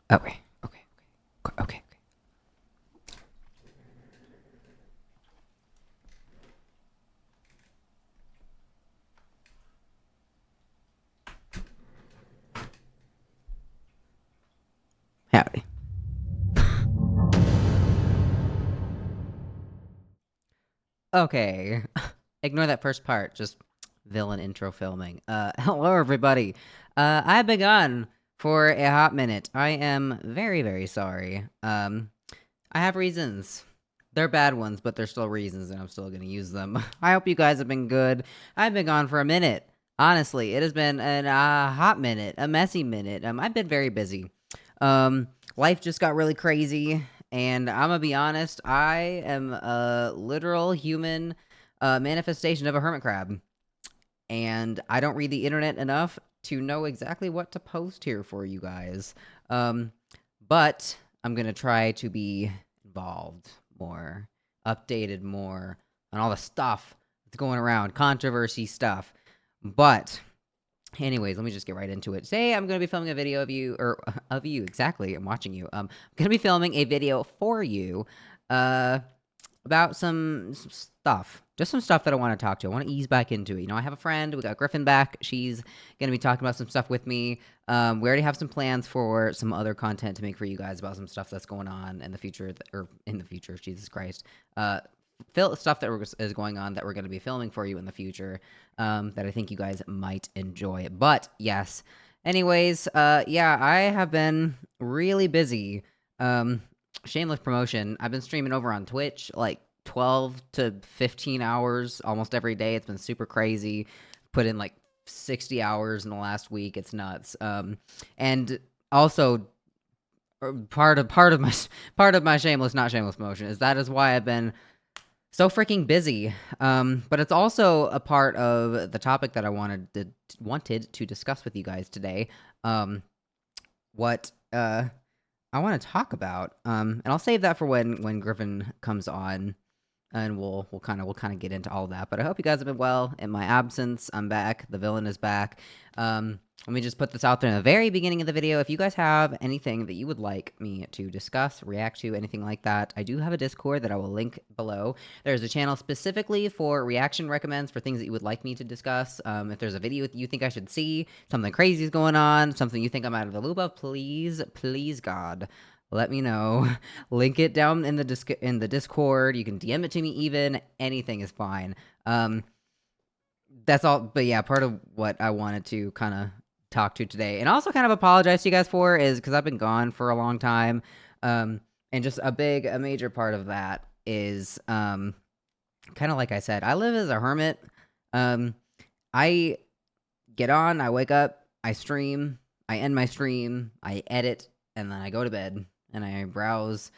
Okay, okay, okay, okay. Howdy. Okay, ignore that first part. Just villain intro filming. Hello everybody. I've been gone for a hot minute. I am very, very sorry. I have reasons. They're bad ones, but they're still reasons, and I'm still gonna use them. I hope you guys have been good. I've been gone for a minute. Honestly, it has been a hot minute, a messy minute. I've been very busy. Life just got really crazy, and I'm gonna be honest. I am a literal human manifestation of a hermit crab, and I don't read the internet enough to know exactly what to post here for you guys. Um, but I'm gonna try to be involved more, updated more on all the stuff that's going around, controversy stuff. But anyways, let me just get right into it. Today, I'm going to be filming a video of you, or of you, exactly. I'm watching you. I'm going to be filming a video for you, uh, about some stuff. Just some stuff that I want to talk to. I want to ease back into it. You know, I have a friend. We got Griffin back. She's going to be talking about some stuff with me. We already have some plans for some other content to make for you guys about some stuff that's going on in the future, or in the future, Jesus Christ. Stuff that is going on that we're going to be filming for you in the future, that I think you guys might enjoy. But yes, anyways, yeah, I have been really busy. Shameless promotion. I've been streaming over on Twitch like 12 to 15 hours almost every day. It's been super crazy. Put in like 60 hours in the last week. It's nuts. And also part of my shameless, not shameless promotion is that is why I've been so freaking busy. But it's also a part of the topic that I wanted to discuss with you guys today. What I want to talk about. And I'll save that for when Griffin comes on, and we'll kind of get into all that. But I hope you guys have been well in my absence. I'm back. The villain is back. Let me just put this out there in the very beginning of the video. If you guys have anything that you would like me to discuss, react to, anything like that, I do have a Discord that I will link below. There's a channel specifically for reaction recommends for things that you would like me to discuss. If there's a video that you think I should see, something crazy is going on, something you think I'm out of the loop of, please, please, God, let me know. Link it down in the Discord. You can DM it to me even. Anything is fine. That's all. But yeah, part of what I wanted to kind of talk to today, and also kind of apologize to you guys for, is because I've been gone for a long time. And just a major part of that is kind of like I said, I live as a hermit. I get on, I wake up, I stream, I end my stream, I edit, and then I go to bed and I browse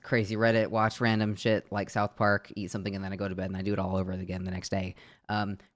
crazy Reddit, watch random shit like South Park, eat something, and then I go to bed and I do it all over again the next day.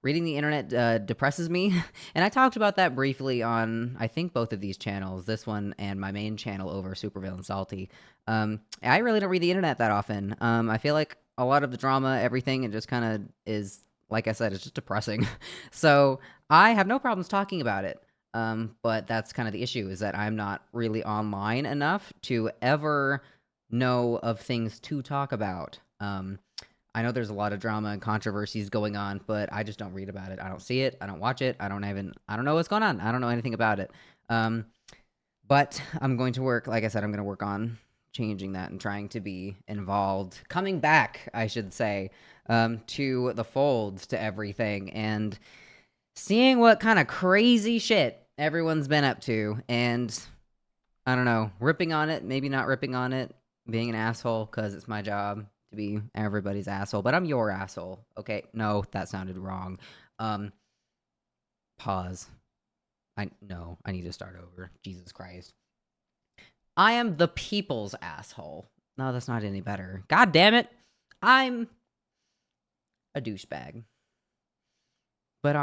Reading the internet depresses me, and I talked about that briefly on, I think, both of these channels, this one and my main channel over Supervillain Salty. I really don't read the internet that often. I feel like a lot of the drama, everything, it just kind of is, like I said, it's just depressing. So I have no problems talking about it. But that's kind of the issue, is that I'm not really online enough to ever know of things to talk about. I know there's a lot of drama and controversies going on, but I just don't read about it. I don't see it. I don't watch it. I don't know what's going on. I don't know anything about it. But I'm going to work, like I said, I'm going to work on changing that and trying to be involved, coming back, I should say, to the fold, to everything, and seeing what kind of crazy shit everyone's been up to, and I don't know, ripping on it, maybe not ripping on it, being an asshole, because it's my job to be everybody's asshole, but I'm your asshole. Okay, no, that sounded wrong. Pause. I need to start over. Jesus Christ. I am the people's asshole. No, that's not any better. God damn it. I'm a douchebag. But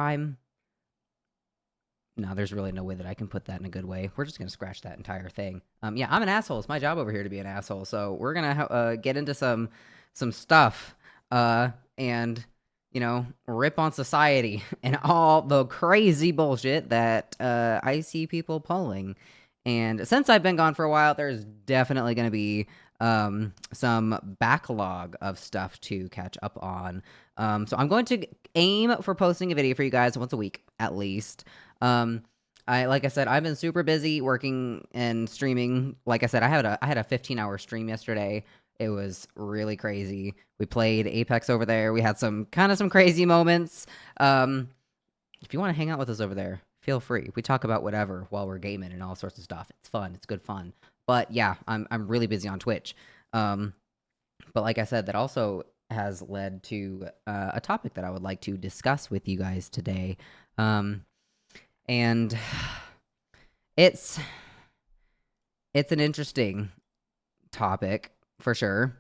no, there's really no way that I can put that in a good way. We're just gonna scratch that entire thing. Yeah, I'm an asshole. It's my job over here to be an asshole. So we're gonna get into some stuff, and rip on society and all the crazy bullshit that I see people pulling. And since I've been gone for a while, there's definitely going to be some backlog of stuff to catch up on. So I'm going to aim for posting a video for you guys once a week at least. Like I said, I've been super busy working and streaming. Like I said, I had a 15-hour stream yesterday. It was really crazy. We played Apex over there. We had some crazy moments. If you want to hang out with us over there, feel free. We talk about whatever while we're gaming and all sorts of stuff. It's fun. It's good fun. But yeah, I'm really busy on Twitch. But like I said, that also has led to a topic that I would like to discuss with you guys today. And it's an interesting topic for sure,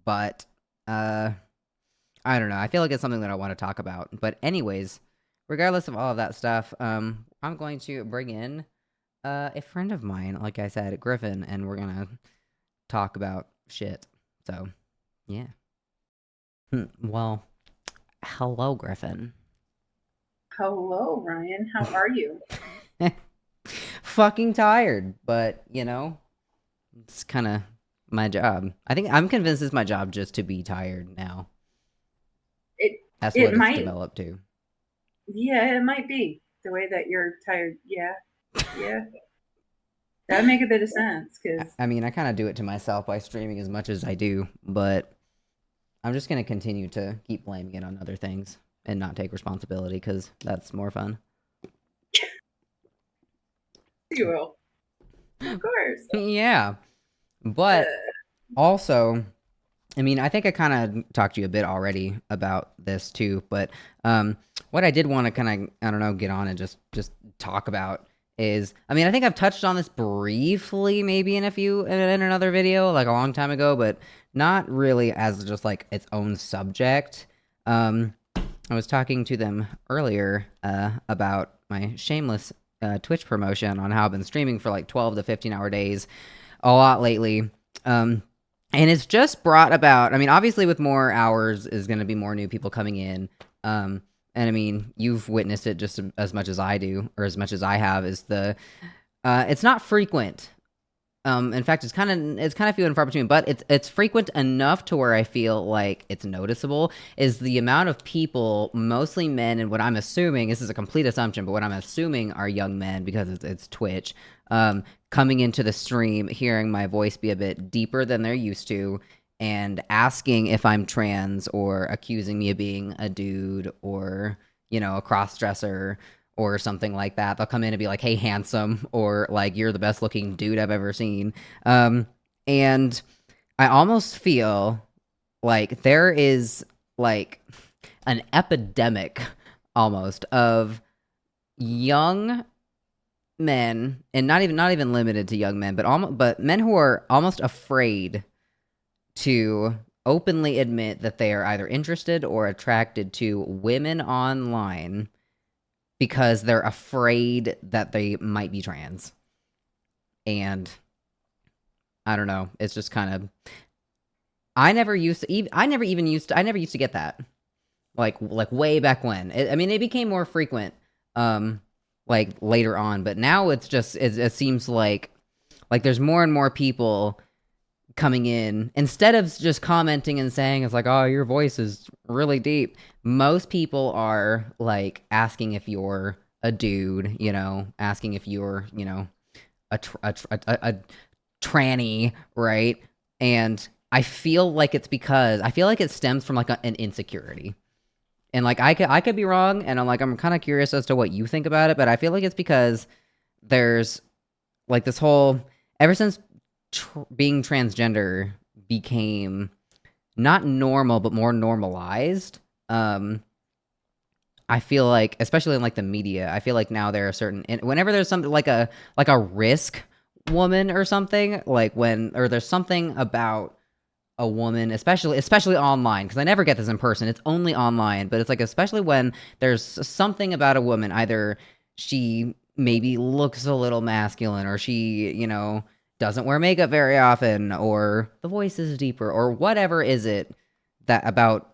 but I don't know. I feel like it's something that I want to talk about. But anyways, regardless of all of that stuff, I'm going to bring in a friend of mine, like I said, Griffin, and we're gonna talk about shit. So, yeah. Well, hello, Griffin. Hello, Ryan. How are you? Fucking tired, but it's kind of my job. I think I'm convinced it's my job just to be tired now. That's what It it's might, developed to. yeah, it might be the way that you're tired. Yeah, yeah, that'd make a bit of sense because I mean, I kind of do it to myself by streaming as much as I do, but I'm just gonna continue to keep blaming it on other things and not take responsibility because that's more fun. you will, of course. Yeah, but also, I mean, I think I kind of talked to you a bit already about this too, but what I did want to kind of, I don't know, get on and just talk about is, I mean, I think I've touched on this briefly maybe in another video like a long time ago, but not really as just like its own subject. I was talking to them earlier about my shameless Twitch promotion on how I've been streaming for like 12 to 15-hour days a lot lately. And it's just brought about, I mean, obviously with more hours is going to be more new people coming in. And I mean, you've witnessed it just as much as I do, or as much as I have, is it's not frequent. In fact, it's kind of few and far between, but it's frequent enough to where I feel like it's noticeable. Is the amount of people, mostly men, and what I'm assuming, this is a complete assumption, but what I'm assuming are young men because it's Twitch, coming into the stream, hearing my voice be a bit deeper than they're used to, and asking if I'm trans or accusing me of being a dude or a cross dresser or something like that. They'll come in and be like, "Hey, handsome," or like, "You're the best looking dude I've ever seen." And I almost feel like there is like an epidemic almost of young men, and not even limited to young men, but men who are almost afraid to openly admit that they are either interested or attracted to women online because they're afraid that they might be trans. And I don't know, it's just kind of, I never used to get that. Like way back when. I mean, it became more frequent like later on, but now it's just it seems like there's more and more people coming in, instead of just commenting and saying it's like, "Oh, your voice is really deep." Most people are like asking if you're a dude, asking if you're, a tranny, right? And I feel like it stems from like an insecurity. And like I could be wrong, and I'm kind of curious as to what you think about it, but I feel like it's because there's like this whole, ever since being transgender became not normal but more normalized. I feel like, especially in like the media, I feel like now there are certain, whenever there's something like a risk woman or something, like or there's something about a woman, especially online, because I never get this in person. It's only online, but it's like, especially when there's something about a woman, either she maybe looks a little masculine, or she, doesn't wear makeup very often, or the voice is deeper, or whatever is it that about,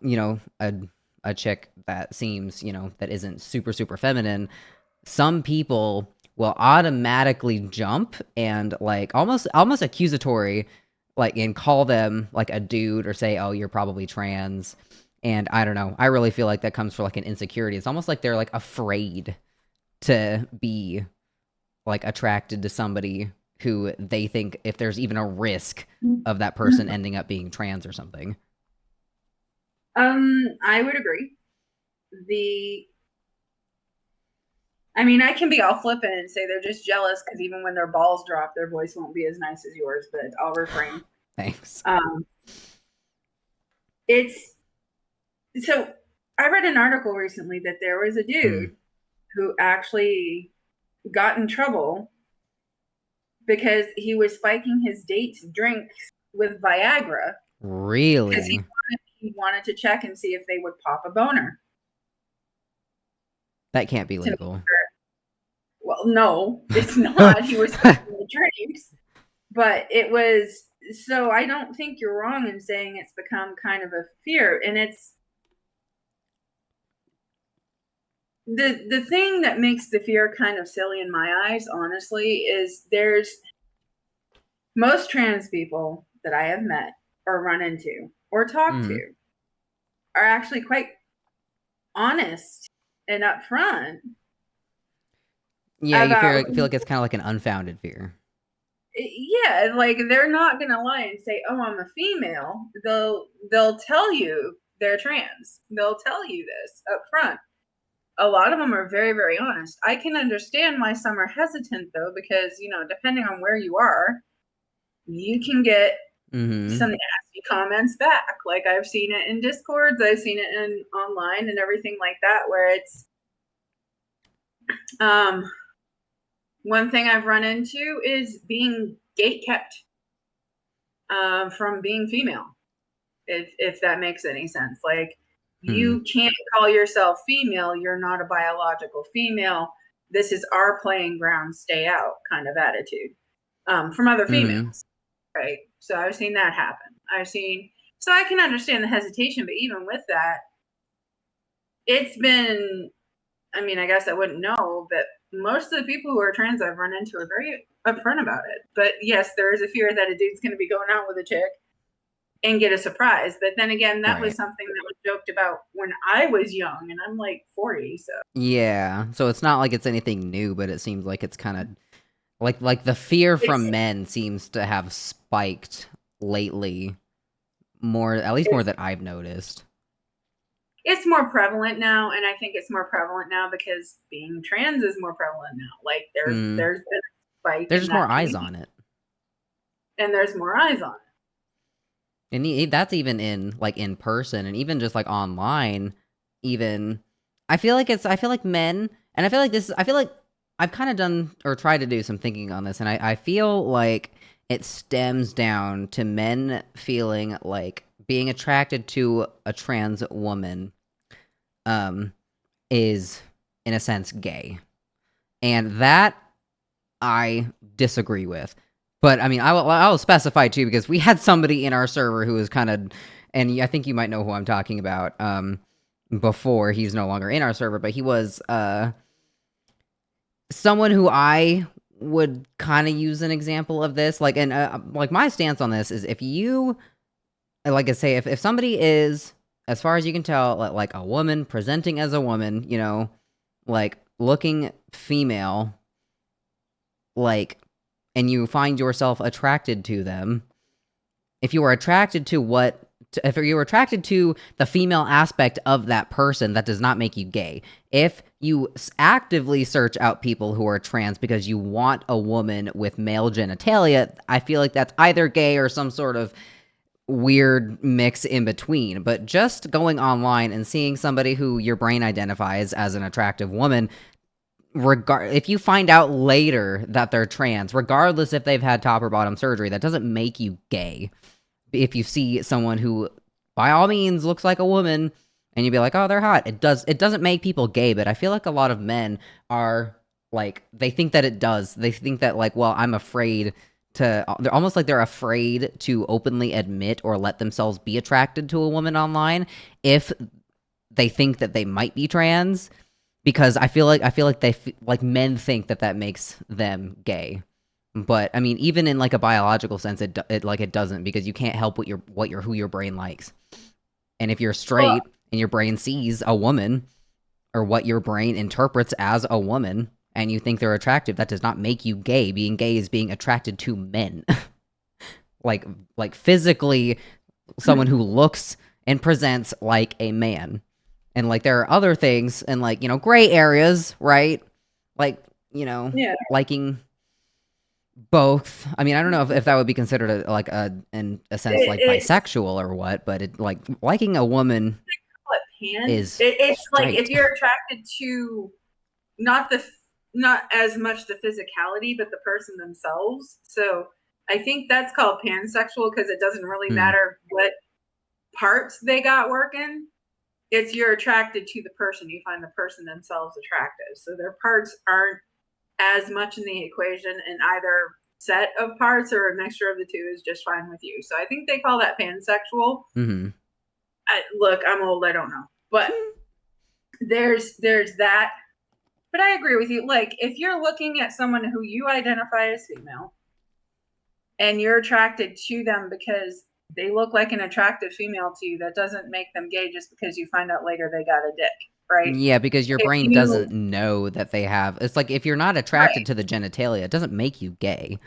a chick that seems, that isn't super, super feminine. Some people will automatically jump and like almost accusatory, like, and call them like a dude or say, oh, you're probably trans. And I don't know, I really feel like that comes from like an insecurity. It's almost like they're like afraid to be like attracted to somebody who they think, if there's even a risk of that person ending up being trans or something. I would agree. I mean, I can be all flippant and say they're just jealous because even when their balls drop, their voice won't be as nice as yours, but I'll refrain. Thanks. So I read an article recently that there was a dude who actually got in trouble because he was spiking his dates' drinks with Viagra. Really? Because he wanted to check and see if they would pop a boner. That can't be legal. Well, no, it's not. He was spiking the drinks, but it was. So I don't think you're wrong in saying it's become kind of a fear, and it's the thing that makes the fear kind of silly in my eyes, honestly, is there's most trans people that I have met or run into or talked to are actually quite honest and upfront. Yeah, you feel like it's kind of like an unfounded fear. Yeah, like they're not gonna lie and say, "Oh, I'm a female." They'll tell you they're trans. They'll tell you this up front. A lot of them are very, very honest. I can understand why some are hesitant though, because depending on where you are, you can get some nasty comments back. Like I've seen it in Discords, I've seen it in online and everything like that, where it's one thing I've run into is being gatekept from being female, if that makes any sense. Like, you can't call yourself female. You're not a biological female. This is our playing ground. Stay out kind of attitude from other females, right? So I've seen that happen. So I can understand the hesitation, but even with that, it's been, I mean, I guess I wouldn't know, but most of the people who are trans I've run into are very upfront about it. But yes, there is a fear that a dude's going to be going out with a chick and get a surprise. But then again, that was something that was joked about when I was young, and I'm like 40, so. Yeah, so it's not like it's anything new, but it seems like it's kind of like the fear from men seems to have spiked lately, at least more that I've noticed. It's more prevalent now, and I think it's more prevalent now because being trans is more prevalent now. Like there's been a spike. There's just more eyes on it, and there's more eyes on it. And that's even in person, and even just like online. Even I feel like men, and I feel like I've kind of done or tried to do some thinking on this, and I feel like it stems down to men feeling like being attracted to a trans woman is in a sense gay, and that I disagree with. But I mean, I'll specify too, because we had somebody in our server who was kind of, and I think you might know who I'm talking about. Before, he's no longer in our server, but he was someone who I would kind of use an example of this. Like, and like my stance on this is, if you, like I say, if somebody is, as far as you can tell, like a woman presenting as a woman, like looking female, like, and you find yourself attracted to them, if you are attracted to if you're attracted to the female aspect of that person, that does not make you gay. If you actively search out people who are trans because you want a woman with male genitalia, I feel like that's either gay or some sort of weird mix in between. But just going online and seeing somebody who your brain identifies as an attractive woman, if you find out later that they're trans, regardless if they've had top or bottom surgery, that doesn't make you gay. If you see someone who by all means looks like a woman and you'd be like, oh, they're hot, it doesn't make people gay. But I feel like a lot of men are like, they think that it does. They think that, like, well, I'm afraid to, they're almost like they're afraid to openly admit or let themselves be attracted to a woman online if they think that they might be trans, because I feel like like men think that makes them gay. But I mean, even in like a biological sense, it doesn't, because you can't help who your brain likes. And if you're Well, straight and your brain sees a woman, or what your brain interprets as a woman, and you think they're attractive, that does not make you gay. Being gay is being attracted to men. like physically, someone who looks and presents like a man. And like there are other things and like, gray areas, right? Like, yeah. liking both. I mean, I don't know if that would be considered in a sense like It, bisexual or what, but it like liking a woman is it's like if straight. you're attracted to not as much the physicality, but the person themselves. So I think that's called pansexual, because it doesn't really matter what parts they got working. It's you're attracted to the person. You find the person themselves attractive. So their parts aren't as much in the equation, and either set of parts or a mixture of the two is just fine with you. So I think they call that pansexual. Mm-hmm. Look, I'm old. I don't know. But there's that. But I agree with you. Like, if you're looking at someone who you identify as female and you're attracted to them because they look like an attractive female to you, that doesn't make them gay just because you find out later they got a dick, right? Yeah, because your brain doesn't know that they have. It's like if you're not attracted to the genitalia, it doesn't make you gay.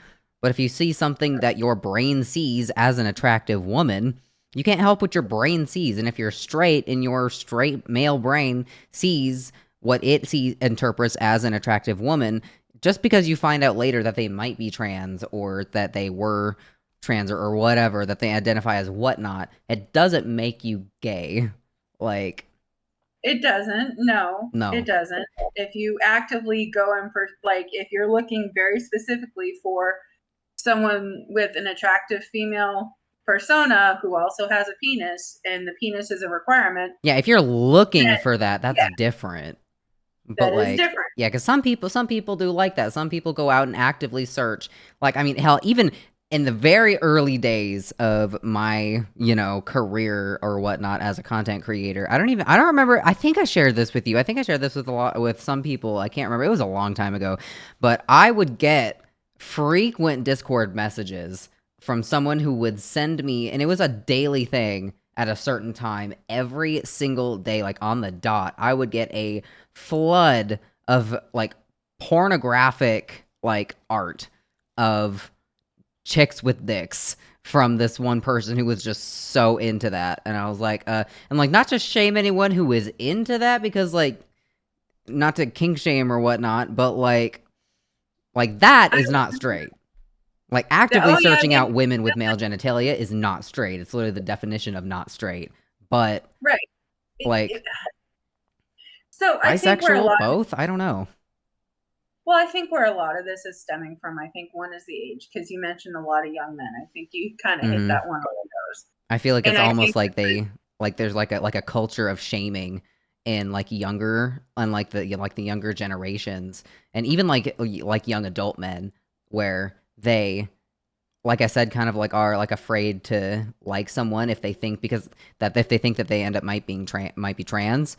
But if you see something that your brain sees as an attractive woman, you can't help what your brain sees. And if you're straight and your straight male brain sees what it interprets as an attractive woman, just because you find out later that they might be trans, or that they were trans, or whatever, that they identify as whatnot, it doesn't make you gay. Like, it doesn't. No, it doesn't. If you actively go in for, like, if you're looking very specifically for someone with an attractive female persona who also has a penis, and the penis is a requirement. Yeah, if you're looking for that, that's different. But that is different. Yeah, because some people do like that. Some people go out and actively search. Like, I mean, hell, even in the very early days of my, career or whatnot as a content creator, I don't remember. I think I shared this with you. I think I shared this with some people. I can't remember. It was a long time ago, but I would get frequent Discord messages from someone who would send me, and it was a daily thing at a certain time, every single day, like on the dot. I would get a flood of like pornographic like art of chicks with dicks from this one person who was just so into that. And I was like, and like, not to shame anyone who is into that, because like, not to kink shame or whatnot, but like that is not straight. Like, actively searching out women with male genitalia is not straight. It's literally the definition of not straight. But right, like, so I think bisexual, both? I don't know. Well, I think where a lot of this is stemming from, I think one is the age, because you mentioned a lot of young men. I think you kind of hit that one on the nose. I feel like it's almost like there's like a culture of shaming in like younger, unlike the younger generations, and even like young adult men, where they, like I said, kind of like are like afraid to like someone if they think that they end up might be trans.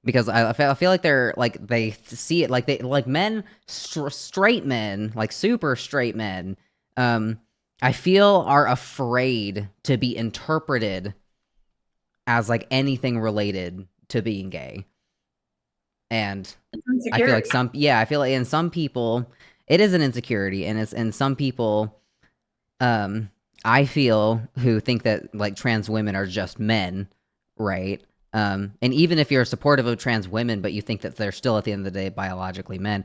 Because I feel like they're like, they see it like, they like men, straight men, like super straight men, I feel are afraid to be interpreted as like anything related to being gay. And I feel like in some people it is an insecurity, and some people, I feel, who think that like trans women are just men, right? And even if you're supportive of trans women, but you think that they're still at the end of the day biologically men,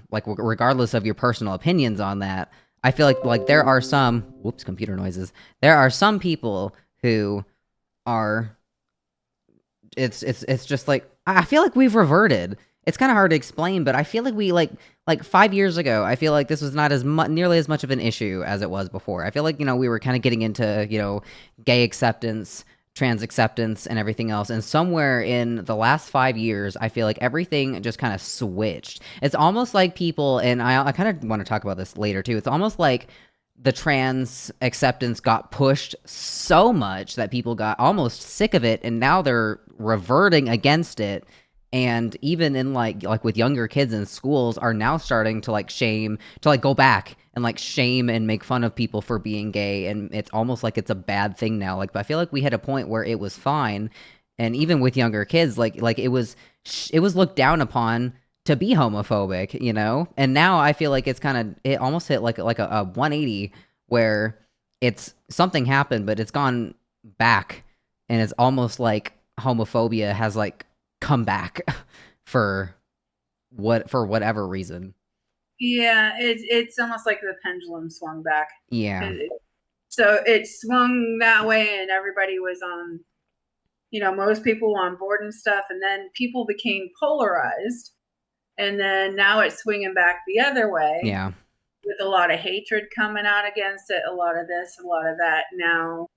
like regardless of your personal opinions on that, I feel like there are some, computer noises. There are some people who are, it's just like, I feel like we've reverted. It's kind of hard to explain, but I feel like we like 5 years ago, I feel like this was not nearly as much of an issue as it was before. I feel like, we were kind of getting into, gay acceptance, trans acceptance, and everything else. And somewhere in the last 5 years, I feel like everything just kind of switched. It's almost like people, and I kind of want to talk about this later too. It's almost like the trans acceptance got pushed so much that people got almost sick of it, and now they're reverting against it. And even in like with younger kids in schools are now starting to like shame, to like go back and like shame and make fun of people for being gay, and it's almost like it's a bad thing now. Like, but I feel like we had a point where it was fine, and even with younger kids, like it was looked down upon to be homophobic, you know. And now I feel like it's kind of, it almost hit like a 180 where it's something happened, but it's gone back, and it's almost like homophobia has like come back for whatever reason. Yeah, it's almost like the pendulum swung back. Yeah. So it swung that way, and everybody was on, most people on board and stuff, and then people became polarized, and then now it's swinging back the other way. Yeah. With a lot of hatred coming out against it, a lot of this, a lot of that. Now,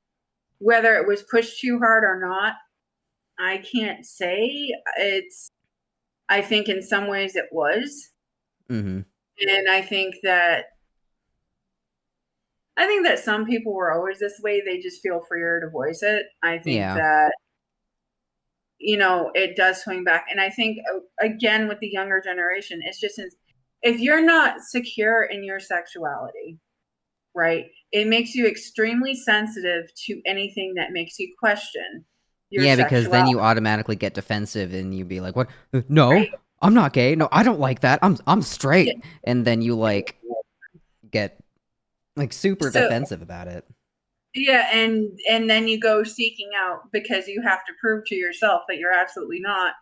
whether it was pushed too hard or not, I can't say. I think in some ways it was. Mm-hmm. And I think that some people were always this way. They just feel freer to voice it. I think that, it does swing back. And I think, again, with the younger generation, it's just, if you're not secure in your sexuality, right, it makes you extremely sensitive to anything that makes you question your because sexuality. then you automatically get defensive and you be like, what? No, right? I'm not gay. No, I don't like that. I'm straight. Yeah. And then you like get like super defensive about it. Yeah, and then you go seeking out, because you have to prove to yourself that you're absolutely not.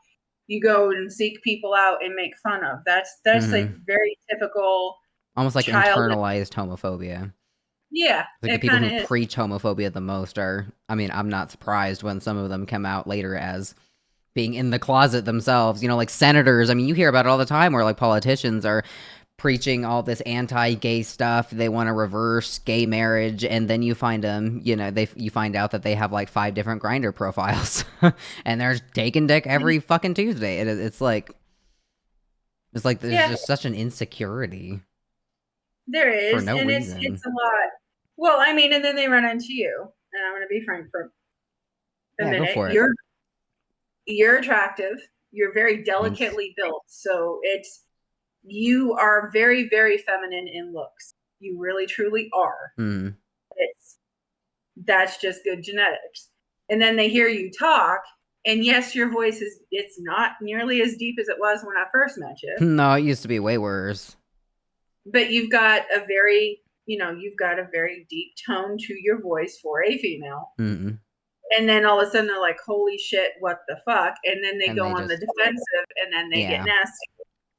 You go and seek people out and make fun of. That's like very typical, almost like internalized homophobia. Yeah, like the people who preach homophobia the most are, I mean, I'm not surprised when some of them come out later as being in the closet themselves, like senators. I mean, you hear about it all the time where like politicians are preaching all this anti-gay stuff. They want to reverse gay marriage, and then you find them, you find out that they have like 5 different Grindr profiles and they're taking dick every fucking Tuesday. It's like there's just such an insecurity. There is, for no reason. It's a lot. Well, I mean, and then they run into you, and I'm going to be frank for a minute. Go for it. You're attractive. You're very delicately built, so you are very, very feminine in looks. You really, truly are. Mm. That's just good genetics. And then they hear you talk, and yes, your voice it's not nearly as deep as it was when I first met you. No, it used to be way worse. But you've got a very deep tone to your voice for a female. Mm-mm. And then all of a sudden they're like, holy shit, what the fuck? And then they go on the defensive, and then they get nasty.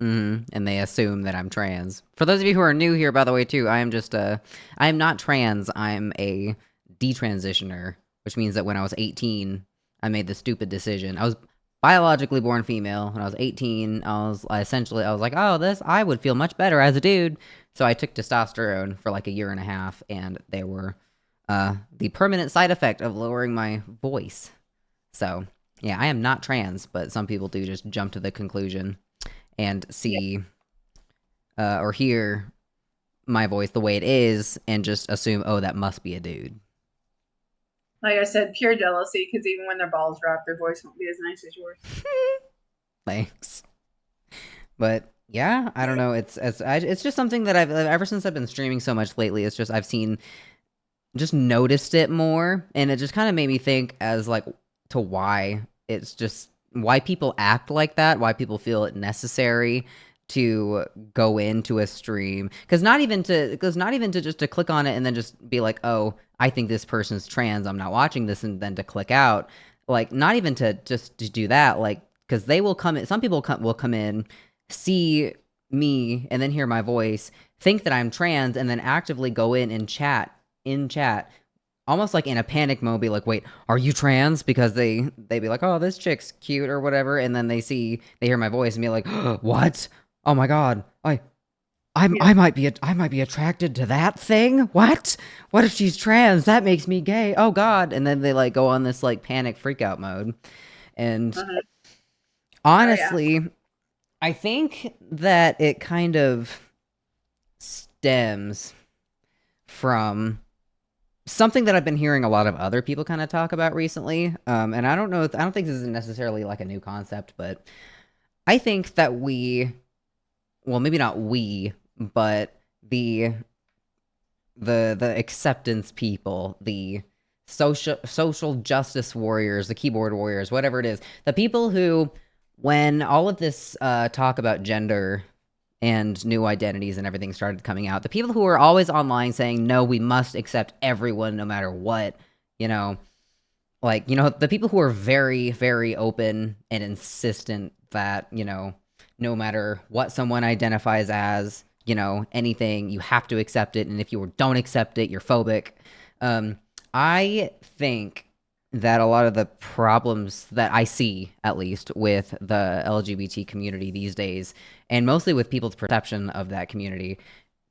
Mm-hmm. And they assume that I'm trans. For those of you who are new here, by the way, too, I am not trans. I'm a detransitioner, which means that when I was 18, I made the stupid decision. I was biologically born female. When I was 18, I was like, oh, I would feel much better as a dude. So I took testosterone for like a year and a half, and they were the permanent side effect of lowering my voice. So, yeah, I am not trans, but some people do just jump to the conclusion and see or hear my voice the way it is and just assume, oh, that must be a dude. Like I said, pure jealousy, because even when their balls drop, their voice won't be as nice as yours. Thanks. But yeah, I don't know. It's just something that I've ever since I've been streaming so much lately. It's just I've noticed it more, and it just kind of made me think as like to why people act like that, why people feel it necessary to go into a stream, because not even to just to click on it and then just be like, oh, I think this person's trans, I'm not watching this, and then to click out, like not even to just to do that, like because they will come in, some people will come in, see me and then hear my voice, think that I'm trans, and then actively go in chat almost like in a panic mode, be like, wait, are you trans? Because they be like, oh, this chick's cute or whatever, and then they hear my voice and be like, oh, what? Oh my god, I might be attracted to that thing. What if she's trans? That makes me gay. Oh god. And then they like go on this like panic freak out mode. And honestly, I think that it kind of stems from something that I've been hearing a lot of other people kind of talk about recently. And I don't think this is necessarily like a new concept, but I think that well, maybe not we, but the acceptance people, the social justice warriors, the keyboard warriors, whatever it is, the people who, when all of this talk about gender and new identities and everything started coming out, the people who were always online saying, no, we must accept everyone no matter what, you know, like, the people who are very, very open and insistent that, no matter what someone identifies as, anything, you have to accept it. And if you don't accept it, you're phobic. I think that a lot of the problems that I see, at least, with the LGBT community these days, and mostly with people's perception of that community,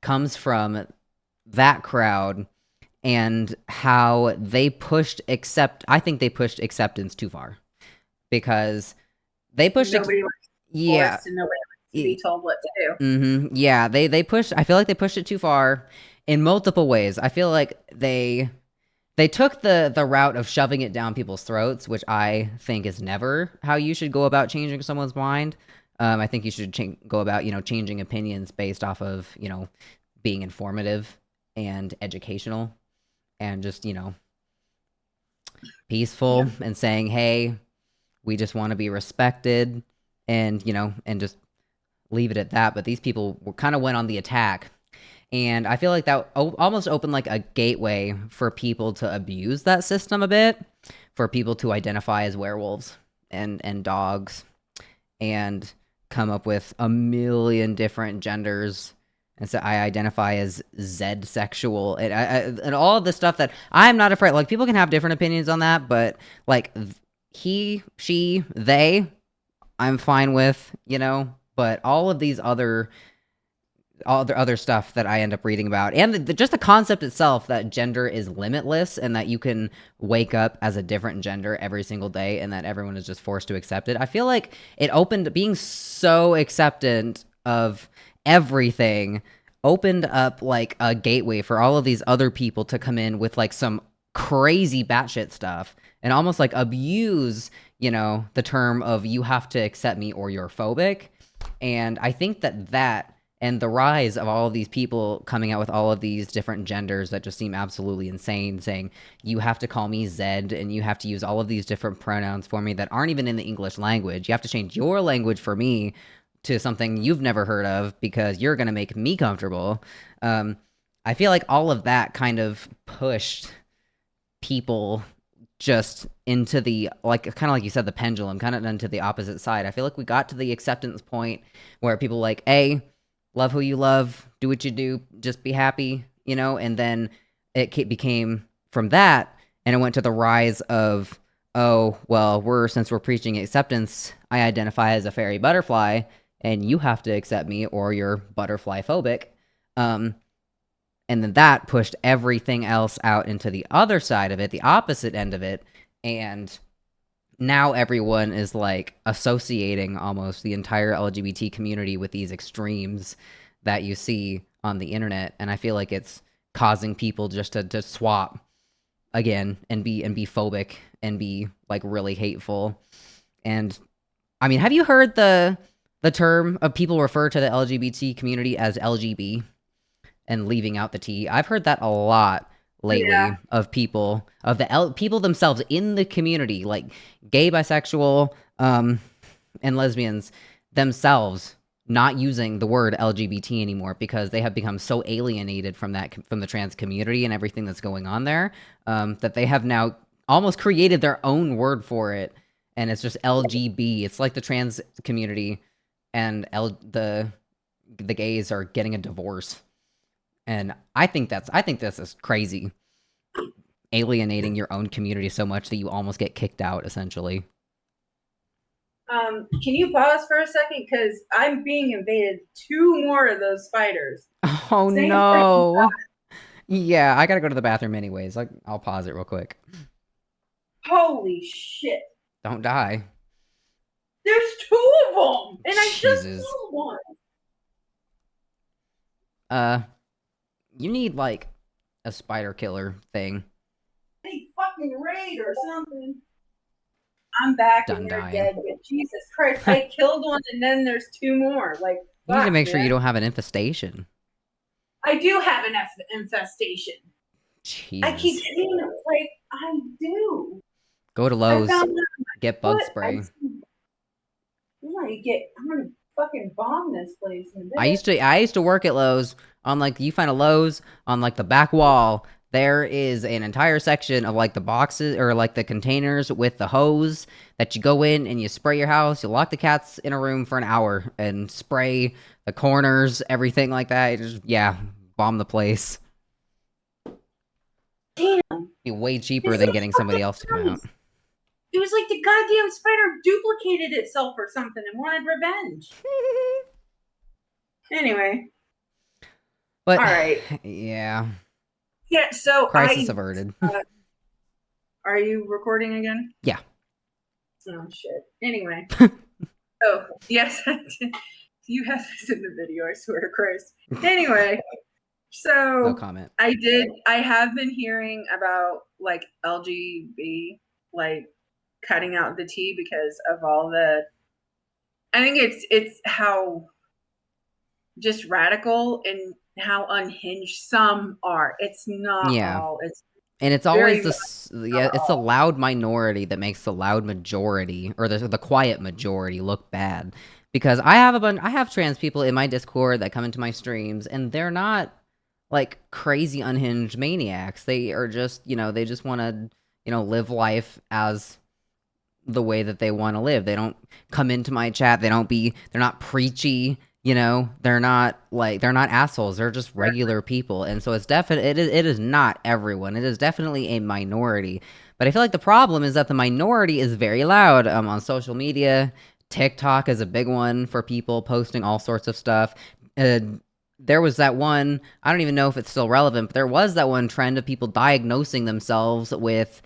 comes from that crowd and how I think they pushed acceptance too far, because they pushed Nobody wants to be yeah. forced and nobody wants to be told what to do. Yeah, they pushed I feel like they pushed it too far in multiple ways. I feel like they took the route of shoving it down people's throats, which I think is never how you should go about changing someone's mind. I think you should go about, changing opinions based off of, being informative and educational, and just, peaceful, and saying, hey, we just want to be respected, and, and just leave it at that. But these people kind of went on the attack. And I feel like that almost opened like a gateway for people to abuse that system a bit, for people to identify as werewolves and dogs, and come up with a million different genders. And so I identify as Z sexual, and all of the stuff that I'm not afraid. Like, people can have different opinions on that, but like he, she, they, I'm fine with, But all of these other stuff that I end up reading about, and just the concept itself that gender is limitless, and that you can wake up as a different gender every single day, and that everyone is just forced to accept it. I feel like it opened, being so acceptant of everything, opened up like a gateway for all of these other people to come in with like some crazy batshit stuff, and almost like abuse, the term of, you have to accept me or you're phobic. And I think that and the rise of all of these people coming out with all of these different genders that just seem absolutely insane, saying, you have to call me Zed, and you have to use all of these different pronouns for me that aren't even in the English language. You have to change your language for me to something you've never heard of, because you're going to make me comfortable. I feel like all of that kind of pushed people just into the, like, kind of like you said, the pendulum, kind of into the opposite side. I feel like we got to the acceptance point where people like, hey, love who you love, do what you do, just be happy, and then it became from that, and it went to the rise of, oh, well, since we're preaching acceptance, I identify as a fairy butterfly, and you have to accept me or you're butterfly phobic. And then that pushed everything else out into the other side of it, the opposite end of it, and now everyone is like associating almost the entire LGBT community with these extremes that you see on the internet. And I feel like it's causing people just to swap again and be phobic and be like really hateful. And I mean, have you heard the term of people refer to the LGBT community as LGB and leaving out the T? I've heard that a lot lately, of people, of the people themselves in the community, like gay, bisexual, and lesbians themselves, not using the word LGBT anymore, because they have become so alienated from the trans community and everything that's going on there, that they have now almost created their own word for it, and it's just LGB. It's like the trans community and the gays are getting a divorce. And I think this is crazy. Alienating your own community so much that you almost get kicked out, essentially. Can you pause for a second? Because I'm being invaded. 2 more of those spiders. Oh, same no. Yeah, I gotta go to the bathroom anyways. I'll pause it real quick. Holy shit. Don't die. There's 2 of them! And I just killed one. You need like a spider killer thing. A fucking raid or something. I'm back Done and you're dying. dead. But Jesus Christ, I killed one and then there's 2 more. Like, You need to make sure man. you don't have an infestation. I do have an infestation. Jesus. I keep saying it, like, I do. Go to Lowe's. Get bug spray. I'm gonna fucking bomb this place in a bit. I used to work at Lowe's. On like, you find a Lowe's on like the back wall, there is an entire section of like the boxes or like the containers with the hose that you go in and you spray your house. You lock the cats in a room for an hour and spray the corners, everything like that. Just, bomb the place. Damn. Be way cheaper than getting somebody else to come out. It was like the goddamn spider duplicated itself or something and wanted revenge. Anyway. But, all right. Yeah. Yeah, so crisis averted. Are you recording again? Yeah. Oh, shit. Anyway. Oh, yes. You have this in the video, I swear to Christ. Anyway. So no comment. I have been hearing about like LGB, like cutting out the T because of all the, I think it's how just radical and how unhinged some are. It's not all. And it's always it's a loud minority that makes the loud majority or the quiet majority look bad. Because I have trans people in my Discord that come into my streams and they're not like crazy unhinged maniacs. They are just, they just want to, live life as the way that they want to live. They don't come into my chat. They're not preachy, they're not assholes. They're just regular people. And so it is not everyone. It is definitely a minority. But I feel like the problem is that the minority is very loud on social media. TikTok is a big one for people posting all sorts of stuff. There was that one, I don't even know if it's still relevant, but there was that one trend of people diagnosing themselves with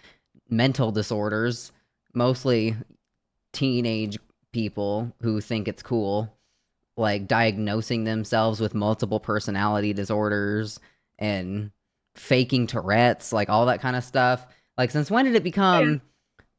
mental disorders, mostly teenage people who think it's cool, like diagnosing themselves with multiple personality disorders and faking Tourette's, like all that kind of stuff. Like, since when did it become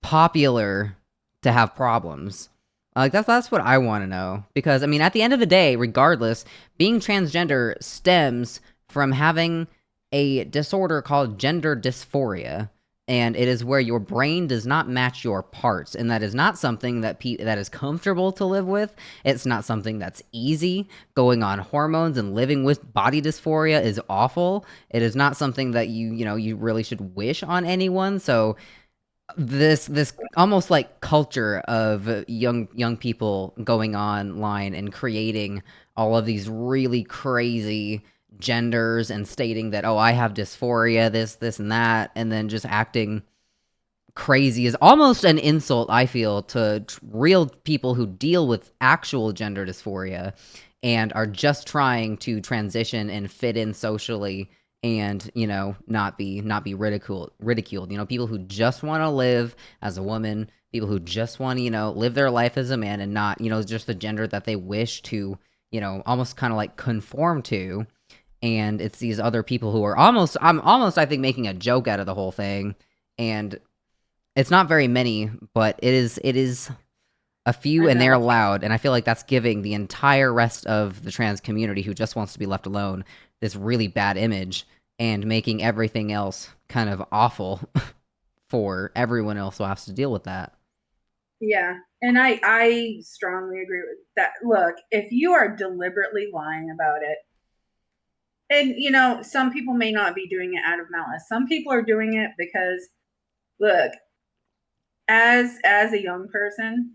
popular to have problems? Like, that's what I want to know. Because, I mean, at the end of the day, regardless, being transgender stems from having a disorder called gender dysphoria. And it is where your brain does not match your parts. And that is not something that is comfortable to live with. It's not something that's easy. Going on hormones and living with body dysphoria is awful. It is not something that you really should wish on anyone. So this almost like culture of young people going online and creating all of these really crazy genders and stating that, oh, I have dysphoria, this and that, and then just acting crazy is almost an insult, I feel, to real people who deal with actual gender dysphoria and are just trying to transition and fit in socially and not be ridiculed. People who just want to live as a woman, people who just want to live their life as a man and not just the gender that they wish to almost kind of like conform to. And it's these other people who are I'm almost I think making a joke out of the whole thing. And it's not very many, but it is a few, and they're loud, and I feel like that's giving the entire rest of the trans community who just wants to be left alone this really bad image and making everything else kind of awful for everyone else who has to deal with that. Yeah, and I strongly agree with that. Look, if you are deliberately lying about it, and some people may not be doing it out of malice. Some people are doing it because, look, as a young person,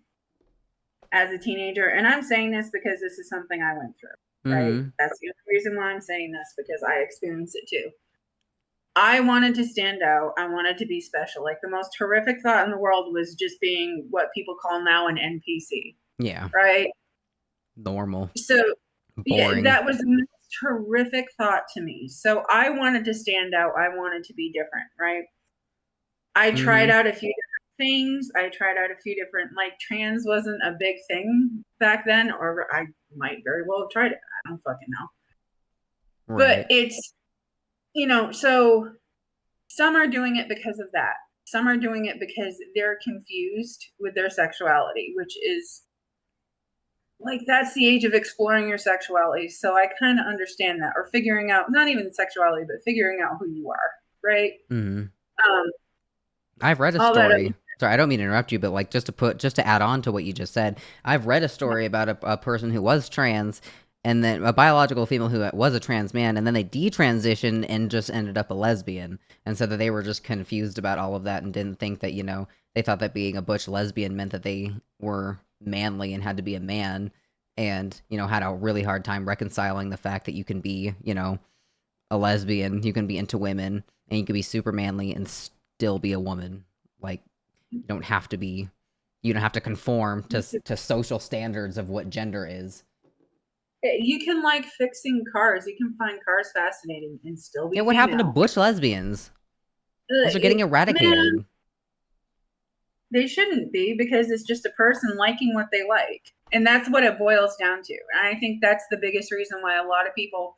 as a teenager, and I'm saying this because this is something I went through, right? Mm-hmm. That's the only reason why I'm saying this, because I experienced it too. I wanted to stand out. I wanted to be special. Like, the most horrific thought in the world was just being what people call now an NPC. Yeah. Right? Normal. So, boring. Yeah, that was the most horrific thought to me. So I wanted to stand out. I wanted to be different, right? I tried out a few different things. I tried out a few different, like, trans wasn't a big thing back then, or I might very well have tried it. I don't fucking know. Right. But it's, so some are doing it because of that. Some are doing it because they're confused with their sexuality, which is like, that's the age of exploring your sexuality. So I kind of understand that, or figuring out, not even sexuality, but figuring out who you are, right? Mm-hmm. Um, I've read a all that. story. Sorry, I don't mean to interrupt you, but like just to add on to what you just said, I've read a story about a person who was trans, and then a biological female who was a trans man, and then they detransitioned and just ended up a lesbian, and so that they were just confused about all of that and didn't think that they thought that being a butch lesbian meant that they were manly and had to be a man, and had a really hard time reconciling the fact that you can be a lesbian, you can be into women, and you can be super manly and still be a woman. Like, you don't have to conform to social standards of what gender is. You can like fixing cars. You can find cars fascinating and still be Yeah, what female. happened to butch lesbians? Those are getting eradicated. Man, they shouldn't be, because it's just a person liking what they like. And that's what it boils down to. And I think that's the biggest reason why a lot of people,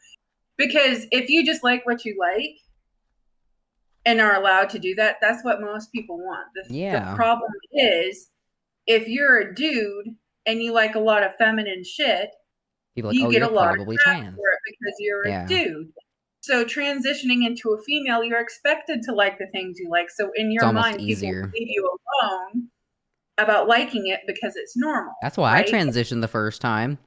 because if you just like what you like and are allowed to do that, that's what most people want. The problem is, if you're a dude and you like a lot of feminine shit, people like, you get you're a lot probably of crap trans for it because you're a dude. So transitioning into a female, you're expected to like the things you like. So in your mind, people leave you alone about liking it because it's normal. That's why I transitioned the first time,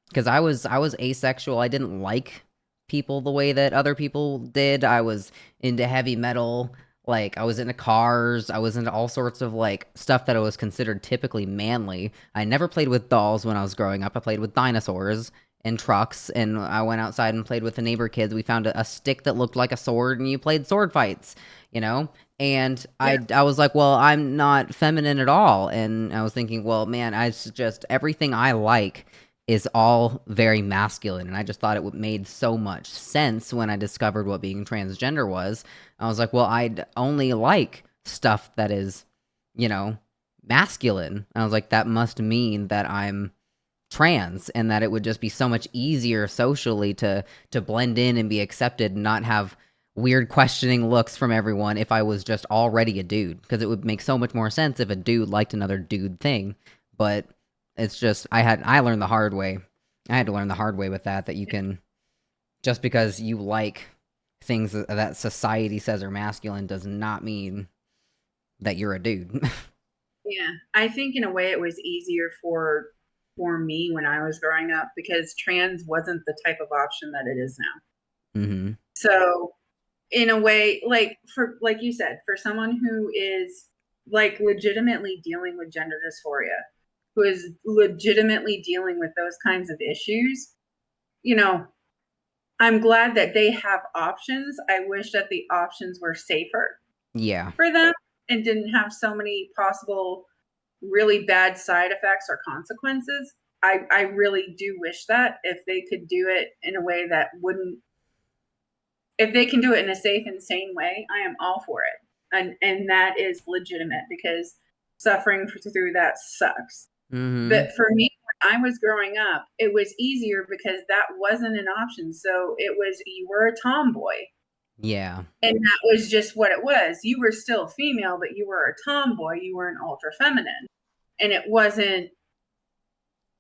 because I was asexual. I didn't like people the way that other people did. I was into heavy metal. Like, I was into cars. I was into all sorts of like stuff that I was considered typically manly. I never played with dolls when I was growing up. I played with dinosaurs and trucks, and I went outside and played with the neighbor kids. We found a stick that looked like a sword, and you played sword fights, And I was like, well, I'm not feminine at all. And I was thinking, well, man, everything I like is all very masculine. And I just thought it made so much sense when I discovered what being transgender was. I was like, well, I'd only like stuff that is, masculine. And I was like, that must mean that I'm trans, and that it would just be so much easier socially to blend in and be accepted and not have weird questioning looks from everyone if I was just already a dude, because it would make so much more sense if a dude liked another dude thing. But it's just I learned the hard way. I had to learn the hard way with that you can, just because you like things that society says are masculine does not mean that you're a dude. Yeah, I think in a way it was easier for me when I was growing up, because trans wasn't the type of option that it is now. Mm-hmm. So in a way, like you said, for someone who is like legitimately dealing with gender dysphoria, who is legitimately dealing with those kinds of issues, I'm glad that they have options. I wish that the options were safer for them and didn't have so many possible really bad side effects or consequences. I really do wish that if they could do it in a way that wouldn't, if they can do it in a safe and sane way, I am all for it. And that is legitimate, because suffering through that sucks. Mm-hmm. But for me, when I was growing up, it was easier because that wasn't an option. So it was, you were a tomboy. Yeah. And that was just what it was. You were still female, but you were a tomboy. You were an ultra feminine. And it wasn't,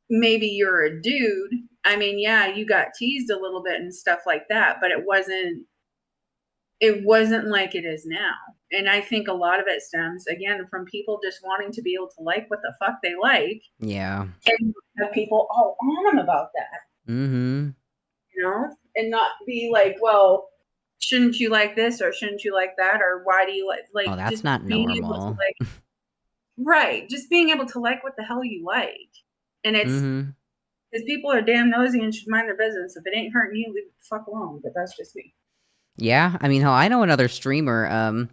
maybe you're a dude. I mean, yeah, you got teased a little bit and stuff like that, but it wasn't like it is now. And I think a lot of it stems, again, from people just wanting to be able to like what the fuck they like. Yeah. And have people all on them about that. Mm-hmm. And not be like, well, shouldn't you like this, or shouldn't you like that, or why do you like oh, that's just not being normal. able to like, right, just being able to like what the hell you like. And it's because people are damn nosy and should mind their business. If it ain't hurting you, leave it the fuck alone. But that's just me. Yeah, I mean, hell, I know another streamer.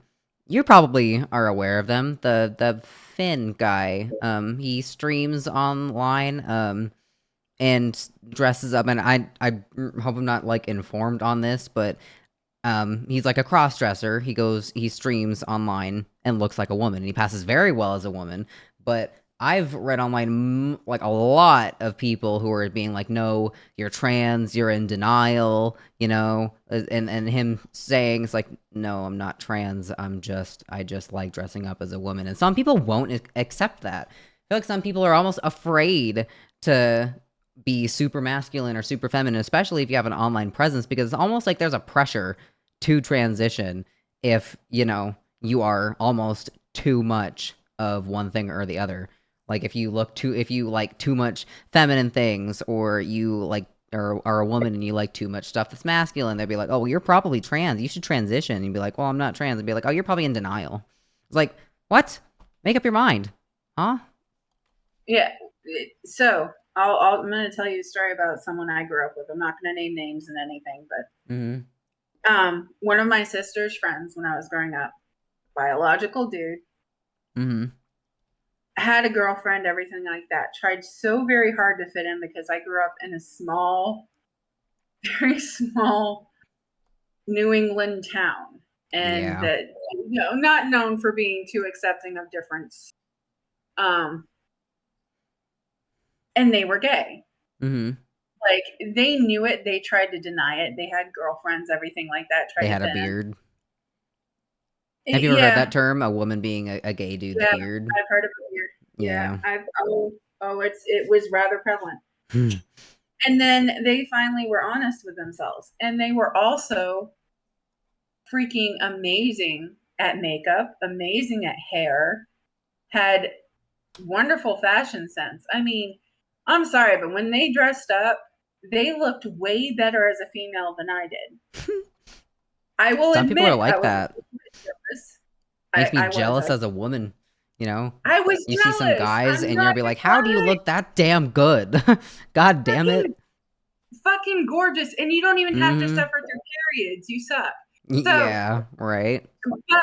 You probably are aware of them. The Finn guy. He streams online. And dresses up. And I hope I'm not like informed on this, but he's like a cross dresser. He streams online and looks like a woman. And he passes very well as a woman. But I've read online like a lot of people who are being like, no, you're trans, you're in denial, and him saying it's like, no, I'm not trans, I just like dressing up as a woman. And some people won't accept that. I feel like some people are almost afraid to be super masculine or super feminine, especially if you have an online presence, because it's almost like there's a pressure to transition if, you are almost too much of one thing or the other. Like if you like too much feminine things, or you like are a woman and you like too much stuff that's masculine, they'd be like, oh, well, you're probably trans. You should transition. And you'd be like, well, I'm not trans. They'd be like, oh, you're probably in denial. It's like, what? Make up your mind. Huh? Yeah. So I'm going to tell you a story about someone I grew up with. I'm not going to name names and anything, but one of my sister's friends when I was growing up, biological dude, had a girlfriend, everything like that. Tried so very hard to fit in because I grew up in a small, very small New England town, and that not known for being too accepting of difference. And they were gay. Like they knew it. They tried to deny it. They had girlfriends, everything like that. They had a beard. Have you ever heard that term? A woman being a gay dude's beard? I've heard of a beard. Yeah. It was rather prevalent. And then they finally were honest with themselves. And they were also freaking amazing at makeup, amazing at hair, had wonderful fashion sense. I mean, I'm sorry, but when they dressed up, they looked way better as a female than I did. I will admit, people are like that. Makes me jealous as a woman. I was you jealous. See some guys and you'll be like, how do you look that damn good? God damn it. Fucking gorgeous. And you don't even have to suffer through periods. You suck. So, yeah, right. But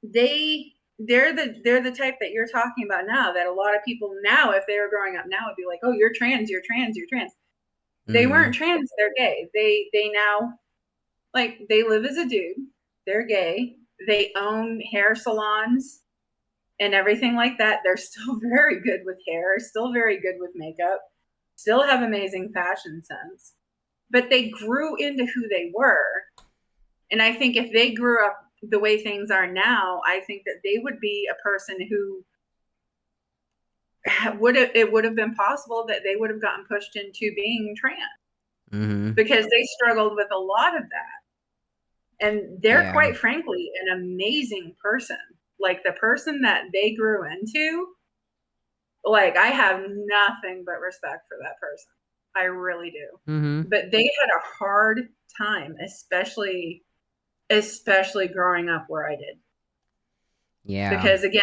they're the type that you're talking about now, that a lot of people now, if they were growing up now, would be like, oh, you're trans, you're trans, you're trans. They weren't trans, they're gay. They now, like, they live as a dude. They're gay. They own hair salons and everything like that. They're still very good with hair, still very good with makeup, still have amazing fashion sense. But they grew into who they were. And I think if they grew up the way things are now, I think that they would be a person who it would have been possible that they would have gotten pushed into being trans, because they struggled with a lot of that. And they're quite frankly an amazing person. Like the person that they grew into, like I have nothing but respect for that person. I really do. But they had a hard time, especially growing up where I did. Yeah. Because again,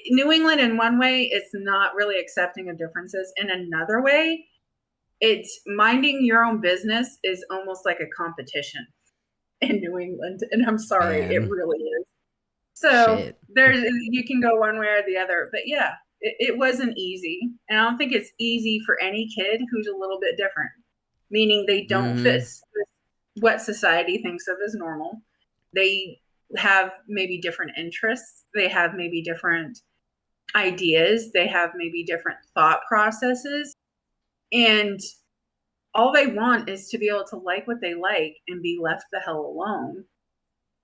New England in one way, it's not really accepting of differences. In another way, it's minding your own business is almost like a competition in New England. And I'm sorry, it really is. So you can go one way or the other. But yeah, it wasn't easy. And I don't think it's easy for any kid who's a little bit different, meaning they don't fit what society thinks of as normal. They have maybe different interests. They have maybe different ideas. They have maybe different thought processes. And all they want is to be able to like what they like and be left the hell alone.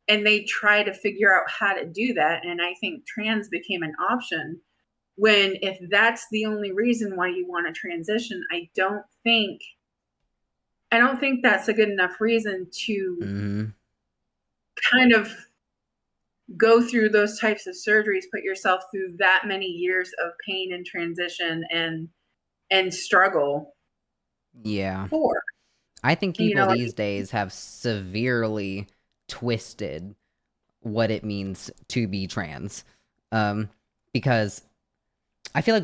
And they try to figure out how to do that. And I think trans became an option when, if that's the only reason why you want to transition, I don't think that's a good enough reason to kind of go through those types of surgeries, put yourself through that many years of pain and transition and struggle. Yeah. For. I think people these days have severely twisted what it means to be trans. Because I feel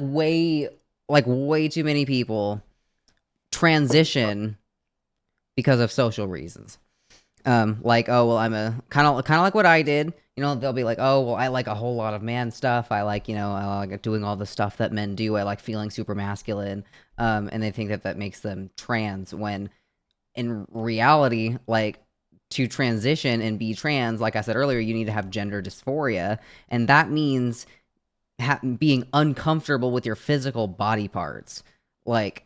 like way too many people transition because of social reasons. Like, oh, well, I'm a kind of like what I did. They'll be like, oh, well, I like a whole lot of man stuff. I like, I like doing all the stuff that men do. I like feeling super masculine. And they think that makes them trans, when in reality, like, to transition and be trans, like I said earlier, you need to have gender dysphoria. And that means being uncomfortable with your physical body parts, like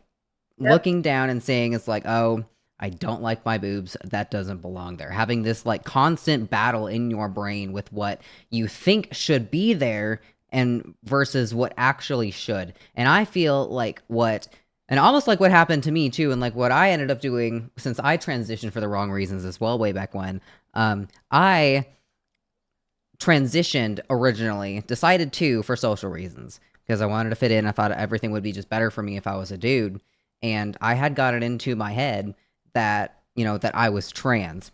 Yep. looking down and saying it's like, oh, I don't like my boobs, that doesn't belong there. Having this like constant battle in your brain with what you think should be there and versus what actually should. And I feel like and almost like what happened to me too, and like what I ended up doing since I transitioned for the wrong reasons as well way back when. I transitioned originally, decided to for social reasons because I wanted to fit in. I thought everything would be just better for me if I was a dude. And I had gotten into my head that, that I was trans.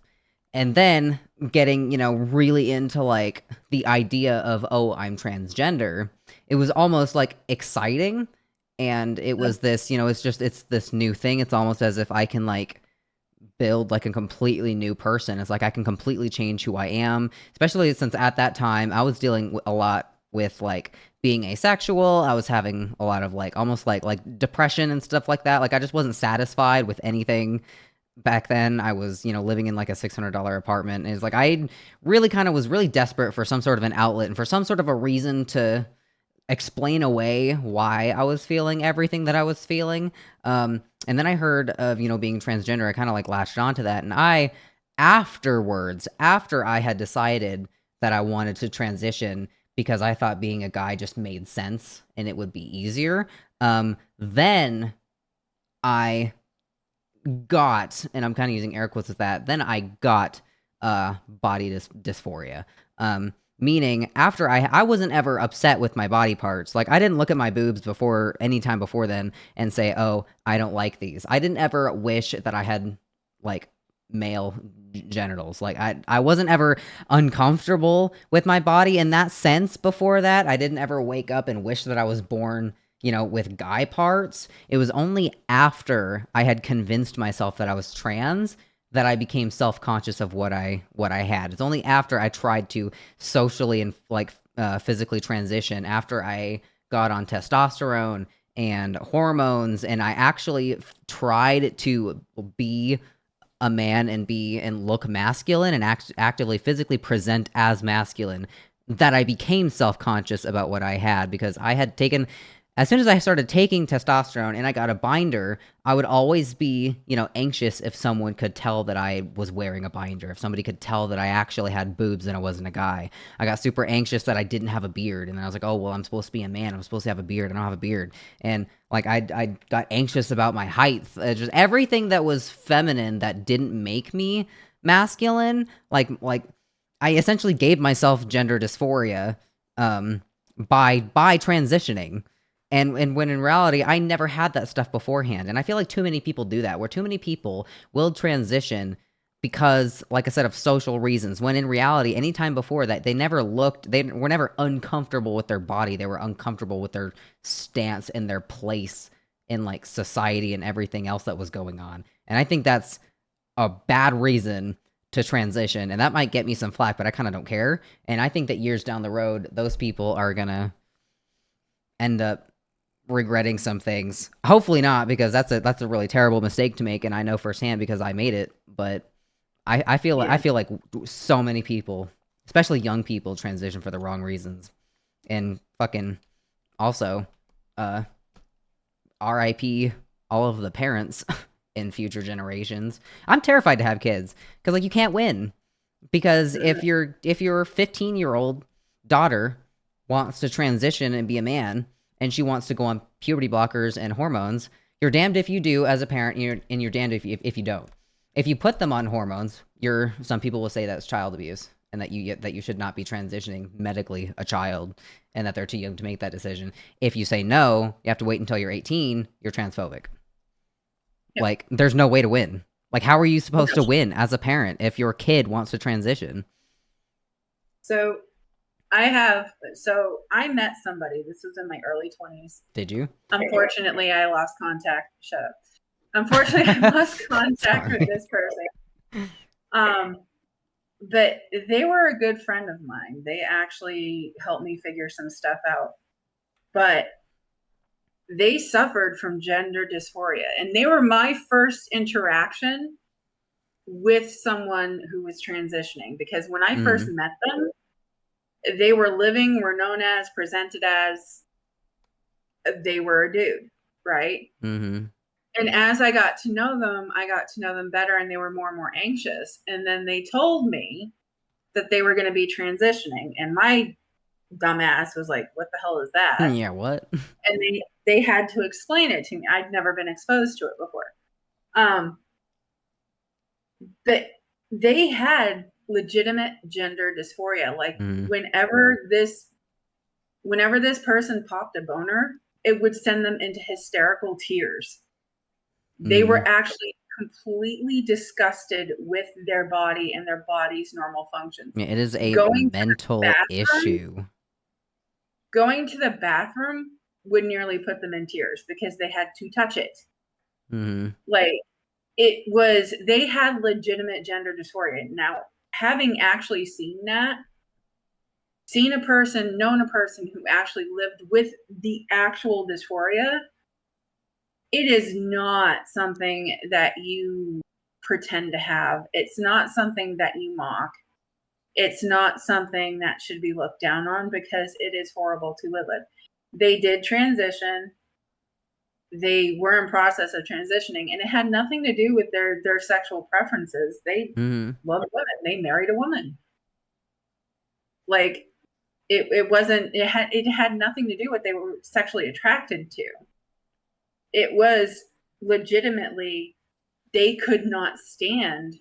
And then getting, really into like the idea of, oh, I'm transgender, it was almost like exciting. And it was this, it's this new thing. It's almost as if I can like build like a completely new person. It's like I can completely change who I am, especially since at that time I was dealing a lot with like being asexual. I was having a lot of like almost like depression and stuff like that. Like I just wasn't satisfied with anything back then. I was, living in like a $600 apartment. And it's like I really kind of was really desperate for some sort of an outlet and for some sort of a reason to explain away why I was feeling everything that I was feeling. And then I heard of, being transgender. I kind of like latched onto that. And afterwards, after I had decided that I wanted to transition because I thought being a guy just made sense and it would be easier, then I got, and I'm kind of using air quotes with that, then I got body dysphoria. Meaning after I wasn't ever upset with my body parts. Like I didn't look at my boobs before any time before then and say, "Oh, I don't like these." I didn't ever wish that I had like male genitals. Like I wasn't ever uncomfortable with my body in that sense before that. I didn't ever wake up and wish that I was born, with guy parts. It was only after I had convinced myself that I was trans that I became self-conscious of what I had. It's only after I tried to socially and like physically transition, after I got on testosterone and hormones, and I actually tried to be a man and look masculine and actively physically present as masculine, that I became self-conscious about what I had, because I had taken, as soon as I started taking testosterone and I got a binder, I would always be, anxious if someone could tell that I was wearing a binder, if somebody could tell that I actually had boobs and I wasn't a guy. I got super anxious that I didn't have a beard, and I was like, oh, well, I'm supposed to be a man. I'm supposed to have a beard. I don't have a beard. And like I got anxious about my height. Just everything that was feminine that didn't make me masculine. Like I essentially gave myself gender dysphoria by transitioning. And when in reality, I never had that stuff beforehand. And I feel like too many people do that, where too many people will transition because, like I said, of social reasons, when in reality, anytime before that, they were never uncomfortable with their body. They were uncomfortable with their stance and their place in like society and everything else that was going on. And I think that's a bad reason to transition. And that might get me some flack, but I kind of don't care. And I think that years down the road, those people are going to end up regretting some things. Hopefully not, because that's a really terrible mistake to make, and I know firsthand because I made it. But I feel like so many people, especially young people, transition for the wrong reasons. And fucking also, RIP all of the parents in future generations. I'm terrified to have kids because like you can't win. Because if your 15-year-old daughter wants to transition and be a man, and she wants to go on puberty blockers and hormones, you're damned if you do as a parent, and you're damned if you don't. If you put them on hormones, some people will say that's child abuse, and that you should not be transitioning medically a child, and that they're too young to make that decision. If you say no, you have to wait until you're 18, you're transphobic. Yep. Like, there's no way to win. Like, how are you supposed to win as a parent if your kid wants to transition? So I met somebody, this was in my early 20s. Did you? Unfortunately, I lost contact. Shut up. Unfortunately, I lost contact with this person. But they were a good friend of mine. They actually helped me figure some stuff out. But they suffered from gender dysphoria. And they were my first interaction with someone who was transitioning. Because when I first met them, they were living, were known as, presented as, they were a dude, right? Mm-hmm. And as I got to know them better, and they were more and more anxious. And then they told me that they were going to be transitioning. And my dumbass was like, what the hell is that? Yeah, what? And they had to explain it to me. I'd never been exposed to it before. But they had legitimate gender dysphoria. Like whenever this person popped a boner, it would send them into hysterical tears. They were actually completely disgusted with their body and their body's normal functions. Yeah, it is a mental issue. Going to the bathroom would nearly put them in tears because they had to touch it. Like, they had legitimate gender dysphoria. Now, having actually seen a person, known a person who actually lived with the actual dysphoria, it is not something that you pretend to have. It's not something that you mock. It's not something that should be looked down on, because it is horrible to live with. They did transition. They were in process of transitioning, and it had nothing to do with their sexual preferences. They loved women. They married a woman. Like, it had nothing to do with what they were sexually attracted to. It was legitimately, they could not stand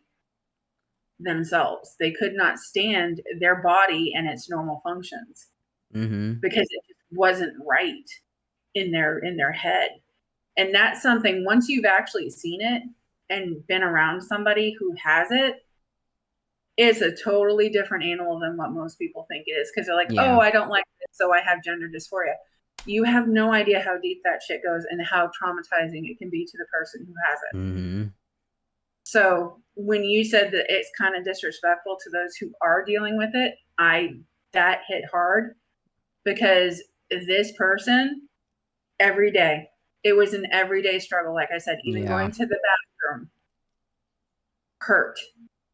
themselves. They could not stand their body and its normal functions because it just wasn't right in their head. And that's something, once you've actually seen it and been around somebody who has it, it's a totally different animal than what most people think it is. Because they're like, oh, I don't like this, so I have gender dysphoria. You have no idea how deep that shit goes and how traumatizing it can be to the person who has it. So when you said that it's kind of disrespectful to those who are dealing with it, that hit hard, because this person, every day, it was an everyday struggle. Like I said, even going to the bathroom hurt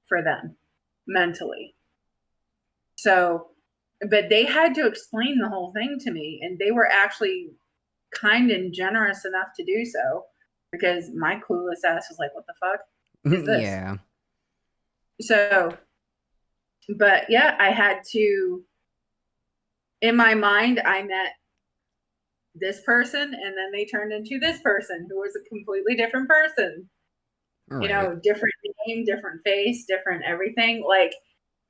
for them mentally. So, but they had to explain the whole thing to me, and they were actually kind and generous enough to do so, because my clueless ass was like, what the fuck is this? Yeah. So, but yeah, I had to, in my mind, I met this person, and then they turned into this person who was a completely different person. Right. You know, different name, different face, different everything. Like,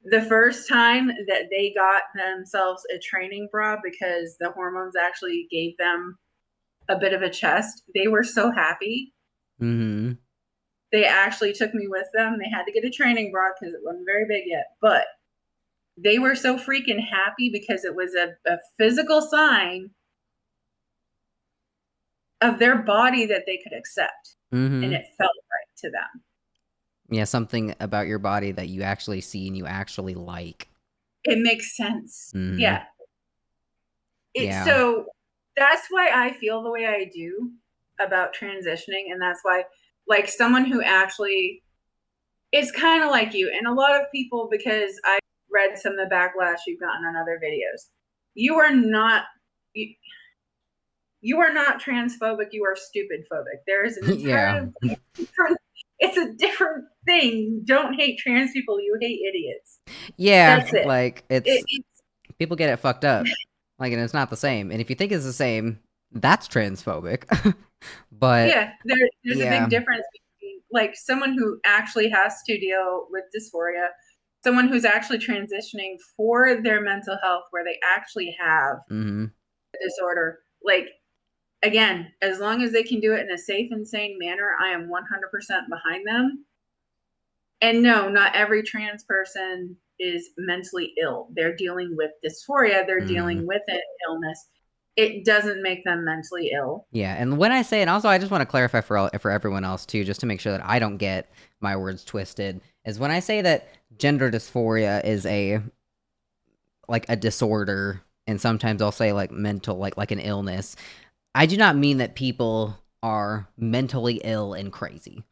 the first time that they got themselves a training bra, because the hormones actually gave them a bit of a chest, they were so happy. They actually took me with them. They had to get a training bra because it wasn't very big yet, but they were so freaking happy because it was a physical sign of their body that they could accept, and it felt right to them. Yeah, something about your body that you actually see and you actually like. It makes sense. Yeah. So that's why I feel the way I do about transitioning, and that's why, like, someone who actually is kind of like you, and a lot of people, because I read some of the backlash you've gotten on other videos, you are not transphobic, you are stupid phobic. There is an entirely different, it's a different thing. You don't hate trans people, you hate idiots. Yeah, that's it. Like, it's people get it fucked up. Like, and it's not the same. And if you think it's the same, that's transphobic. But yeah, there's a big difference between, like, someone who actually has to deal with dysphoria, someone who's actually transitioning for their mental health, where they actually have a disorder. Like, again, as long as they can do it in a safe and sane manner, I am 100% behind them. And no, not every trans person is mentally ill. They're dealing with dysphoria. They're dealing with an illness. It doesn't make them mentally ill. Yeah, and when I say, and also I just want to clarify for everyone else too, just to make sure that I don't get my words twisted, is when I say that gender dysphoria is a disorder, and sometimes I'll say like mental, like an illness, I do not mean that people are mentally ill and crazy.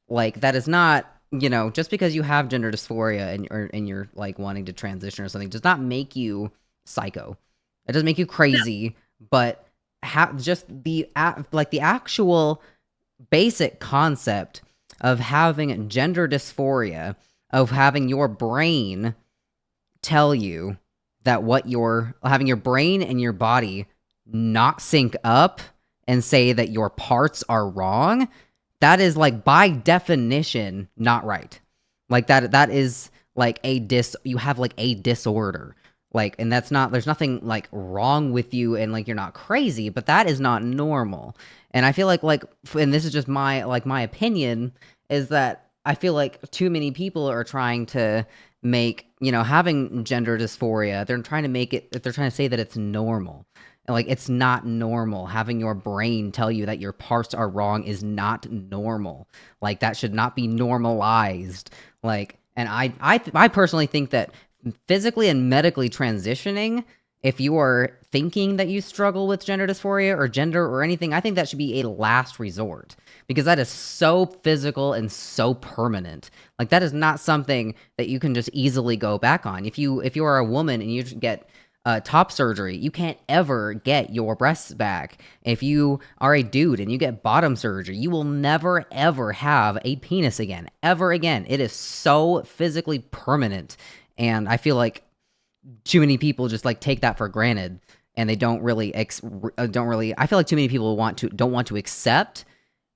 Like, that is not just because you have gender dysphoria and you're like wanting to transition or something does not make you psycho. It doesn't make you crazy, but just the actual basic concept of having gender dysphoria, of having your brain tell you that having your brain and your body not sync up and say that your parts are wrong, that is like by definition not right. Like that is like you have like a disorder. Like, and there's nothing like wrong with you, and like you're not crazy, but that is not normal. And I feel like and this is just my opinion, is that I feel like too many people are trying to make, having gender dysphoria, they're trying to say that it's normal. And like, it's not normal. Having your brain tell you that your parts are wrong is not normal. Like, that should not be normalized. Like, and I personally think that physically and medically transitioning, if you are thinking that you struggle with gender dysphoria or gender or anything, I think that should be a last resort, because that is so physical and so permanent. Like, that is not something that you can just easily go back on. If you are a woman and you get top surgery, you can't ever get your breasts back. If you are a dude and you get bottom surgery, you will never ever have a penis again, ever again. It is so physically permanent, and I feel like too many people just like take that for granted, and they don't really I feel like too many people don't want to accept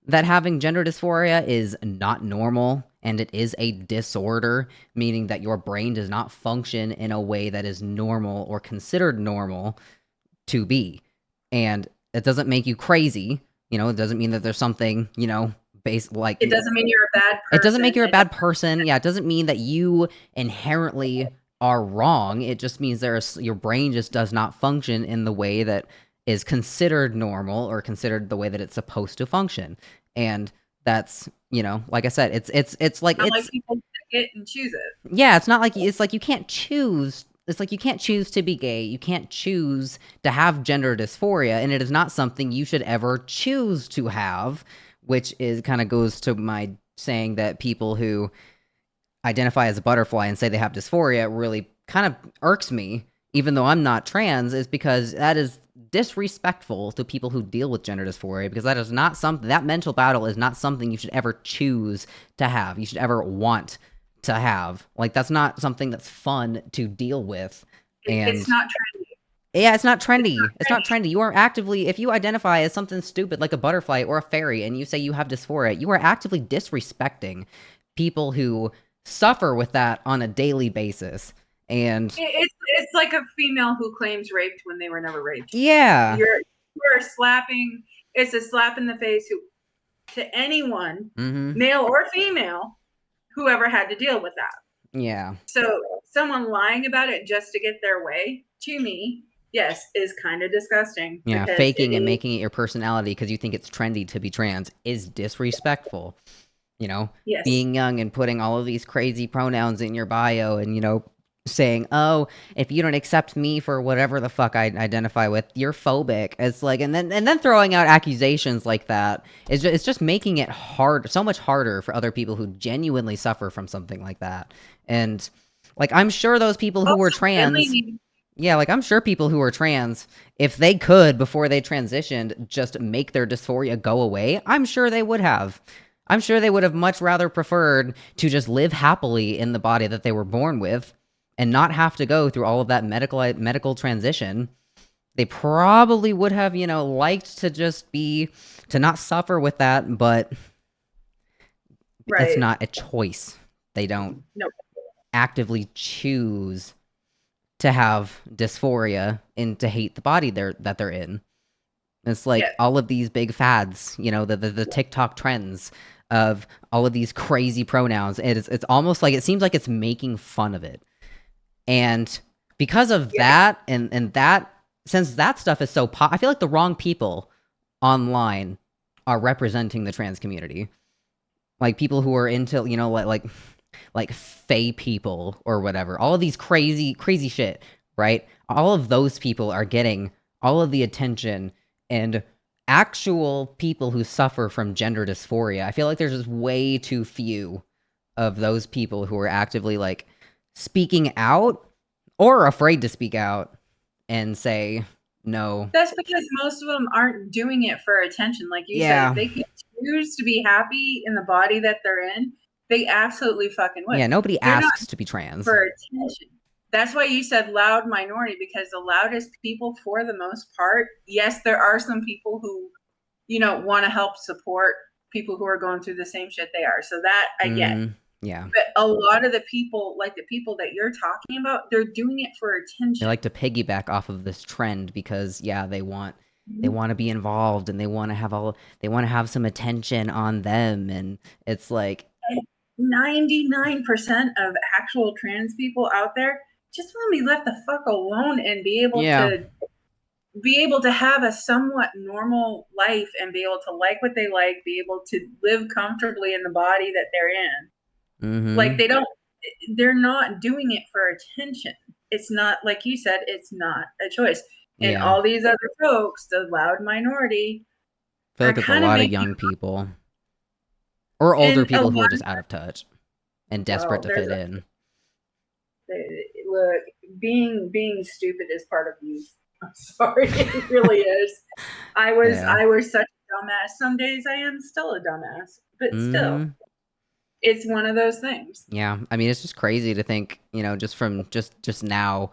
that having gender dysphoria is not normal, and it is a disorder, meaning that your brain does not function in a way that is normal or considered normal to be. And it doesn't make you crazy. It doesn't mean that there's something, like, it doesn't mean you're a bad person. It doesn't make you a bad person. Yeah, it doesn't mean that you inherently are wrong. It just means your brain just does not function in the way that is considered normal or considered the way that it's supposed to function. And that's, like I said, it's like people pick it and choose it. Yeah, it's like you can't choose. It's like you can't choose to be gay. You can't choose to have gender dysphoria, and it is not something you should ever choose to have, which is kind of goes to my saying that people who identify as a butterfly and say they have dysphoria really kind of irks me, even though I'm not trans, is because that is disrespectful to people who deal with gender dysphoria, because that is not something, that mental battle is not something you should ever choose to have. You should ever want to have. Like, that's not something that's fun to deal with. And it's not trendy. Yeah, it's not trendy. It's not trendy. You are actively, if you identify as something stupid like a butterfly or a fairy and you say you have dysphoria, you are actively disrespecting people who suffer with that on a daily basis. And it's like a female who claims raped when they were never raped. Yeah. You're slapping, it's a slap in the face to anyone, male or female, whoever had to deal with that. Yeah. So someone lying about it just to get their way, to me, yes, is kind of disgusting. Yeah, faking and making it your personality because you think it's trendy to be trans is disrespectful. Yes. Being young and putting all of these crazy pronouns in your bio and, saying, oh, if you don't accept me for whatever the fuck I identify with, you're phobic. It's like, and then throwing out accusations like that is just making it so much harder for other people who genuinely suffer from something like that. And like, I'm sure those people who were trans, I'm sure people who were trans, if they could, before they transitioned, just make their dysphoria go away, I'm sure they would have. I'm sure they would have much rather preferred to just live happily in the body that they were born with and not have to go through all of that medical transition. They probably would have, liked to just to not suffer with that, but it's not a choice. They don't actively choose to have dysphoria and to hate the body that they're in. It's like all of these big fads, the TikTok trends of all of these crazy pronouns. It's almost like, it seems like it's making fun of it. And because of that, and that, since that stuff is so I feel like the wrong people online are representing the trans community. Like people who are into, like fey people or whatever. All of these crazy shit, right? All of those people are getting all of the attention, and actual people who suffer from gender dysphoria, I feel like there's just way too few of those people who are actively like speaking out or afraid to speak out and say no. That's because most of them aren't doing it for attention. Like you said, if they could choose to be happy in the body that they're in, they absolutely fucking would. Yeah, nobody They're not asks to be trans. for attention. That's why you said loud minority, because the loudest people, for the most part, yes, there are some people who, want to help support people who are going through the same shit they are. So that I get. Yeah. But a lot of the people, like the people that you're talking about, they're doing it for attention. They like to piggyback off of this trend because they want to be involved, and they want to have some attention on them, and it's like 99% of actual trans people out there just want to be left the fuck alone and be able to have a somewhat normal life and be able to like what they like, be able to live comfortably in the body that they're in. Like they're not doing it for attention. It's not, like you said, it's not a choice. And all these other folks, the loud minority, I feel like it's a lot of young people or older people who are just out of touch and desperate to fit in. Look, being stupid is part of youth. I'm sorry, it really is. I was such a dumbass. Some days I am still a dumbass, but still, it's one of those things. Yeah, I mean, it's just crazy to think, just from just now,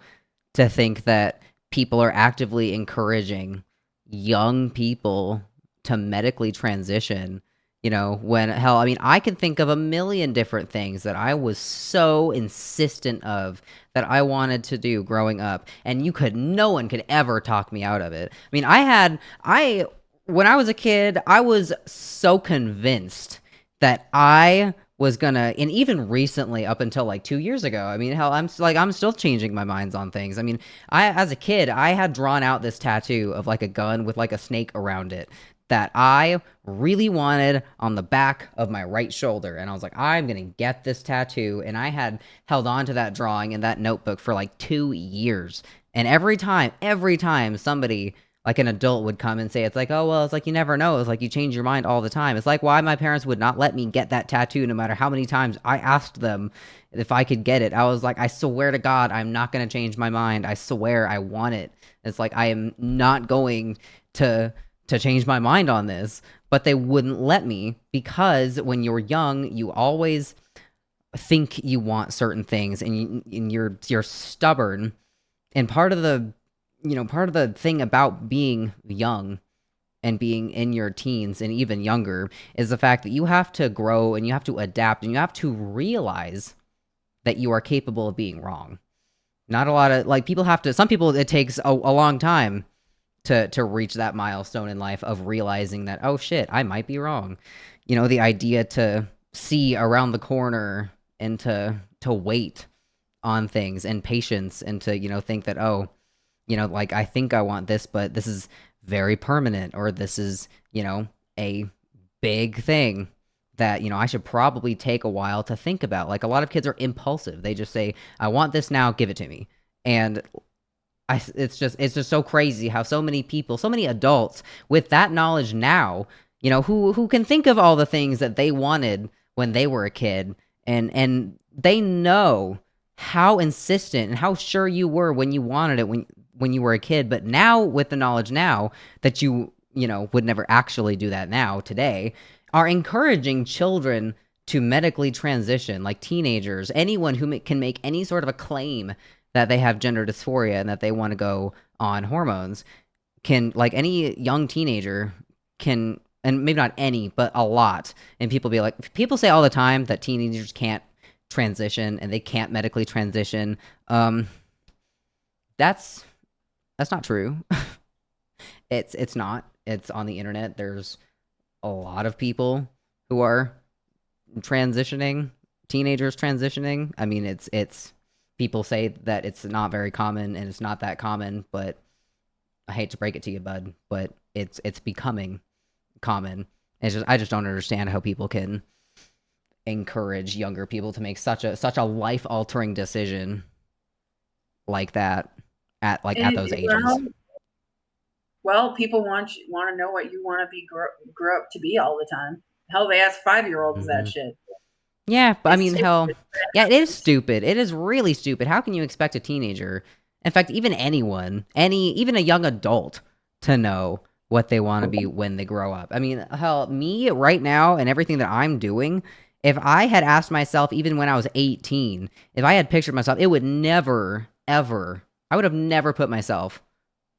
to think that people are actively encouraging young people to medically transition. When hell, I mean, I can think of a million different things that I was so insistent of that I wanted to do growing up, and no one could ever talk me out of it. I mean, when I was a kid, I was so convinced that I was gonna, and even recently, up until like 2 years ago, I mean, hell, I'm still changing my minds on things. I mean, as a kid, I had drawn out this tattoo of like a gun with like a snake around it that I really wanted on the back of my right shoulder. And I was like, I'm going to get this tattoo. And I had held on to that drawing in that notebook for like 2 years. And every time somebody, like an adult, would come and say, it's like, oh, well, it's like, you never know. It's like, you change your mind all the time. It's like why my parents would not let me get that tattoo no matter how many times I asked them if I could get it. I was like, I swear to God, I'm not going to change my mind. I swear I want it. It's like, I am not going to change my mind on this, but they wouldn't let me, because when you're young, you always think you want certain things, and you're stubborn. And part of the thing about being young and being in your teens and even younger is the fact that you have to grow and you have to adapt and you have to realize that you are capable of being wrong. Not a lot of some people, it takes a long time to reach that milestone in life of realizing that, oh shit, I might be wrong. The idea to see around the corner and to wait on things, and patience, and to think that, oh, like, I think I want this, but this is very permanent, or this is a big thing that I should probably take a while to think about. Like, a lot of kids are impulsive. They just say, I want this now, give it to me. And it's just so crazy how so many people, so many adults with that knowledge now, who can think of all the things that they wanted when they were a kid, and they know how insistent and how sure you were when you wanted it when you were a kid. But now, with the knowledge now that you would never actually do that now today, are encouraging children to medically transition, like teenagers, anyone who can make any sort of a claim that they have gender dysphoria and that they want to go on hormones, can, like, any young teenager can, and maybe not any, but a lot. And people say all the time that teenagers can't transition and they can't medically transition. That's not true. It's not. It's on the internet. There's a lot of people who are transitioning, teenagers transitioning. I mean, it's people say that it's not very common, and it's not that common, but I hate to break it to you, bud, but it's becoming common. I just don't understand how people can encourage younger people to make such a life-altering decision like that at those ages. Well, people want to know what you want to be grow up to be all the time. Hell, they ask 5-year-olds that shit. Yeah, but I mean, It's hell, yeah, it is stupid. It is really stupid. How can you expect a teenager, in fact, even anyone, even a young adult, to know what they want to be when they grow up? I mean, hell, me right now and everything that I'm doing, if I had asked myself, even when I was 18, if I had pictured myself, it would never, ever, I would have never put myself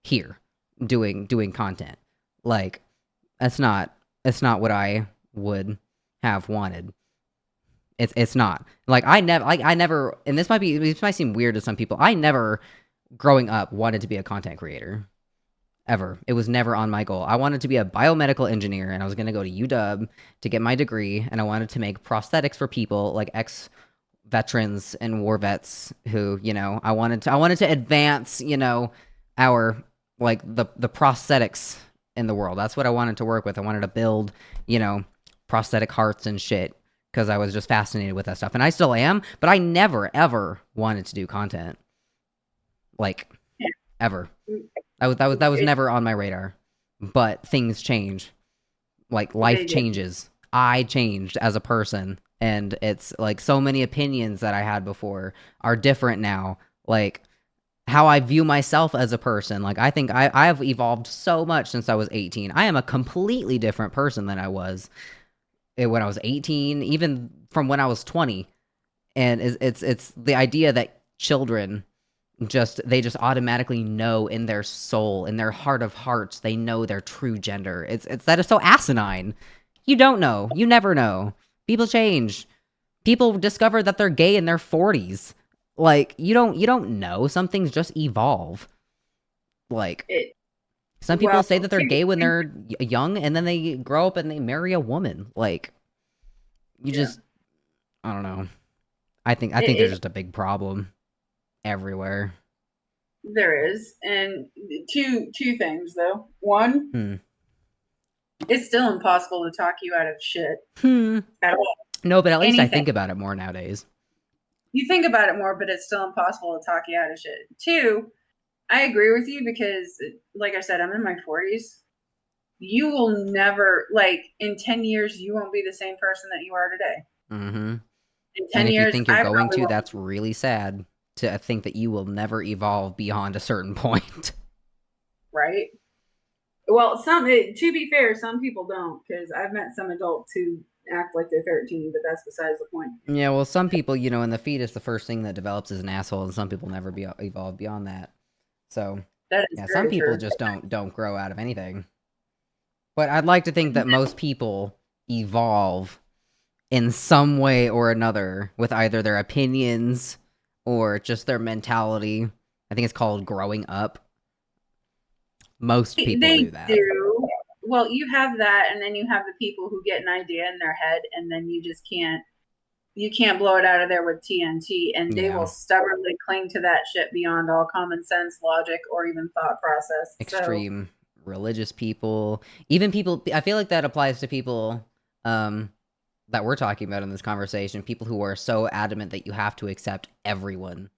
here doing content. Like, that's not what I would have wanted. It's not. Like I never, and this might seem weird to some people. I never growing up wanted to be a content creator. Ever. It was never on my goal. I wanted to be a biomedical engineer, and I was going to go to UW to get my degree, and I wanted to make prosthetics for people like ex-veterans and war vets who, I wanted to advance, our like the prosthetics in the world. That's what I wanted to work with. I wanted to build, prosthetic hearts and shit because I was just fascinated with that stuff, and I still am. But I never ever wanted to do content, like ever. That was never on my radar. But things change, like life changes. I changed as a person, and it's like so many opinions that I had before are different now. Like how I view myself as a person. Like I think I've evolved so much since I was 18. I am a completely different person than I was when I was 18, even from when I was 20. And it's the idea that children they just automatically know in their soul, in their heart of hearts, they know their true gender. It's that is so asinine. You don't know. You never know. People change. People discover that they're gay in their 40s. Like you don't know. Some things just evolve. Like some people say that they're gay when they're young, and then they grow up and they marry a woman. Like you just, I don't know. I think there's just a big problem everywhere. There is, and two things though. One, it's still impossible to talk you out of shit at all. No, but at least I think about it more nowadays. You think about it more, but it's still impossible to talk you out of shit. Two, I agree with you because, like I said, I'm in my 40s. You will never, like, in 10 years, you won't be the same person that you are today. Mm-hmm. In 10 and if years, you think you're going to, that's really sad to think that you will never evolve beyond a certain point. Right? Well, to be fair, some people don't, because I've met some adults who act like they're 13, but that's besides the point. Yeah, well, some people, in the fetus, the first thing that develops is an asshole, and some people never evolve beyond that. So, some people just don't grow out of anything. But I'd like to think that most people evolve in some way or another with either their opinions or just their mentality. I think it's called growing up. Most people do that. Well, you have that, and then you have the people who get an idea in their head, and then you just can't blow it out of there with TNT, and they will stubbornly cling to that shit beyond all common sense, logic, or even thought process. Extreme religious people, even people, I feel like that applies to people that we're talking about in this conversation, people who are so adamant that you have to accept everyone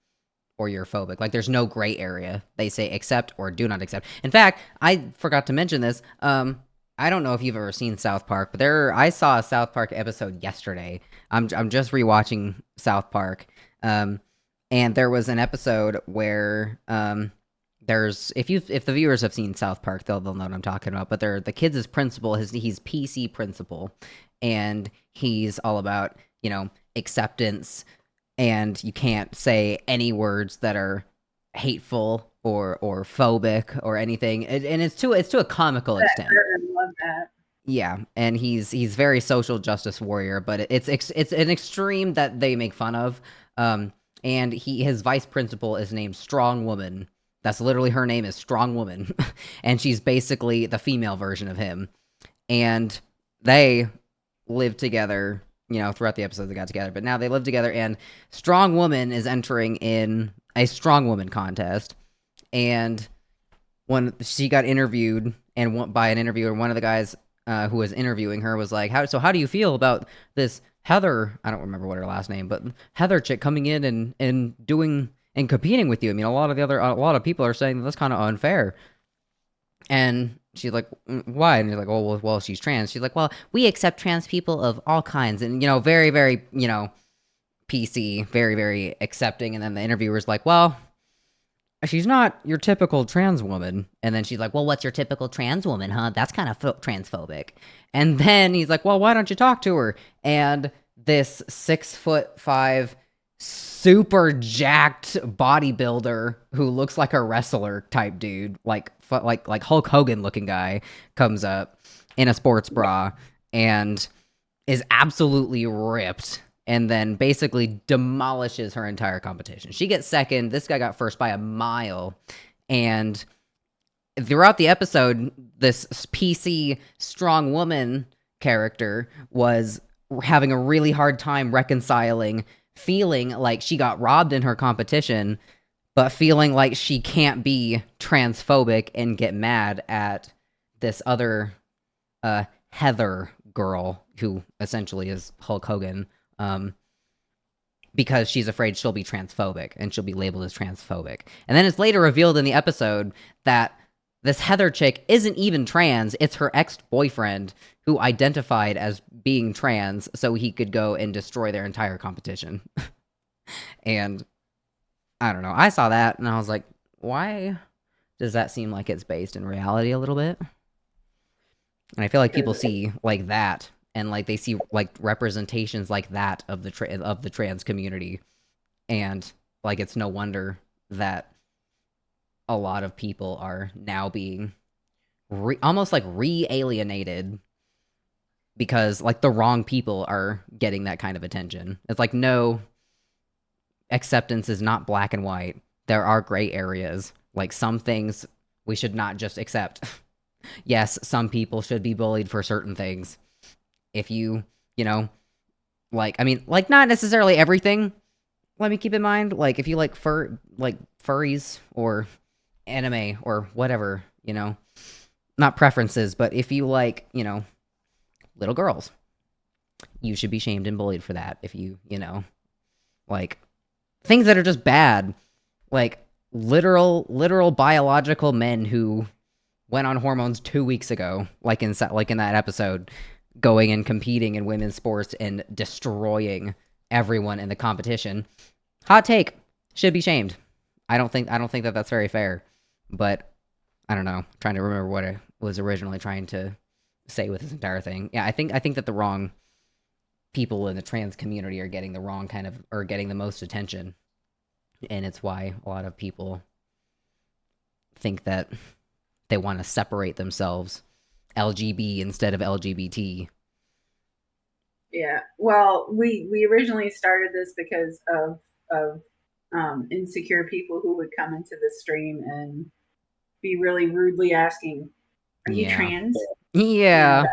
or you're phobic. Like there's no gray area. They say accept or do not accept. In fact, I forgot to mention this. I don't know if you've ever seen South Park, but I saw a South Park episode yesterday. I'm just rewatching South Park. And there was an episode where there's if the viewers have seen South Park, they'll know what I'm talking about. But the kid's principal, he's PC principal, and he's all about acceptance, and you can't say any words that are hateful or phobic or anything, and it's to a comical extent. I love that. Yeah, and he's very social justice warrior, but it's an extreme that they make fun of. And his vice principal is named Strong Woman. That's literally her name is Strong Woman, and she's basically the female version of him. And they live together, throughout the episodes they got together, but now they live together, and Strong Woman is entering in a Strong Woman contest. And when she got interviewed by an interviewer, one of the guys who was interviewing her was like, how do you feel about this Heather, I don't remember what her last name, but Heather chick coming in and doing and competing with you? I mean, a lot of people are saying that's kind of unfair. And she's like, why? And you're like, oh, well, she's trans. She's like, well, we accept trans people of all kinds. And, very, very, PC, very, very accepting. And then the interviewer's like, well, she's not your typical trans woman. And then she's like, well, what's your typical trans woman, huh? That's kind of transphobic. And then he's like, well, why don't you talk to her? And this 6'5" super jacked bodybuilder who looks like a wrestler type dude, like Hulk Hogan looking guy, comes up in a sports bra and is absolutely ripped, and then basically demolishes her entire competition. She gets second. This guy got first by a mile. And throughout the episode, this PC strong woman character was having a really hard time reconciling feeling like she got robbed in her competition, but feeling like she can't be transphobic and get mad at this other Heather girl who essentially is Hulk Hogan, because she's afraid she'll be transphobic and she'll be labeled as transphobic. And then it's later revealed in the episode that this Heather chick isn't even trans. It's her ex-boyfriend who identified as being trans so he could go and destroy their entire competition. And I don't know. I saw that and I was like, why does that seem like it's based in reality a little bit? And I feel like people see like that, and like they see like representations like that of the trans community, and like it's no wonder that a lot of people are now being almost like re-alienated because like the wrong people are getting that kind of attention. It's like, no, acceptance is not black and white. There are gray areas. Like some things we should not just accept. Yes, some people should be bullied for certain things. If you like, I mean, like not necessarily everything. Let me keep in mind, like if you like furries or anime or whatever, not preferences, but if you like, little girls, you should be shamed and bullied for that. If you, like things that are just bad, like literal biological men who went on hormones 2 weeks ago, like in that episode, going and competing in women's sports and destroying everyone in the competition. Hot take, should be shamed. I don't think that that's very fair, but I don't know. I'm trying to remember what I was originally trying to say with this entire thing. Yeah, I think that the wrong people in the trans community are getting the wrong kind of, or getting the most attention, and it's why a lot of people think that they want to separate themselves LGB instead of LGBT. Yeah. Well, we originally started this because of insecure people who would come into the stream and be really rudely asking, "Are you trans?" Yeah.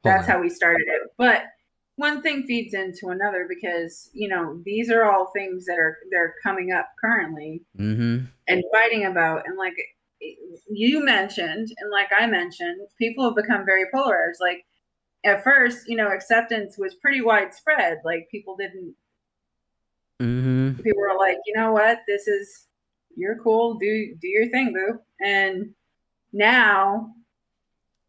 That's how we started it. But one thing feeds into another because, these are all things that they're coming up currently and fighting about. And like you mentioned, and like I mentioned, people have become very polarized. Like at first, acceptance was pretty widespread. Like people didn't, people were like, you know what, you're cool. Do your thing, boo. And now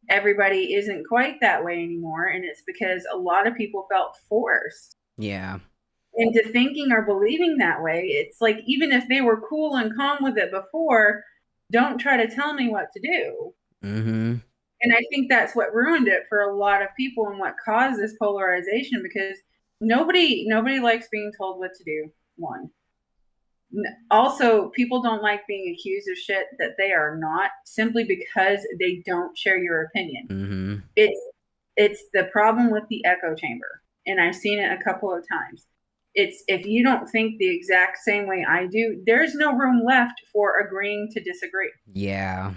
everybody isn't quite that way anymore. And it's because a lot of people felt forced into thinking or believing that way. It's like, even if they were cool and calm with it before, don't try to tell me what to do. And I think that's what ruined it for a lot of people and what caused this polarization, because nobody likes being told what to do. One. Also, people don't like being accused of shit that they are not, simply because they don't share your opinion. It's the problem with the echo chamber, and I've seen it a couple of times. It's, if you don't think the exact same way I do, there's no room left for agreeing to disagree. Yeah.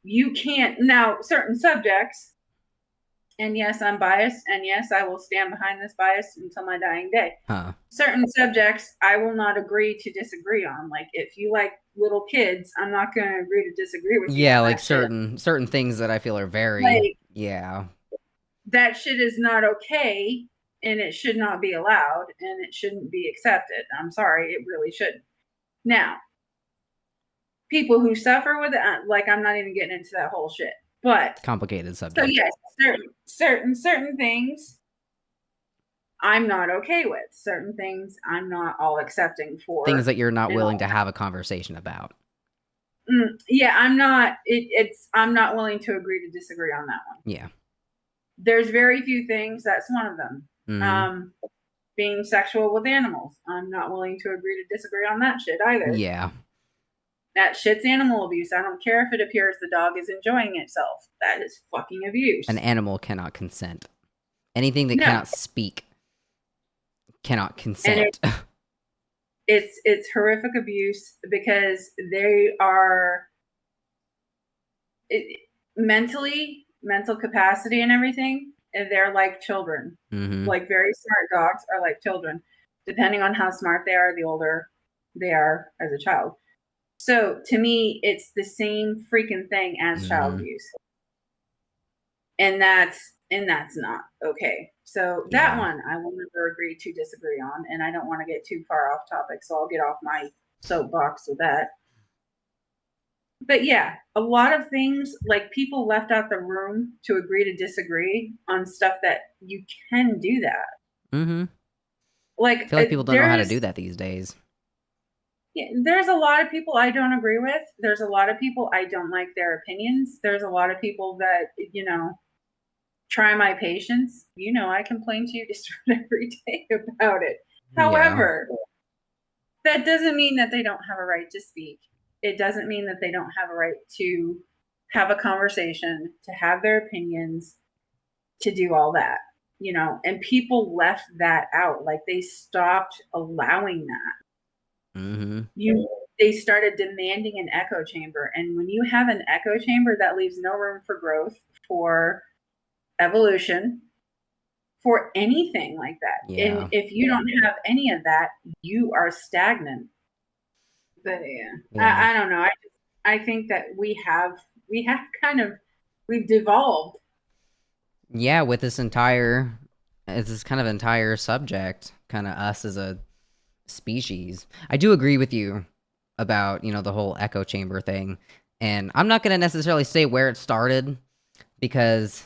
You can't, now certain subjects, and yes, I'm biased, and yes, I will stand behind this bias until my dying day. Certain subjects I will not agree to disagree on. Like if you like little kids, I'm not going to agree to disagree with you. Yeah, like certain things that I feel are very that shit is not okay, and it should not be allowed, and it shouldn't be accepted. I'm sorry, it really shouldn't. Now, people who suffer with it, like, I'm not even getting into that whole shit. But complicated subject. so yes, certain things I'm not okay with. Certain things I'm not all accepting for. Things that you're not willing to have a conversation about. Yeah, I'm not. I'm not willing to agree to disagree on that one. Yeah. There's very few things. That's one of them. Mm-hmm. Being sexual with animals, I'm not willing to agree to disagree on that shit either. Yeah. That shit's animal abuse. I don't care if it appears the dog is enjoying itself. That is fucking abuse. An animal cannot consent. Anything that cannot speak cannot consent. And it's horrific abuse because they are mental capacity and everything, and they're like children. Mm-hmm. Like, very smart dogs are like children. Depending on how smart they are, the older they are as a child. So to me, it's the same freaking thing as child abuse. And that's not okay. So that one I will never agree to disagree on, and I don't want to get too far off topic, so I'll get off my soapbox with that. But yeah, a lot of things, like, people left out the room to agree to disagree on stuff that you can do that. Mm-hmm. Like, I feel like people don't know how to do that these days. Yeah, there's a lot of people I don't agree with. There's a lot of people I don't like their opinions. There's a lot of people that, try my patience. I complain to you just every day about it. However, that doesn't mean that they don't have a right to speak. It doesn't mean that they don't have a right to have a conversation, to have their opinions, to do all that, and people left that out. Like, they stopped allowing that. Mm-hmm. They started demanding an echo chamber. And when you have an echo chamber, that leaves no room for growth, for evolution, for anything like that. Yeah. And if you don't have any of that, you are stagnant. But I don't know. I think that we've devolved. Yeah, with this kind of entire subject, kind of us as a species. I do agree with you about, the whole echo chamber thing. And I'm not going to necessarily say where it started because,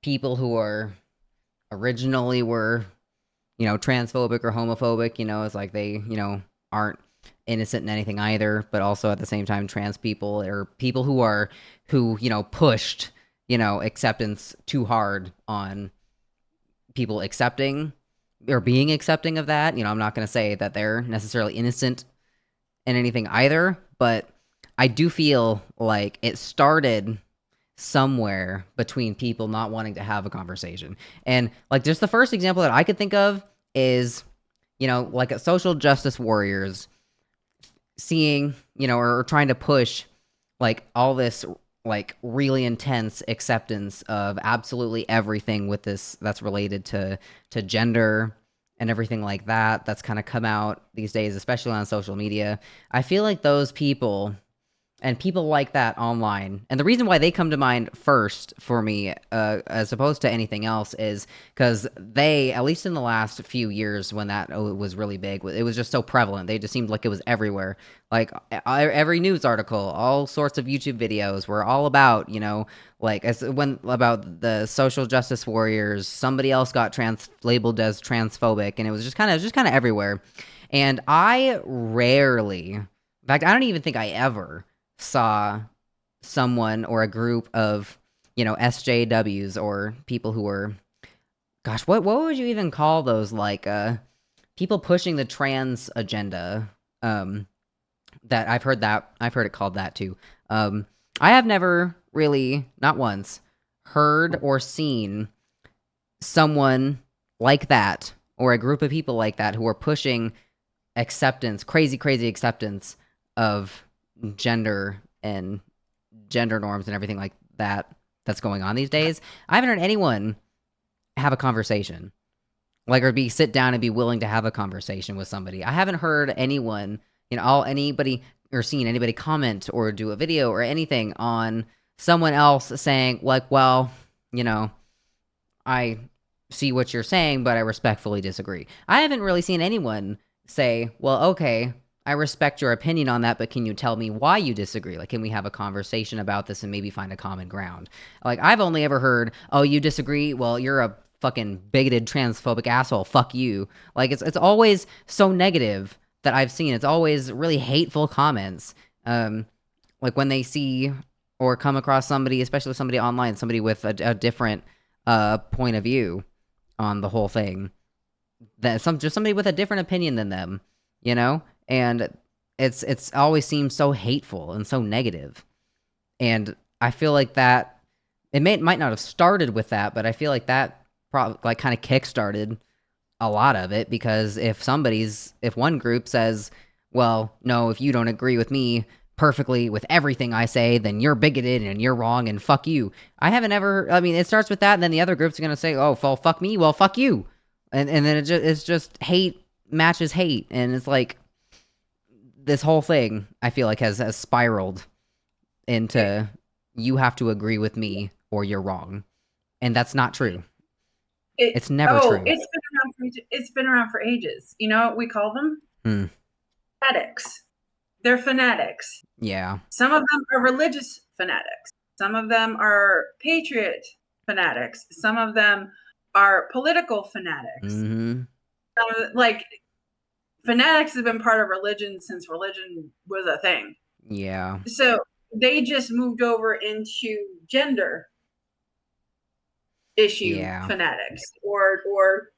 people who are originally were, transphobic or homophobic, it's like they, aren't innocent in anything either, but also at the same time, trans people or people who pushed, acceptance too hard on people accepting or being accepting of that. I'm not going to say that they're necessarily innocent in anything either, but I do feel like it started somewhere between people not wanting to have a conversation. And like, just the first example that I could think of is, like a social justice warriors seeing, or trying to push like all this like really intense acceptance of absolutely everything with this that's related to gender and everything like that that's kind of come out these days, especially on social media. I feel like those people and people like that online, and the reason why they come to mind first for me, as opposed to anything else, is because they, at least in the last few years when that was really big, it was just so prevalent. They just seemed like it was everywhere. Like every news article, all sorts of YouTube videos were all about, about the social justice warriors. Somebody else got labeled as transphobic, and it was just kind of everywhere. And I rarely, in fact, I don't even think I ever saw someone or a group of, SJWs or people who were, gosh, what would you even call those? Like, people pushing the trans agenda. That I've heard it called that too. I have never really, not once, heard or seen someone like that or a group of people like that who are pushing acceptance, crazy acceptance of gender and gender norms and everything like that that's going on these days. I haven't heard anyone have a conversation, like, or sit down and be willing to have a conversation with somebody. I haven't heard anyone, anybody or seen anybody comment or do a video or anything on someone else saying like, well, I see what you're saying, but I respectfully disagree. I haven't really seen anyone say, well, okay, I respect your opinion on that, but can you tell me why you disagree? Like, can we have a conversation about this and maybe find a common ground? Like, I've only ever heard, oh, you disagree? Well, you're a fucking bigoted transphobic asshole. Fuck you. Like, it's always so negative that I've seen. It's always really hateful comments. Like when they see or come across somebody, especially somebody online, somebody with a different point of view on the whole thing, that just somebody with a different opinion than them, you know, and it's always seems so hateful and so negative. And I feel like that might not have started with that, but I feel like that probably like kind of kickstarted a lot of it, because if one group says, well, no, if you don't agree with me perfectly with everything I say, then you're bigoted and you're wrong and fuck you. I mean, it starts with that, and then the other group's going to say, oh, well, fuck me, well, fuck you. And then it's just hate matches hate. And it's like this whole thing, I feel like, has spiraled into you have to agree with me or you're wrong. And that's not true. It's never true. It's been around for ages. You know what we call them? Fanatics. They're fanatics. Yeah. Some of them are religious fanatics. Some of them are patriot fanatics. Some of them are political fanatics. Mm-hmm. Like, fanatics have been part of religion since religion was a thing. Yeah. So they just moved over into gender issue fanatics, or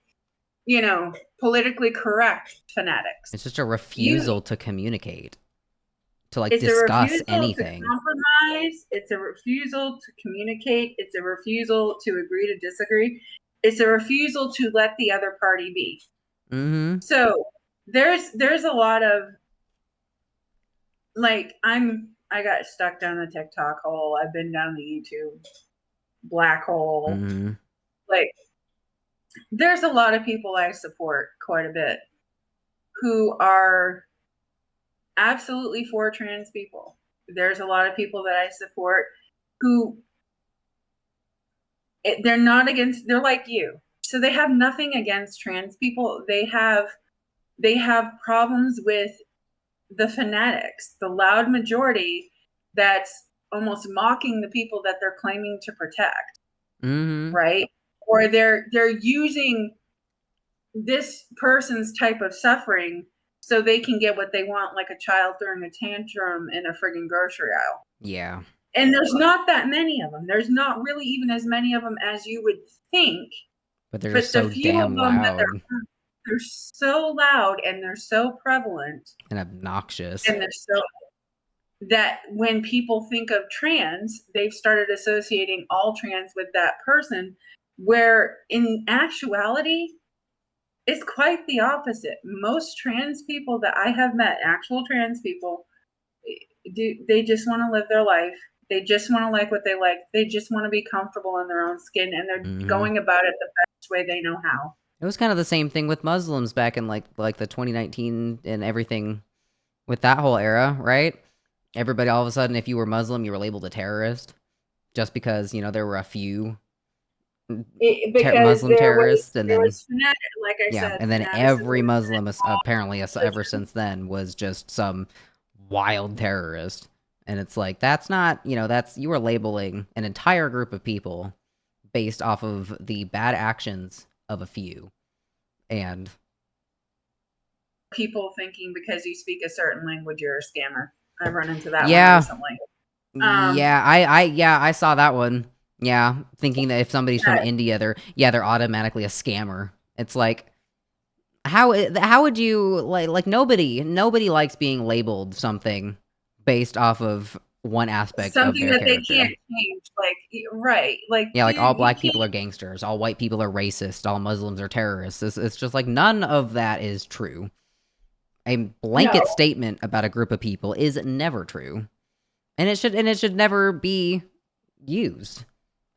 you know, politically correct fanatics. It's just a refusal to communicate, to like discuss anything. To compromise. It's a refusal to communicate. It's a refusal to agree to disagree. It's a refusal to let the other party be. Mm-hmm. So there's a lot of, like, I got stuck down the TikTok hole. I've been down the YouTube black hole. Mm-hmm. Like, there's a lot of people I support quite a bit who are absolutely for trans people. There's a lot of people that I support who they're not against, they're like you. So they have nothing against trans people. They have problems with the fanatics, the loud majority that's almost mocking the people that they're claiming to protect. Mm-hmm. Right? Or they're using this person's type of suffering so they can get what they want, like a child throwing a tantrum in a friggin' grocery aisle. Yeah. And there's not that many of them. There's not really even as many of them as you would think. But they're just so damn loud. They're so loud, and they're so prevalent and obnoxious. And they're so that when people think of trans, they've started associating all trans with that person, where in actuality, it's quite the opposite. Most trans people that I have met, actual trans people, they just want to live their life. They just want to like what they like. They just want to be comfortable in their own skin, and they're going about it the best way they know how. It was kind of the same thing with Muslims back in like the 2019 and everything with that whole era, right? Everybody, all of a sudden, if you were Muslim, you were labeled a terrorist just because, you know, there were a few Muslim terrorists, and then fanatic, like I said, and then every Muslim apparently ever since then was just some wild terrorist. And it's like, that's not, you know, you are labeling an entire group of people based off of the bad actions of a few. And people thinking because you speak a certain language, you're a scammer. I've run into that one recently. I saw that one. Yeah, thinking that if somebody's from India, they're automatically a scammer. It's like, how would you like nobody likes being labeled something based off of one aspect something of their that character. They can't change, like all black people are gangsters, all white people are racist, all Muslims are terrorists. It's just like none of that is true. A blanket statement about a group of people is never true, and it should never be used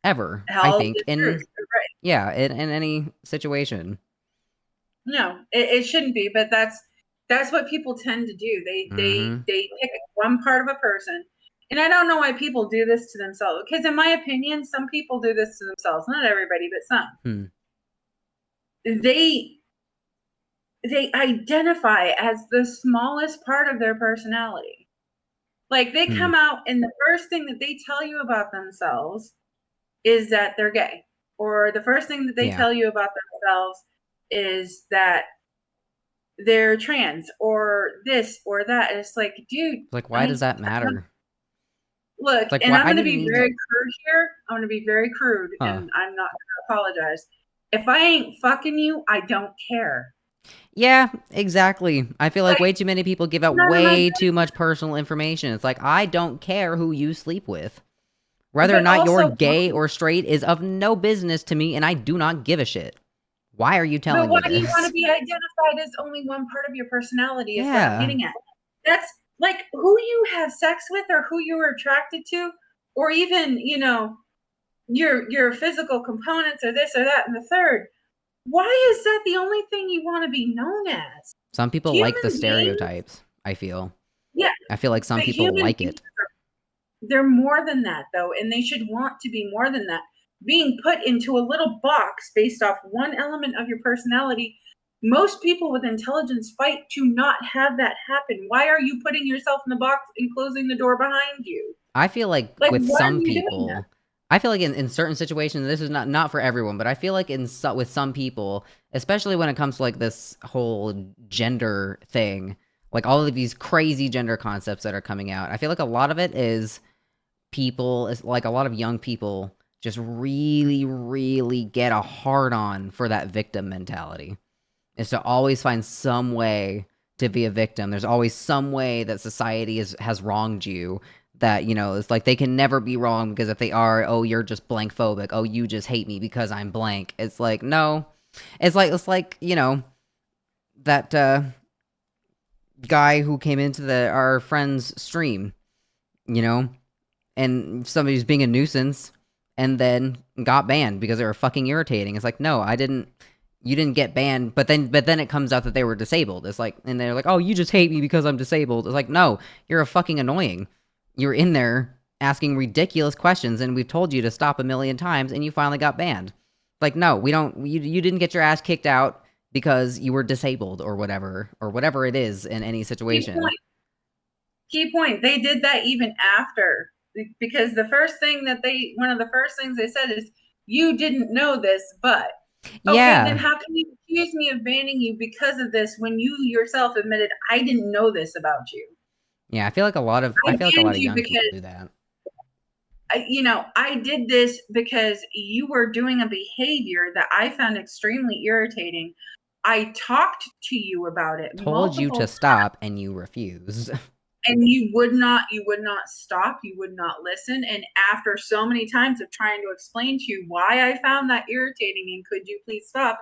ever. I think in any situation. No, it shouldn't be, but that's what people tend to do. They pick one part of a person. And I don't know why people do this to themselves. Because in my opinion, some people do this to themselves. Not everybody, but some. they identify as the smallest part of their personality. Like, they come out and the first thing that they tell you about themselves is that they're gay. Or the first thing that they tell you about themselves is that they're trans or this or that. And it's like, dude. Like, why does that matter? Look, like, and I'm going to be very crude here. I'm going to be very crude, and I'm not going to apologize. If I ain't fucking you, I don't care. Yeah, exactly. I feel like way too many people give out way too much personal information. It's like, I don't care who you sleep with. Whether or not you're gay or straight is of no business to me, and I do not give a shit. Why are you telling me this? But why do you want to be identified as only one part of your personality is what I'm getting at. That's like who you have sex with or who you are attracted to, or even, you know, your physical components or this or that and the third. Why is that the only thing you want to be known as? Some people like the stereotypes, I feel. Yeah. I feel like some people like it. They're more than that, though, and they should want to be more than that. Being put into a little box based off one element of your personality, most people with intelligence fight to not have that happen. Why are you putting yourself in the box and closing the door behind you? I feel like with some people, I feel like in certain situations, this is not for everyone, but I feel like with some people, especially when it comes to like this whole gender thing, like all of these crazy gender concepts that are coming out, I feel like a lot of it is people, like a lot of young people just really, really get a hard-on for that victim mentality. Is to always find some way to be a victim. There's always some way that society has wronged you, that, you know, it's like they can never be wrong, because if they are, oh, you're just blank phobic. Oh, you just hate me because I'm blank. It's like, no. It's like, you know, that guy who came into our friend's stream, you know, and somebody's being a nuisance and then got banned because they were fucking irritating. It's like, no, you didn't get banned, but then it comes out that they were disabled. It's like, and they're like, oh, you just hate me because I'm disabled. It's like, no, you're a fucking annoying. You're in there asking ridiculous questions, and we've told you to stop a million times, and you finally got banned. Like, no, you didn't get your ass kicked out because you were disabled or whatever it is in any situation. Key point. They did that even after, because one of the first things they said is, you didn't know this, but okay, then how can you accuse me of banning you because of this when you yourself admitted I didn't know this about you? Yeah, I feel like a lot of young people do that. I did this because you were doing a behavior that I found extremely irritating. I talked to you about it. Told you to stop, and you refused. And you would not stop. You would not listen. And after so many times of trying to explain to you why I found that irritating and could you please stop,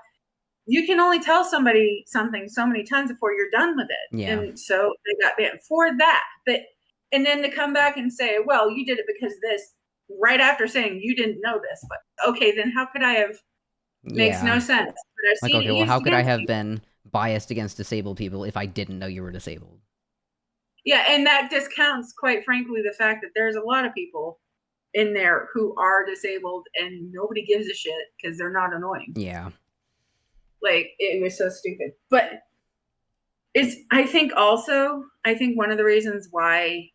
you can only tell somebody something so many times before you're done with it. Yeah. And so they got banned for that. And then to come back and say, well, you did it because this, right after saying you didn't know this. But okay, then how could I have? Makes no sense. Like, okay, well, how could I have been biased against disabled people if I didn't know you were disabled? Yeah, and that discounts, quite frankly, the fact that there's a lot of people in there who are disabled and nobody gives a shit because they're not annoying. Yeah. Like, it was so stupid. But I think one of the reasons why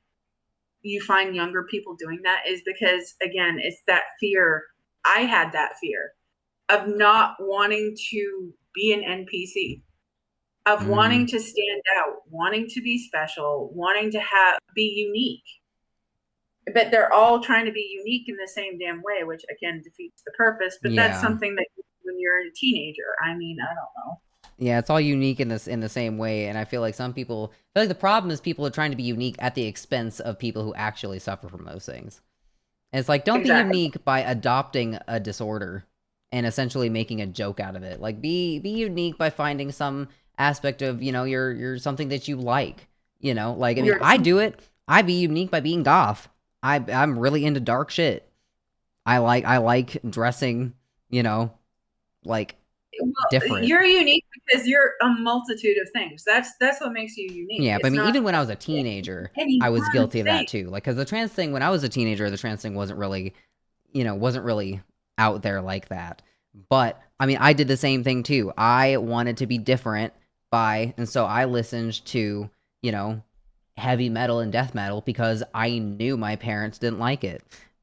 you find younger people doing that is because, again, it's that fear. I had that fear of not wanting to be an NPC. Of wanting to stand out, wanting to be special, wanting to be unique. But they're all trying to be unique in the same damn way, which again defeats the purpose. But that's something that when you're a teenager, I mean, I don't know. Yeah, it's all unique in the same way, and I feel like the problem is people are trying to be unique at the expense of people who actually suffer from those things. And it's like, don't be unique by adopting a disorder and essentially making a joke out of it. Like, be unique by finding some aspect of, you know, you're something that you like, you know, like, I mean, I do it. I be unique by being goth. I'm really into dark shit. I like dressing, you know, like, different. You're unique because you're a multitude of things. That's what makes you unique. Yeah, but I mean, even when I was a teenager, I was guilty of that too. Like, because the trans thing, when I was a teenager, the trans thing wasn't really out there like that. But I mean, I did the same thing too. I wanted to be different, by, and so I listened to, you know, heavy metal and death metal because I knew my parents didn't like it.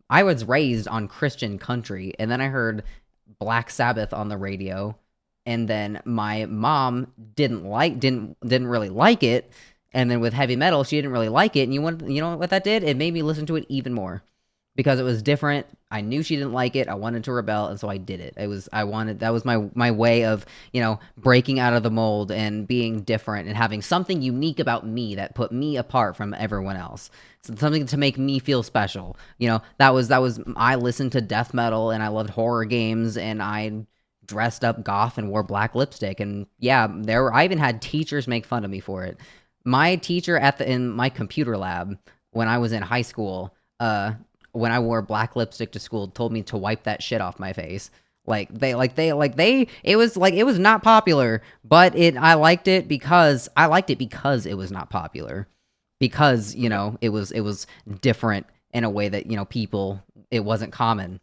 I was raised on Christian country, and then I heard Black Sabbath on the radio, and then my mom didn't really like it, and then with heavy metal she didn't really like it, and you know what that did? It made me listen to it even more because it was different. I knew she didn't like it. I wanted to rebel, and so I did it. That was my way of, breaking out of the mold and being different and having something unique about me that put me apart from everyone else. So something to make me feel special. That was I listened to death metal and I loved horror games and I dressed up goth and wore black lipstick, and yeah, I even had teachers make fun of me for it. My teacher in my computer lab when I was in high school, when I wore black lipstick to school, told me to wipe that shit off my face. It was not popular, but I liked it because it was not popular, because it was different in a way that it wasn't common.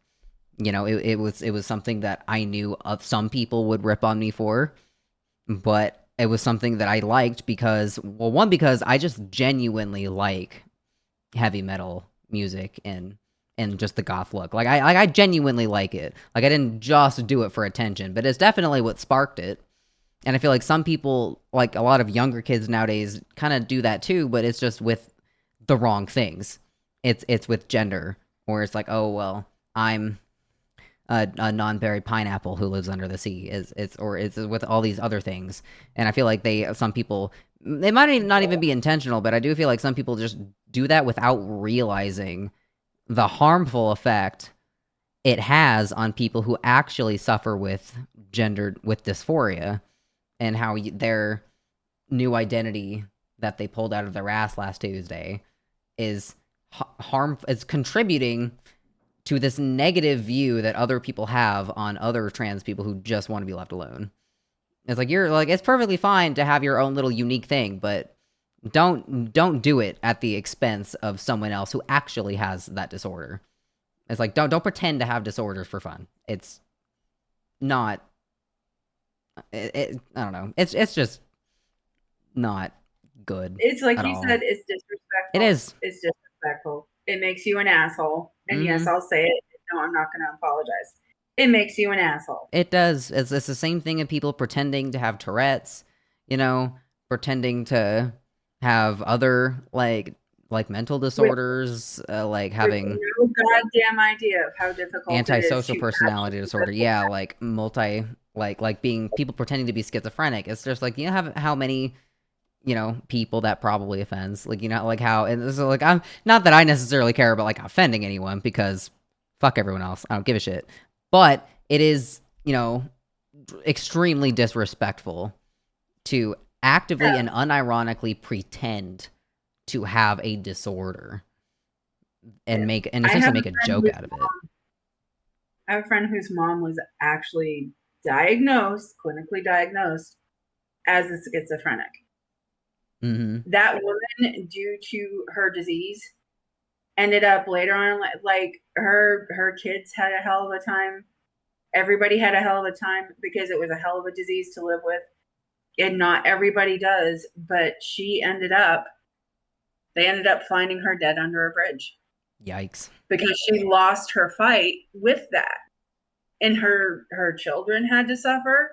It was something that I knew of some people would rip on me for, but it was something that I liked because, well, one, because I just genuinely like heavy metal music and just the goth look. Like I genuinely like it. Like I didn't just do it for attention, but it's definitely what sparked it. And I feel like some people, like a lot of younger kids nowadays, kind of do that too, but it's just with the wrong things. It's with gender, or it's like, oh well, I'm a non-berry pineapple who lives under the sea. It's with all these other things. And I feel like some people, it might not even be intentional, but I do feel like some people just do that without realizing the harmful effect it has on people who actually suffer with dysphoria, and how their new identity that they pulled out of their ass last Tuesday is is contributing to this negative view that other people have on other trans people who just want to be left alone. It's like, it's perfectly fine to have your own little unique thing, but don't do it at the expense of someone else who actually has that disorder. It's like, don't pretend to have disorders for fun. It's not. I don't know. It's just not good. It's like you all. said, it's disrespectful. It is. It's disrespectful. It makes you an asshole. And yes, I'll say it. No, I'm not going to apologize. It makes you an asshole. It does. It's the same thing of people pretending to have Tourette's, pretending to have other like mental disorders, like having no goddamn idea of how difficult antisocial it is personality disorder. Yeah, like being people pretending to be schizophrenic. It's just like, how many people that probably offends, like like how, and so like, I'm not that I necessarily care about like offending anyone, because fuck everyone else, I don't give a shit, but it is extremely disrespectful to actively and unironically pretend to have a disorder and essentially make a joke out of it. I have a friend whose mom was actually clinically diagnosed as a schizophrenic. Mm-hmm. That woman, due to her disease, ended up later on, like her kids had a hell of a time. Everybody had a hell of a time because it was a hell of a disease to live with. And not everybody does, but they ended up finding her dead under a bridge. Yikes. Because she lost her fight with that. And her children had to suffer.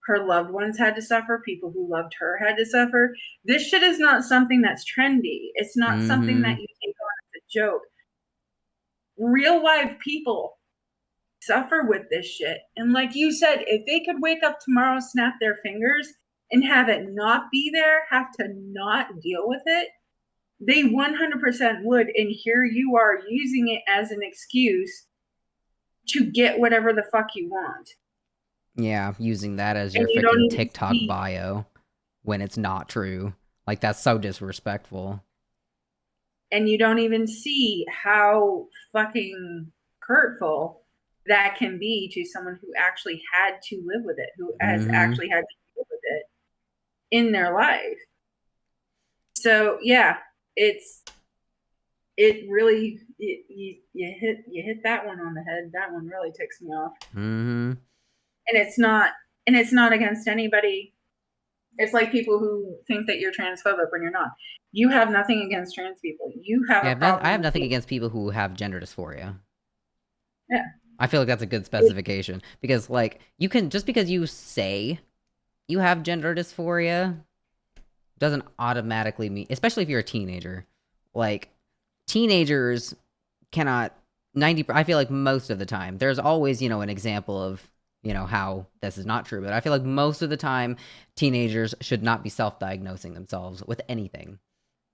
Her loved ones had to suffer. People who loved her had to suffer. This shit is not something that's trendy. It's not something that you take on as a joke. Real live people suffer with this shit. And like you said, if they could wake up tomorrow, snap their fingers, and have it not be there, have to not deal with it, they 100% would. And here you are using it as an excuse to get whatever the fuck you want. Yeah, using that as your freaking TikTok bio when it's not true. Like, that's so disrespectful. And you don't even see how fucking hurtful that can be to someone who actually had to live with it, who has actually had to deal with it in their life. So yeah, you hit that one on the head. That one really ticks me off. Mm-hmm. And it's not against anybody It's like people who think that you're transphobic when you're not. You have nothing against trans people. You have a problem. I have nothing against people who have gender dysphoria. Yeah. I feel like that's a good specification because, like, you can, just because you say you have gender dysphoria doesn't automatically mean, especially if you're a teenager. Like, teenagers cannot, I feel like most of the time, there's always, an example of, how this is not true, but I feel like most of the time, teenagers should not be self-diagnosing themselves with anything.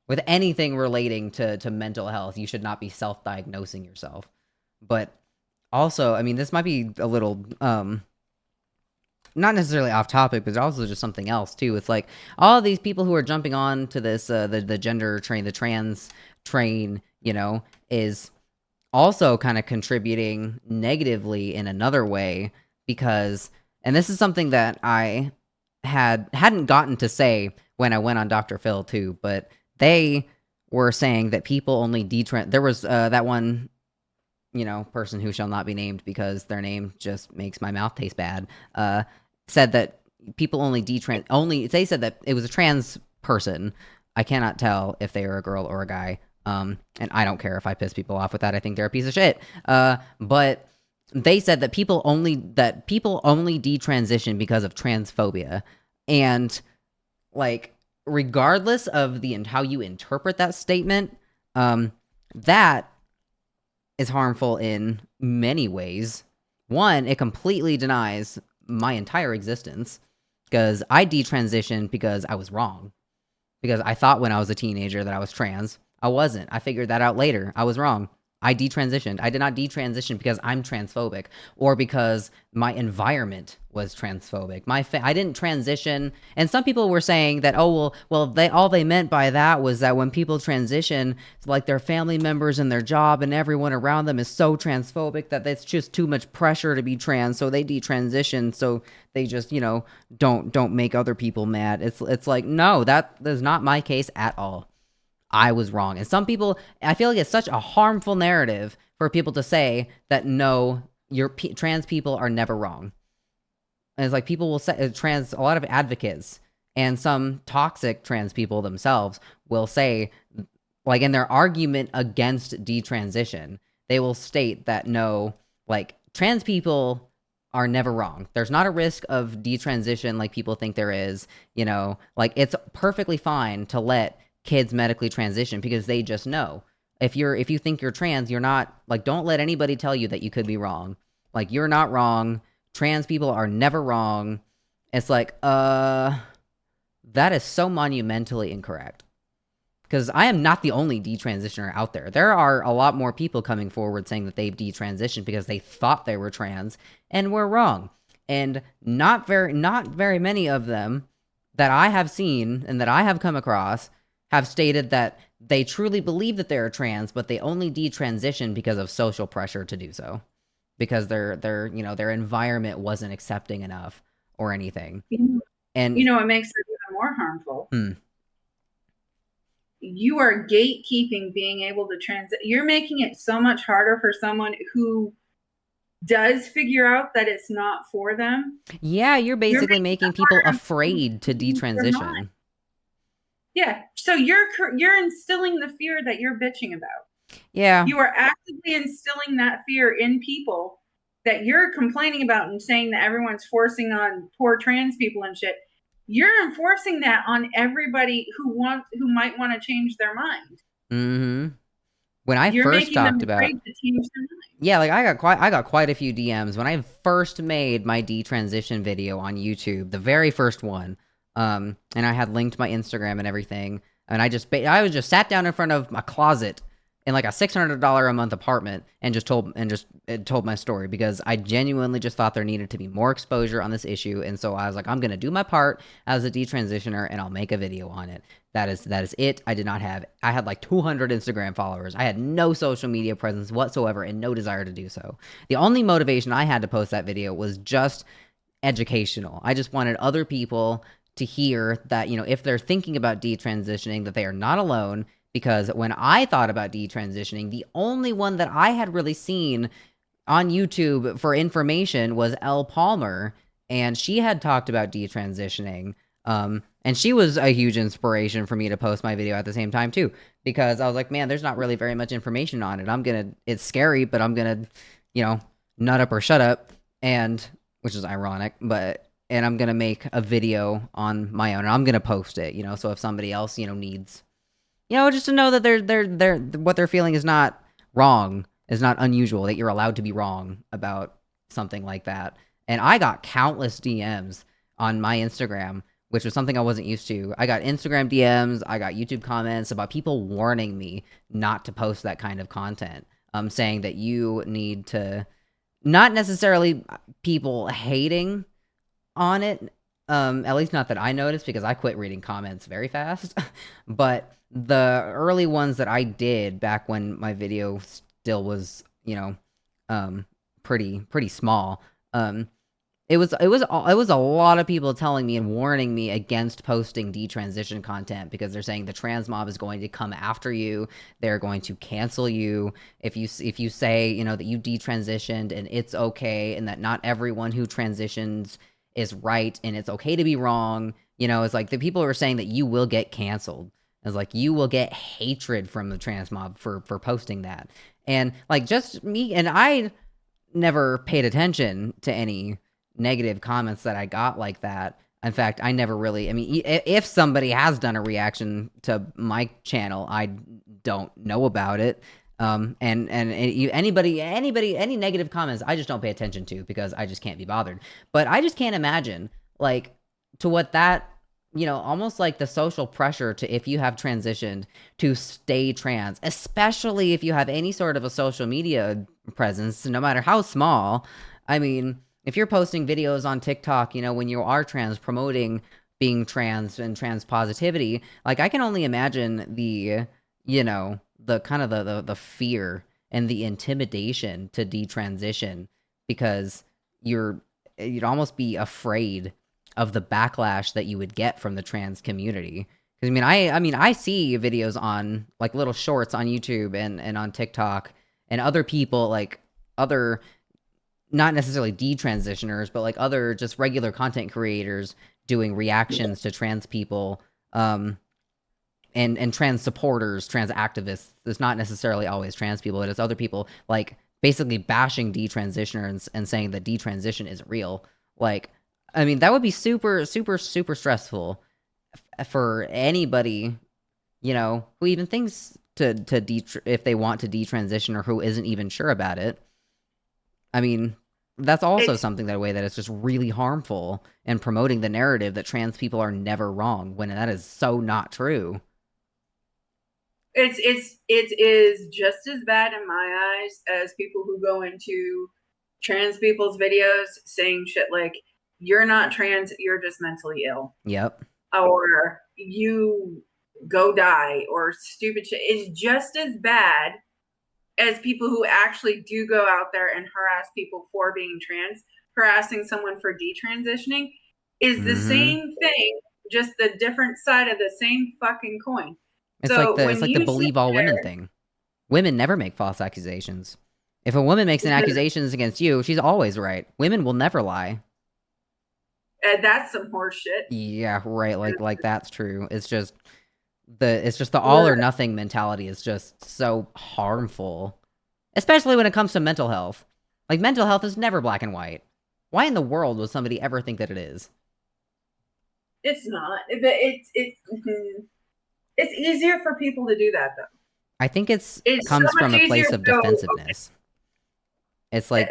With anything relating to mental health, you should not be self-diagnosing yourself. But also, I mean, this might be a little, not necessarily off topic, but also just something else too. It's like all of these people who are jumping on to this, the gender train, the trans train, is also kind of contributing negatively in another way because, and this is something that I hadn't gotten to say when I went on Dr. Phil too, but they were saying that people only there was that one, person who shall not be named because their name just makes my mouth taste bad, said that people only they said that it was a trans person. I cannot tell if they are a girl or a guy. And I don't care if I piss people off with that. I think they're a piece of shit. But they said that people only detransition because of transphobia. And, like, regardless of how you interpret that statement, that is harmful in many ways. One, it completely denies my entire existence because I detransitioned because I was wrong. Because I thought when I was a teenager that I was trans. I wasn't. I figured that out later. I was wrong. I detransitioned. I did not detransition because I'm transphobic or because my environment was transphobic. I didn't transition. And some people were saying that, all they meant by that was that when people transition, like their family members and their job and everyone around them is so transphobic that it's just too much pressure to be trans, so they detransition, so they just, don't make other people mad. It's like, no, that is not my case at all. I was wrong. And some people, I feel like it's such a harmful narrative for people to say that, no, trans people are never wrong. And it's like people will say, a lot of advocates and some toxic trans people themselves will say, like, in their argument against detransition, they will state that, no, like, trans people are never wrong. There's not a risk of detransition like people think there is. Like, it's perfectly fine to let kids medically transition because they just know. If you think you're trans, you're not, like, don't let anybody tell you that you could be wrong. Like, you're not wrong. Trans people are never wrong. It's like, that is so monumentally incorrect. Because I am not the only detransitioner out there. There are a lot more people coming forward saying that they've detransitioned because they thought they were trans and were wrong. And not very many of them that I have seen and that I have come across have stated that they truly believe that they're trans, but they only detransition because of social pressure to do so, because their environment wasn't accepting enough or anything. And it makes it even more harmful. You are gatekeeping being able to transit. You're making it so much harder for someone who does figure out that it's not for them. Yeah, you're basically making people afraid to detransition. Yeah, so you're instilling the fear that you're bitching about. Yeah. You are actively instilling that fear in people that you're complaining about and saying that everyone's forcing on poor trans people and shit. You're enforcing that on everybody who might want to change their mind. Mm-hmm. When I first talked about, yeah, like I got quite a few DMs when I first made my detransition video on YouTube, the very first one. And I had linked my Instagram and everything, and I was just sat down in front of my closet in like a $600 a month apartment and just told my story because I genuinely just thought there needed to be more exposure on this issue, and so I was like, I'm gonna do my part as a detransitioner and I'll make a video on it. That is it. I had like 200 Instagram followers. I had no social media presence whatsoever and no desire to do so. The only motivation I had to post that video was just educational. I just wanted other people to hear that, if they're thinking about detransitioning, that they are not alone. Because when I thought about detransitioning, the only one that I had really seen on YouTube for information was Elle Palmer, and she had talked about detransitioning. And And she was a huge inspiration for me to post my video at the same time too, because I was like, man, there's not really very much information on it. It's scary, but I'm gonna, nut up or shut up, and which is ironic, and I'm gonna make a video on my own, and I'm gonna post it, so if somebody else, needs, just to know that they're what they're feeling is not wrong, is not unusual, that you're allowed to be wrong about something like that. And I got countless DMs on my Instagram, which was something I wasn't used to. I got Instagram DMs, I got YouTube comments about people warning me not to post that kind of content, saying that you need to, not necessarily people hating on it, at least not that I noticed, because I quit reading comments very fast, but the early ones that I did back when my video still was, pretty small, it was a lot of people telling me and warning me against posting detransition content, because they're saying the trans mob is going to come after you. They're going to cancel you if you say, that you detransitioned and it's okay, and that not everyone who transitions is right, and it's okay to be wrong. It's like the people who are saying that you will get canceled. It's like you will get hatred from the trans mob for posting that. And like, just me, and I never paid attention to any negative comments that I got like that. In fact, I never really, I mean, if somebody has done a reaction to my channel, I don't know about it. Anybody, any negative comments, I just don't pay attention to, because I just can't be bothered. But I just can't imagine, like, to what that, almost like the social pressure to, if you have transitioned, to stay trans, especially if you have any sort of a social media presence, no matter how small. I mean, if you're posting videos on TikTok, when you are trans, promoting being trans and trans positivity, like, I can only imagine the kind of the fear and the intimidation to detransition, because you'd almost be afraid of the backlash that you would get from the trans community. Because I see videos on, like, little shorts on YouTube and on TikTok, and other people, like, other, not necessarily detransitioners, but like other just regular content creators doing reactions to trans people, and trans supporters, trans activists. It's not necessarily always trans people, it's other people, like, basically bashing detransitioners and saying that detransition isn't real. Like, that would be super, super, super stressful for anybody, who even thinks if they want to detransition, or who isn't even sure about it. That's also something that it's just really harmful, and promoting the narrative that trans people are never wrong, when that is so not true. It is just as bad in my eyes as people who go into trans people's videos saying shit like, you're not trans, you're just mentally ill. Yep. Or you go die, or stupid shit. It's just as bad as people who actually do go out there and harass people for being trans. Harassing someone for detransitioning is the same thing, just the different side of the same fucking coin. It's like the believe all women thing. Women never make false accusations. If a woman makes an accusation against you, she's always right. Women will never lie. That's some horse shit. Yeah, right. Like that's true. It's just the all or nothing mentality is just so harmful, especially when it comes to mental health. Like, mental health is never black and white. Why in the world would somebody ever think that it is? It's not. It's easier for people to do that, though. I think it comes so from a place of defensiveness. Okay. It's like,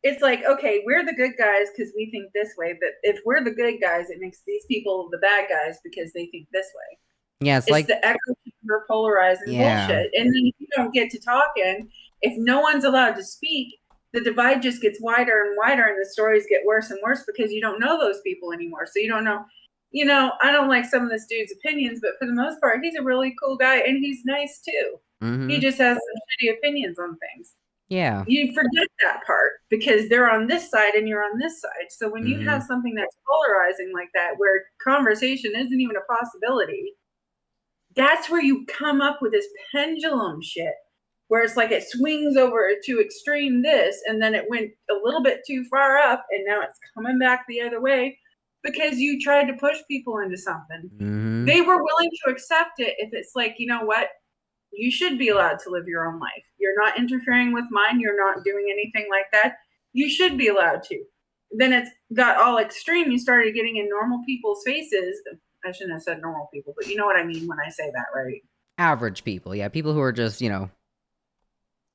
it's like, okay, we're the good guys because we think this way, but if we're the good guys, it makes these people the bad guys because they think this way. Yeah, it's like the echo chamber polarizing bullshit. And then if you don't get to talking, if no one's allowed to speak, the divide just gets wider and wider, and the stories get worse and worse because you don't know those people anymore. So you don't know. I don't like some of this dude's opinions, but for the most part, he's a really cool guy, and he's nice too. Mm-hmm. He just has some shitty opinions on things. Yeah. You forget that part because they're on this side and you're on this side. So when you have something that's polarizing like that, where conversation isn't even a possibility, that's where you come up with this pendulum shit, where it's like it swings over to extreme this, and then it went a little bit too far up, and now it's coming back the other way. because you tried to push people into something. Mm-hmm. They were willing to accept it if it's like, you know what? You should be allowed to live your own life. You're not interfering with mine. You're not doing anything like that. You should be allowed to. Then it's got all extreme. You started getting in normal people's faces. I shouldn't have said normal people, but you know what I mean when I say that, right? Average people. Yeah, people who are just, you know,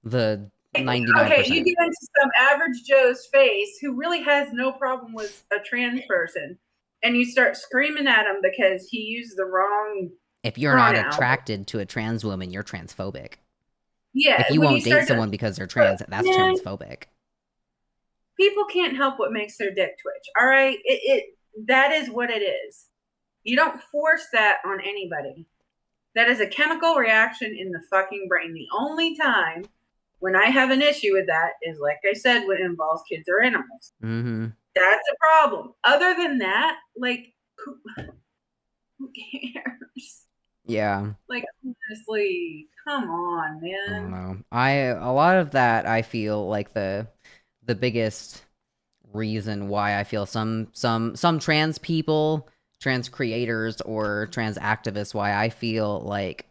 the 99%. Okay, you get into some average Joe's face who really has no problem with a trans person, and you start screaming at him because he used the wrong If you're not attracted to a trans woman, you're transphobic. Yeah. If you won't date someone because they're trans, that's transphobic. People can't help what makes their dick twitch. All right? That is what it is. You don't force that on anybody. That is a chemical reaction in the fucking brain. The only time when I have an issue with that is, like I said, when it involves kids or animals. Mm-hmm. That's a problem. Other than that, like, who cares? Yeah. Like, honestly, come on, man. I don't know. A lot of that, I feel like the biggest reason why I feel some trans people, trans creators, or trans activists, why I feel like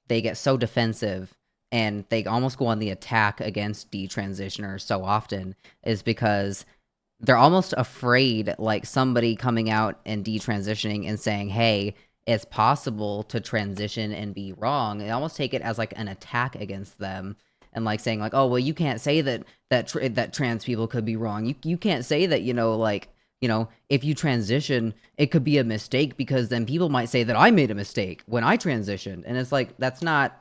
they get so defensive and they almost go on the attack against detransitioners so often is because they're almost afraid, like, somebody coming out and detransitioning and saying, hey, it's possible to transition and be wrong. They almost take it as like an attack against them, and like saying like, oh, well, you can't say that trans people could be wrong. You can't say that, you know, like, you know, if you transition, it could be a mistake, because then people might say that I made a mistake when I transitioned. And it's like, that's not,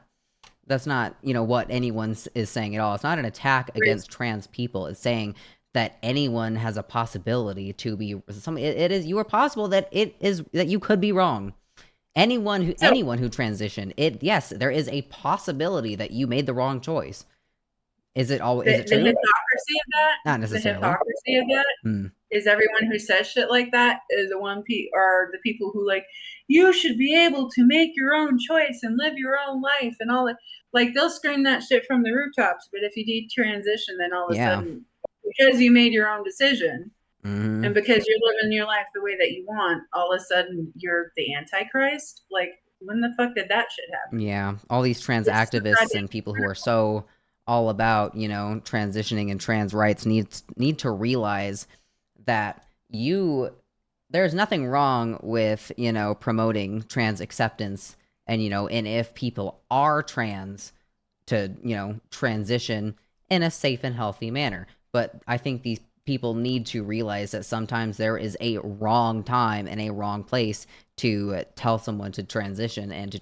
you know, what anyone is saying at all. It's not an attack against trans people. It's saying that anyone has a possibility to be it is, you are possible that it is, that you could be wrong. Anyone who transitioned, yes, there is a possibility that you made the wrong choice. Is it true? The hypocrisy of that? Not necessarily. The hypocrisy of that is everyone who says shit like that is are the people who, like, you should be able to make your own choice and live your own life and all that. Like, they'll scream that shit from the rooftops, but if you detransition, then all of a sudden, because you made your own decision, and because you're living your life the way that you want, all of a sudden you're the Antichrist. Like, when the fuck did that shit happen? Yeah, all these trans activists and people who are so all about, you know, transitioning and trans rights need to realize that there's nothing wrong with, you know, promoting trans acceptance, and, you know, and if people are trans, to, you know, transition in a safe and healthy manner. But I think these people need to realize that sometimes there is a wrong time and a wrong place to tell someone to transition and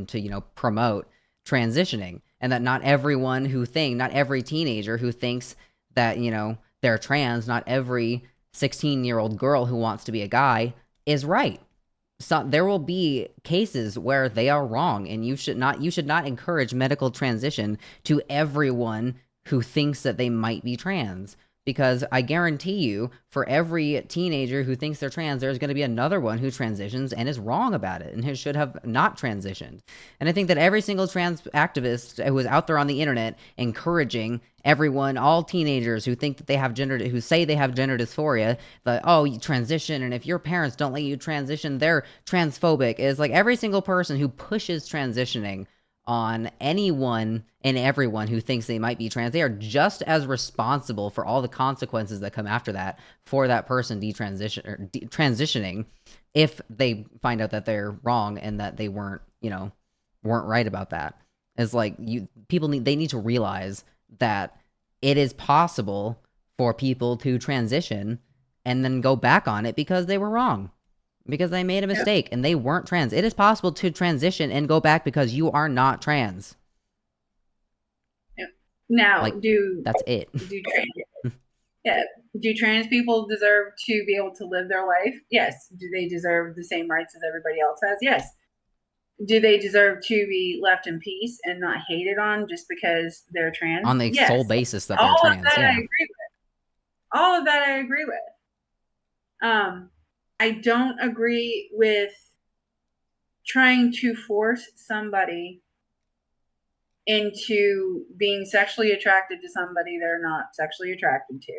to you know, promote transitioning, and that not every teenager who thinks that, you know, they're trans, not every 16-year-old girl who wants to be a guy is right. So there will be cases where they are wrong, and you should not encourage medical transition to everyone who thinks that they might be trans. Because I guarantee you, for every teenager who thinks they're trans, there's going to be another one who transitions and is wrong about it and who should have not transitioned. And I think that every single trans activist who is out there on the internet encouraging everyone, all teenagers who think that who say they have gender dysphoria, that, oh, you transition, and if your parents don't let you transition, they're transphobic, is like every single person who pushes transitioning on anyone and everyone who thinks they might be trans. They are just as responsible for all the consequences that come after that for that person transitioning, if they find out that they're wrong and that they weren't right about that. It's like, they need to realize that it is possible for people to transition and then go back on it because they were wrong, because they made a mistake and they weren't trans. It is possible to transition and go back because you are not trans. Now, like, that's it. Do trans people deserve to be able to live their life? Yes. Do they deserve the same rights as everybody else has? Yes. Do they deserve to be left in peace and not hated on just because they're trans? On the sole basis that they're trans. I agree with. All of that I agree with. I don't agree with trying to force somebody into being sexually attracted to somebody they're not sexually attracted to.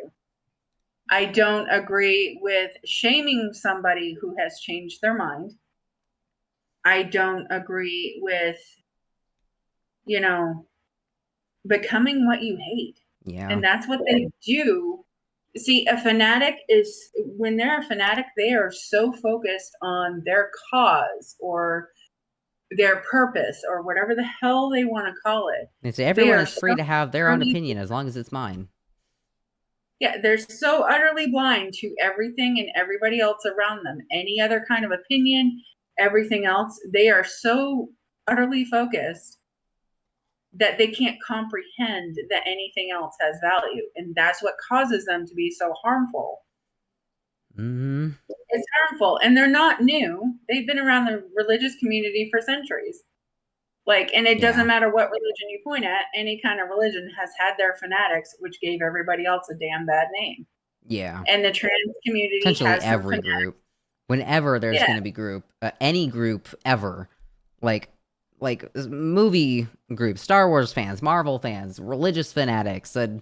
I don't agree with shaming somebody who has changed their mind. I don't agree with, becoming what you hate. Yeah. And that's what they do. See, when they're a fanatic, they are so focused on their cause or their purpose or whatever the hell they want to call it. And so everyone is free to have their own opinion as long as it's mine. Yeah, they're so utterly blind to everything and everybody else around them. Any other kind of opinion, everything else, they are so utterly focused that they can't comprehend that anything else has value. And that's what causes them to be so harmful. Mm-hmm. It's harmful. And they're not new. They've been around the religious community for centuries. And it doesn't matter what religion you point at, any kind of religion has had their fanatics, which gave everybody else a damn bad name. Yeah. And the trans community essentially has every group. Whenever there's going to be group, any group ever, like movie groups, Star Wars fans, Marvel fans, religious fanatics, the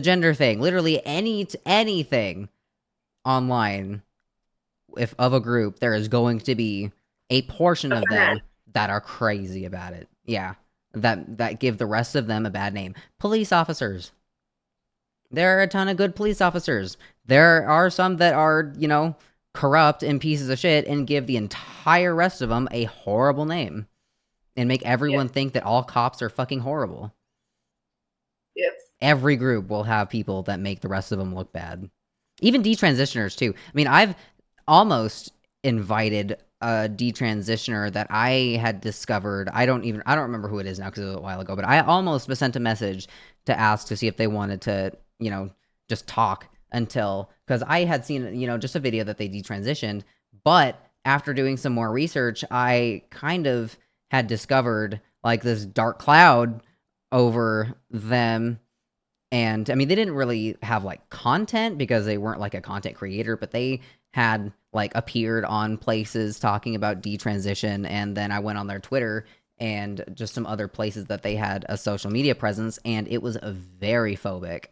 gender thing, literally anything online, if of a group, there is going to be a portion of them that are crazy about it. Yeah, that give the rest of them a bad name. Police officers. There are a ton of good police officers. There are some that are, corrupt and pieces of shit and give the entire rest of them a horrible name and make everyone think that all cops are fucking horrible. Yep. Every group will have people that make the rest of them look bad. Even detransitioners too. I mean, I've almost invited a detransitioner that I had discovered. I don't remember who it is now because it was a while ago, but I almost sent a message to ask to see if they wanted to, just talk because I had seen, just a video that they detransitioned. But after doing some more research, I kind of had discovered this dark cloud over them. And I mean, they didn't really have content because they weren't a content creator, but they had appeared on places talking about detransition. And then I went on their Twitter and just some other places that they had a social media presence, and it was very phobic.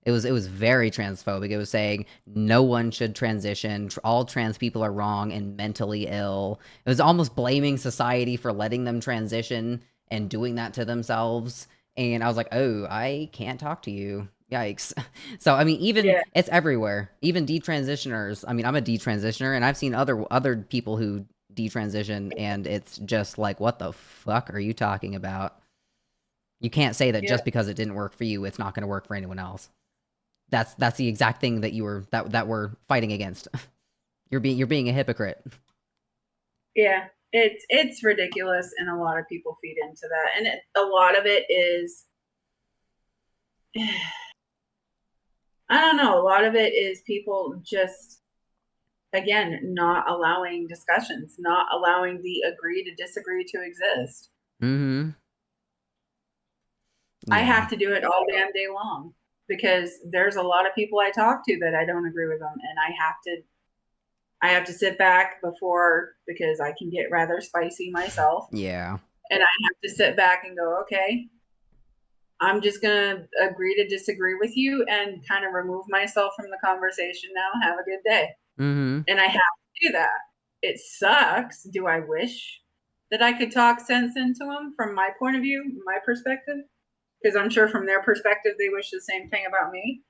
It was very transphobic. It was saying no one should transition. All trans people are wrong and mentally ill. It was almost blaming society for letting them transition and doing that to themselves. And I was like, oh, I can't talk to you. Yikes. So, I mean, it's everywhere. Even detransitioners. I mean, I'm a detransitioner, and I've seen other people who detransition, and it's just what the fuck are you talking about? You can't say that just because it didn't work for you, it's not going to work for anyone else. That's the exact thing that that we're fighting against. You're being a hypocrite. Yeah. It's ridiculous, and a lot of people feed into that, and a lot of it is I don't know, a lot of it is people just, again, not allowing discussions, not allowing the agree to disagree to exist. Mm-hmm. I have to do it all damn day long because there's a lot of people I talk to that I don't agree with them, and I have to sit back because I can get rather spicy myself. Yeah. And I have to sit back and go, okay, I'm just going to agree to disagree with you and kind of remove myself from the conversation now. Have a good day. Mm-hmm. And I have to do that. It sucks. Do I wish that I could talk sense into them from my point of view, my perspective? Because I'm sure from their perspective, they wish the same thing about me.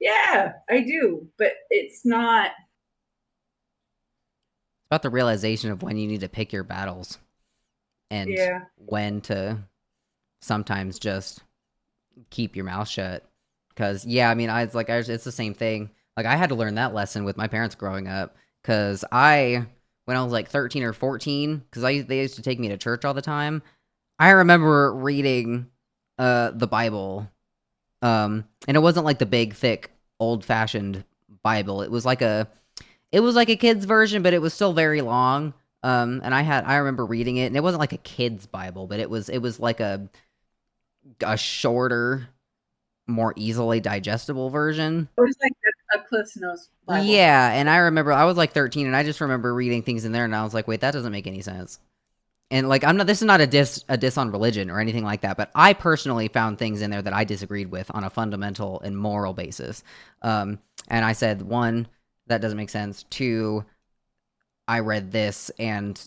Yeah, I do. But it's not. It's about the realization of when you need to pick your battles and when to sometimes just keep your mouth shut. Because, I mean, it's the same thing. I had to learn that lesson with my parents growing up. Because when I was 13 or 14, because they used to take me to church all the time, I remember reading the Bible. And it wasn't the big, thick, old-fashioned Bible. It was like a kid's version, but it was still very long. And I remember reading it, and it wasn't like a kid's Bible, but it was like a shorter, more easily digestible version. It was like a Cliff's Notes Bible. Yeah, and I remember I was 13, and I just remember reading things in there, and I was like, wait, that doesn't make any sense. and like this is not a diss on religion or anything like that, but I personally found things in there that I disagreed with on a fundamental and moral basis. And I said, one, that doesn't make sense. Two, I read this and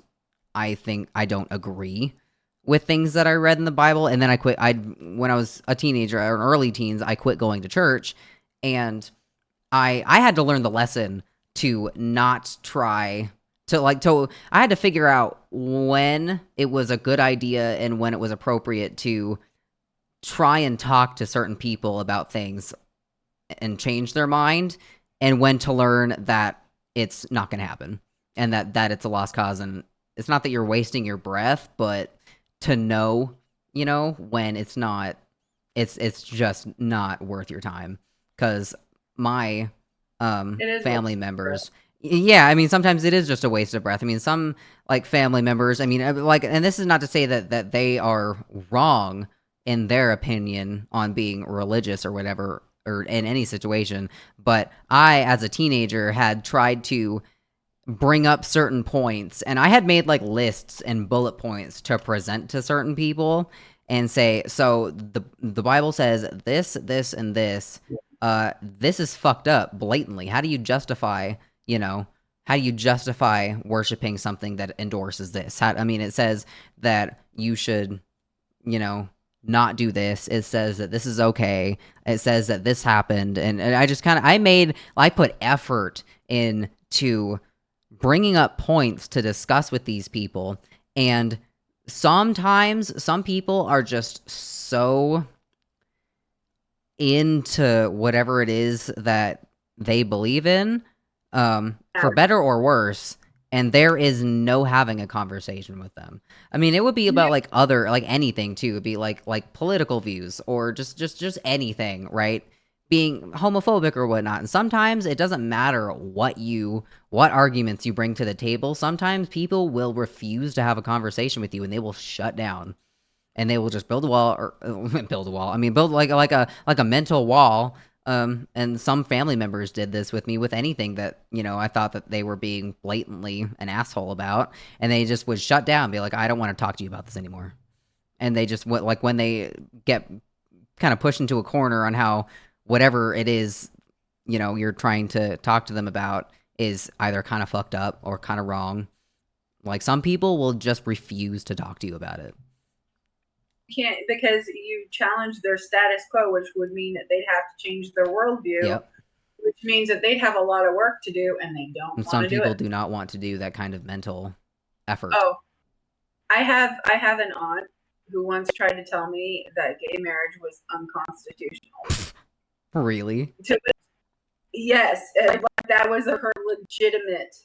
I think I don't agree with things that I read in the Bible. And then I quit. When I was a teenager or early teens, I quit going to church, and I had to learn the lesson to not try to I had to figure out when it was a good idea and when it was appropriate to try and talk to certain people about things and change their mind, and when to learn that it's not going to happen, and that it's a lost cause, and it's not that you're wasting your breath, but to know, when it's not, it's just not worth your time. Because my family members, yeah, I mean, sometimes it is just a waste of breath. I mean, some like family members, I mean, like, and this is not to say that they are wrong in their opinion on being religious or whatever, or in any situation, but I, as a teenager, had tried to bring up certain points, and I had made like lists and bullet points to present to certain people and say, so the Bible says this, this, and this. This is fucked up blatantly. How do you justify, worshiping something that endorses this? I mean, it says that you should, not do this. It says that this is okay. It says that this happened. And I just I put effort into bringing up points to discuss with these people. And sometimes some people are just so into whatever it is that they believe in, for better or worse, and there is no having a conversation with them. I mean, it would be about like anything too. It'd be like political views or just anything, right? Being homophobic or whatnot. And sometimes it doesn't matter what arguments you bring to the table. Sometimes people will refuse to have a conversation with you, and they will shut down, and they will just build a wall, or build a wall. I mean, build like a mental wall. And some family members did this with me with anything that, I thought that they were being blatantly an asshole about, and they just would shut down, be like, I don't want to talk to you about this anymore. And they just went, like, when they get kind of pushed into a corner on how whatever it is, you're trying to talk to them about is either kind of fucked up or kind of wrong. Like, some people will just refuse to talk to you about it. Can't, because you challenge their status quo, which would mean that they'd have to change their worldview. Yep. Which means that they'd have a lot of work to do, and they don't. And some people do not want to do that kind of mental effort. Oh, I have an aunt who once tried to tell me that gay marriage was unconstitutional. Really? Yes, that was her legitimate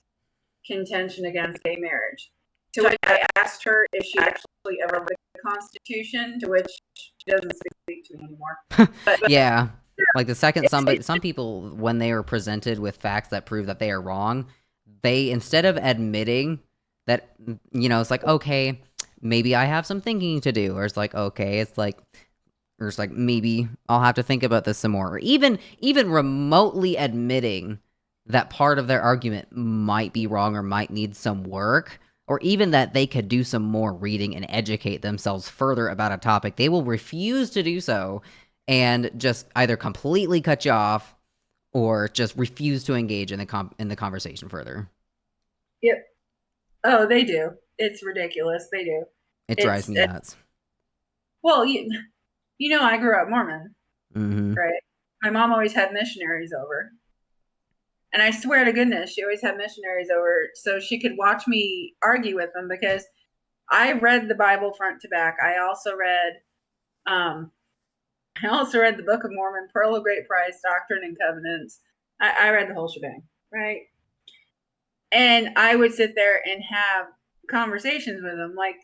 contention against gay marriage. To which I asked her if she actually ever read the Constitution, to which she doesn't speak to me anymore. But yeah, like the second some people, when they are presented with facts that prove that they are wrong, they, instead of admitting that, it's like, okay, maybe I have some thinking to do, or it's like, okay, or it's like, maybe I'll have to think about this some more, or even remotely admitting that part of their argument might be wrong or might need some work, or even that they could do some more reading and educate themselves further about a topic, they will refuse to do so and just either completely cut you off or just refuse to engage in the conversation further. Yep. Oh, they do. It's ridiculous. They do. It drives me nuts. Well, I grew up Mormon, mm-hmm. right? My mom always had missionaries over. And I swear to goodness, she always had missionaries over so she could watch me argue with them, because I read the Bible front to back. I also read the Book of Mormon, Pearl of Great Price, Doctrine and Covenants. I read the whole shebang, right? And I would sit there and have conversations with them, like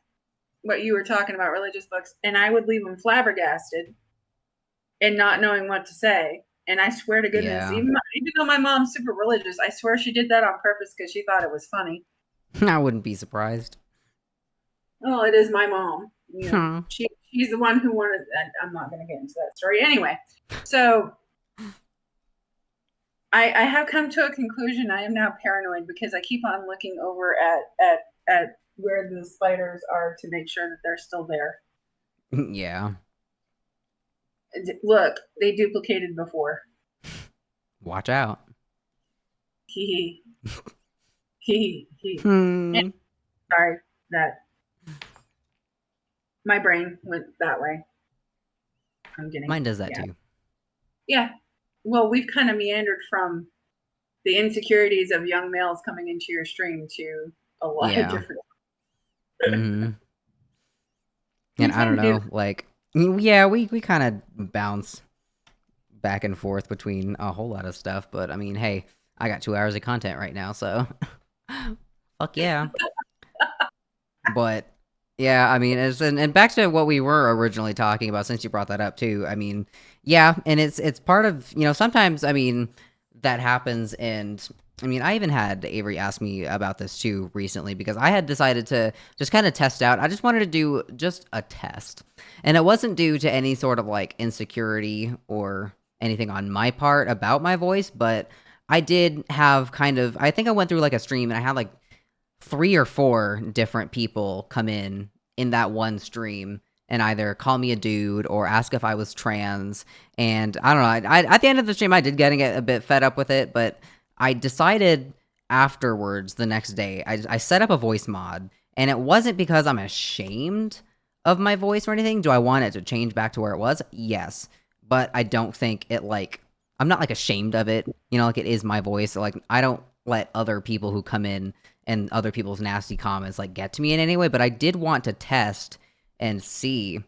what you were talking about, religious books, and I would leave them flabbergasted and not knowing what to say. And I swear to goodness, even though my mom's super religious, I swear she did that on purpose because she thought it was funny. I wouldn't be surprised. Well, it is my mom. She's the one who wanted that. I'm not going to get into that story. Anyway, so I have come to a conclusion. I am now paranoid because I keep on looking over at where the spiders are to make sure that they're still there. Yeah. Look, they duplicated before. Watch out. Hee hee. Hmm. Sorry that my brain went that way. I'm getting Mine does that too. Yeah. Well, we've kind of meandered from the insecurities of young males coming into your stream to a lot of different. Mm-hmm. And I don't know, like, yeah, we kind of bounce back and forth between a whole lot of stuff, but I mean, hey, I got 2 hours of content right now, so fuck yeah. But yeah, I mean, and back to what we were originally talking about, since you brought that up too. I mean, yeah, and it's part of, you know, sometimes, I mean, that happens. And I mean, I even had Avery ask me about this too recently, because I had decided to just kind of test out. I just wanted to do just a test, and it wasn't due to any sort of like insecurity or anything on my part about my voice, but I did have kind of, I think I went through like a stream, and I had like 3 or 4 different people come in that one stream and either call me a dude or ask if I was trans. And I don't know, I at the end of the stream, I did get a bit fed up with it, but I decided afterwards, the next day, I set up a voice mod, and it wasn't because I'm ashamed of my voice or anything. Do I want it to change back to where it was? Yes. But I don't think it, like, I'm not like ashamed of it, you know, like it is my voice. Like, I don't let other people who come in and other people's nasty comments like get to me in any way, but I did want to test and see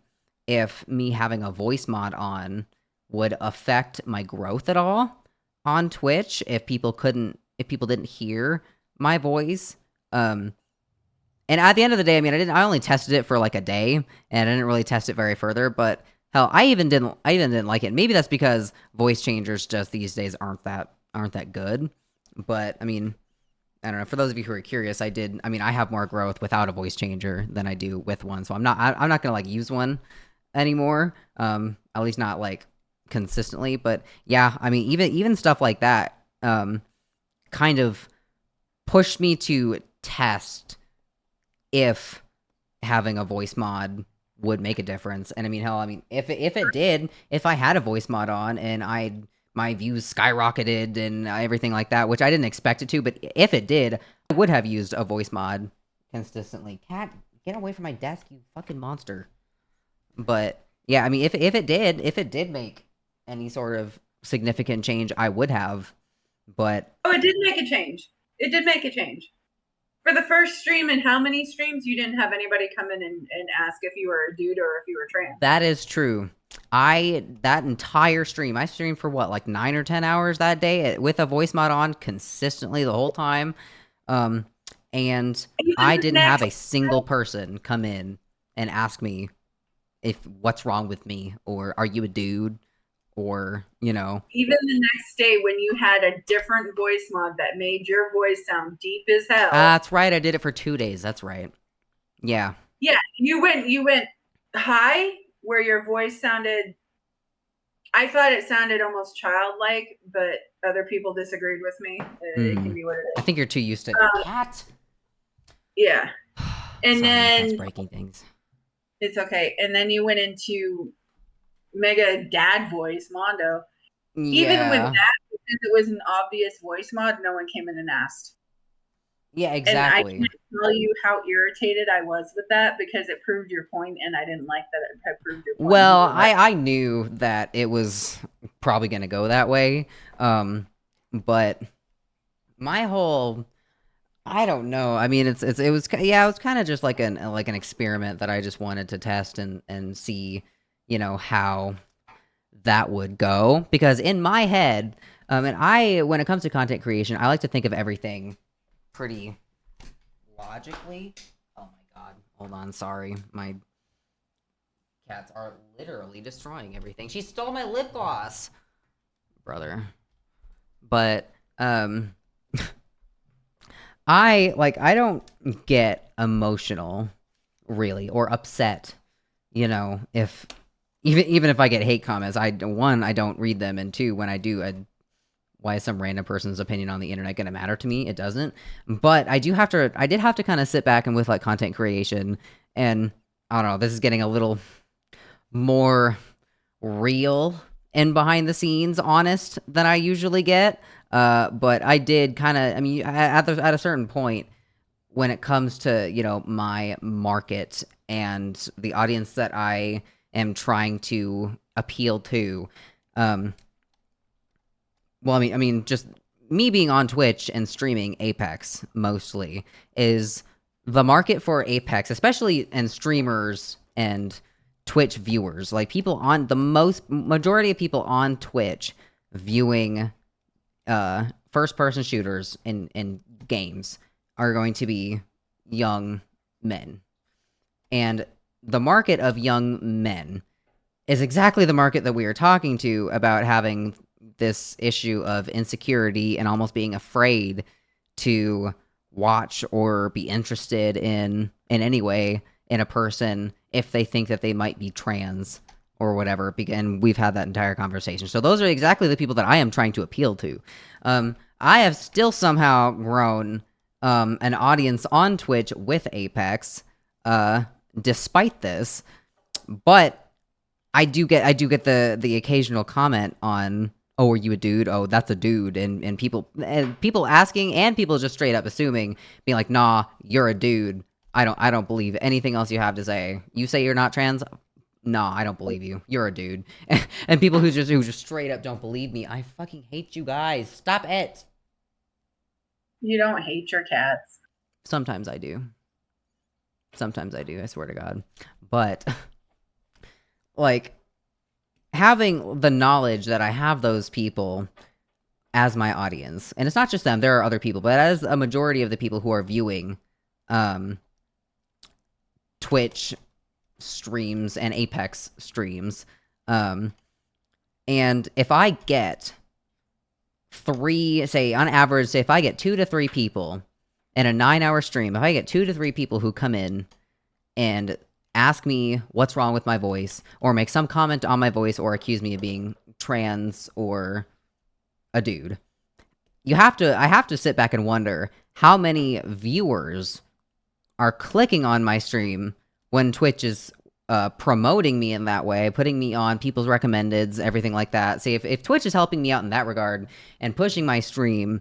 if me having a voice mod on would affect my growth at all on Twitch, if people didn't hear my voice. And at the end of the day, I mean, I only tested it for like a day, and I didn't really test it very further, but hell, I even didn't like it. Maybe that's because voice changers just these days aren't that good. But I mean, I don't know. For those of you who are curious, I have more growth without a voice changer than I do with one. So I'm not gonna like use one anymore. At least not like consistently. But yeah, I mean, even stuff like that, kind of pushed me to test if having a voice mod would make a difference. And I mean, hell, I mean, if it did, if I had a voice mod on and my views skyrocketed and everything like that, which I didn't expect it to, but if it did, I would have used a voice mod consistently. Cat, get away from my desk, you fucking monster. But yeah, I mean, if it did make any sort of significant change, I would have. But it did make a change. It did make a change. For the first stream, and how many streams, you didn't have anybody come in and ask if you were a dude or if you were trans. That is true. That entire stream, I streamed for what, like 9 or 10 hours that day with a voice mod on consistently the whole time. And I didn't have a single person come in and ask me if what's wrong with me, or are you a dude, or, you know. Even the next day when you had a different voice mod that made your voice sound deep as hell. That's right. I did it for 2 days. That's right. Yeah. Yeah. You went high where your voice sounded, I thought it sounded almost childlike, but other people disagreed with me. It can be what it is. I think you're too used to cat. Yeah. And Sorry, then that's breaking things. It's okay. And then you went into mega dad voice, Mondo. Yeah. Even with that, because it was an obvious voice mod, no one came in and asked. Yeah, exactly. And I can't tell you how irritated I was with that, because it proved your point, and I didn't like that it had proved your point. Well, I knew that it was probably going to go that way. But my whole, I don't know. I mean, it was kind of just like an experiment that I just wanted to test and see, you know, how that would go. Because in my head, and when it comes to content creation, I like to think of everything pretty logically. Oh my god. Hold on, sorry. My cats are literally destroying everything. She stole my lip gloss. Brother. But, I don't get emotional, really, or upset, you know, even if I get hate comments. I don't read them, and 2, when I do, why is some random person's opinion on the internet going to matter to me? It doesn't. But I did have to kind of sit back and with like content creation, and I don't know, this is getting a little more real and behind the scenes honest than I usually get. But I did kind of, I mean, at a certain point, when it comes to, you know, my market and the audience that I am trying to appeal to, well, I mean, just me being on Twitch and streaming Apex mostly is the market for Apex, especially and streamers and Twitch viewers, like people on the majority of people on Twitch viewing first person shooters in games are going to be young men. And the market of young men is exactly the market that we are talking to about having this issue of insecurity and almost being afraid to watch or be interested in any way in a person if they think that they might be trans or whatever. And we've had that entire conversation. So those are exactly the people that I am trying to appeal to. I have still somehow grown an audience on Twitch with Apex, despite this, but I do get the occasional comment on, "Oh, are you a dude? Oh, that's a dude," and people asking and people just straight up assuming, being like, "Nah, you're a dude. I don't believe anything else you have to say. You say you're not trans? Nah, I don't believe you. You're a dude." And people who just straight up don't believe me. I fucking hate you guys. Stop it. You don't hate your cats. Sometimes I do. I swear to God. But like having the knowledge that I have those people as my audience, and it's not just them, there are other people, but as a majority of the people who are viewing Twitch streams and Apex streams, and if I get on average, if I get 2 to 3 people in a 9-hour stream, if I get 2 to 3 people who come in and ask me what's wrong with my voice, or make some comment on my voice, or accuse me of being trans or a dude, I have to sit back and wonder how many viewers are clicking on my stream when Twitch is promoting me in that way, putting me on people's recommendeds, everything like that. See, if Twitch is helping me out in that regard and pushing my stream,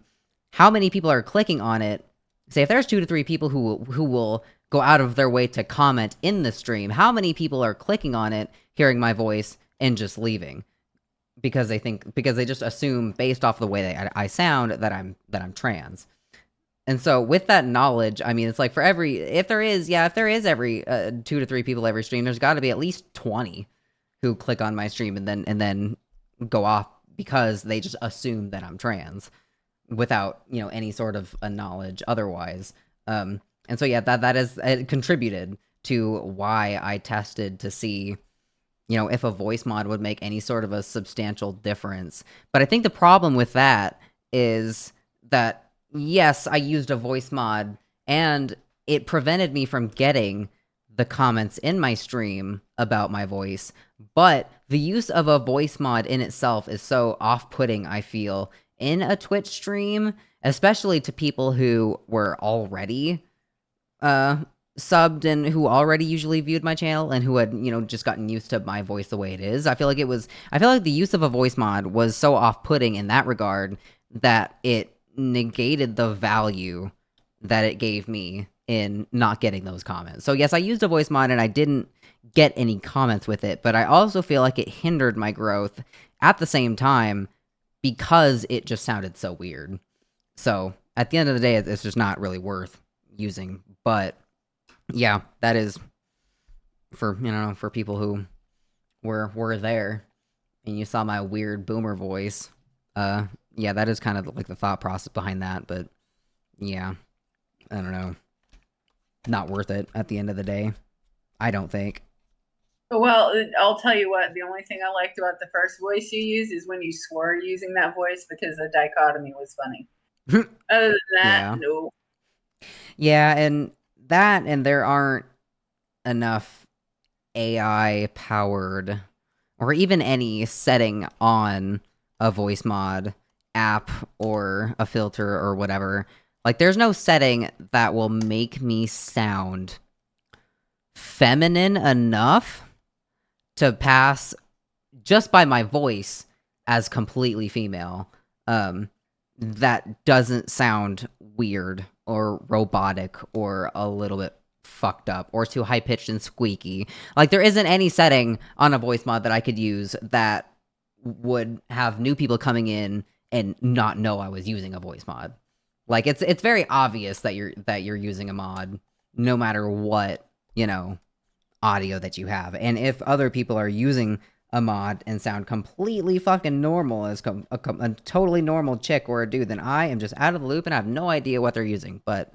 how many people are clicking on it? Say, if there's 2 to 3 people who will go out of their way to comment in the stream, how many people are clicking on it, hearing my voice, and just leaving? Because they just assume, based off the way that I sound, that I'm trans. And so with that knowledge, I mean, it's like if there is every 2 to 3 people every stream, there's got to be at least 20 who click on my stream and then go off because they just assume that I'm trans without, you know, any sort of a knowledge otherwise. And so yeah, that is contributed to why I tested to see, you know, if a voice mod would make any sort of a substantial difference. But I think the problem with that is that, yes, I used a voice mod, and it prevented me from getting the comments in my stream about my voice, but the use of a voice mod in itself is so off-putting, I feel, in a Twitch stream, especially to people who were already subbed and who already usually viewed my channel and who had, you know, just gotten used to my voice the way it is. I feel like the use of a voice mod was so off-putting in that regard that it negated the value that it gave me in not getting those comments. So yes, I used a voice mod and I didn't get any comments with it, but I also feel like it hindered my growth at the same time because it just sounded so weird. So at the end of the day, it's just not really worth using. But yeah, that is for, you know, for people who were there and you saw my weird boomer voice. Yeah, that is kind of like the thought process behind that, but yeah, I don't know. Not worth it at the end of the day, I don't think. Well, I'll tell you what, the only thing I liked about the first voice you used is when you swore using that voice, because the dichotomy was funny. Other than that, no. Yeah, and there aren't enough AI powered or even any setting on a voice mod app or a filter or whatever, like there's no setting that will make me sound feminine enough to pass just by my voice as completely female. That doesn't sound weird or robotic or a little bit fucked up or too high pitched and squeaky. Like there isn't any setting on a voice mod that I could use that would have new people coming in and not know I was using a voice mod. Like it's very obvious that you're using a mod no matter what, audio that you have. And if other people are using a mod and sound completely fucking normal as a totally normal chick or a dude, then I am just out of the loop and I have no idea what they're using. But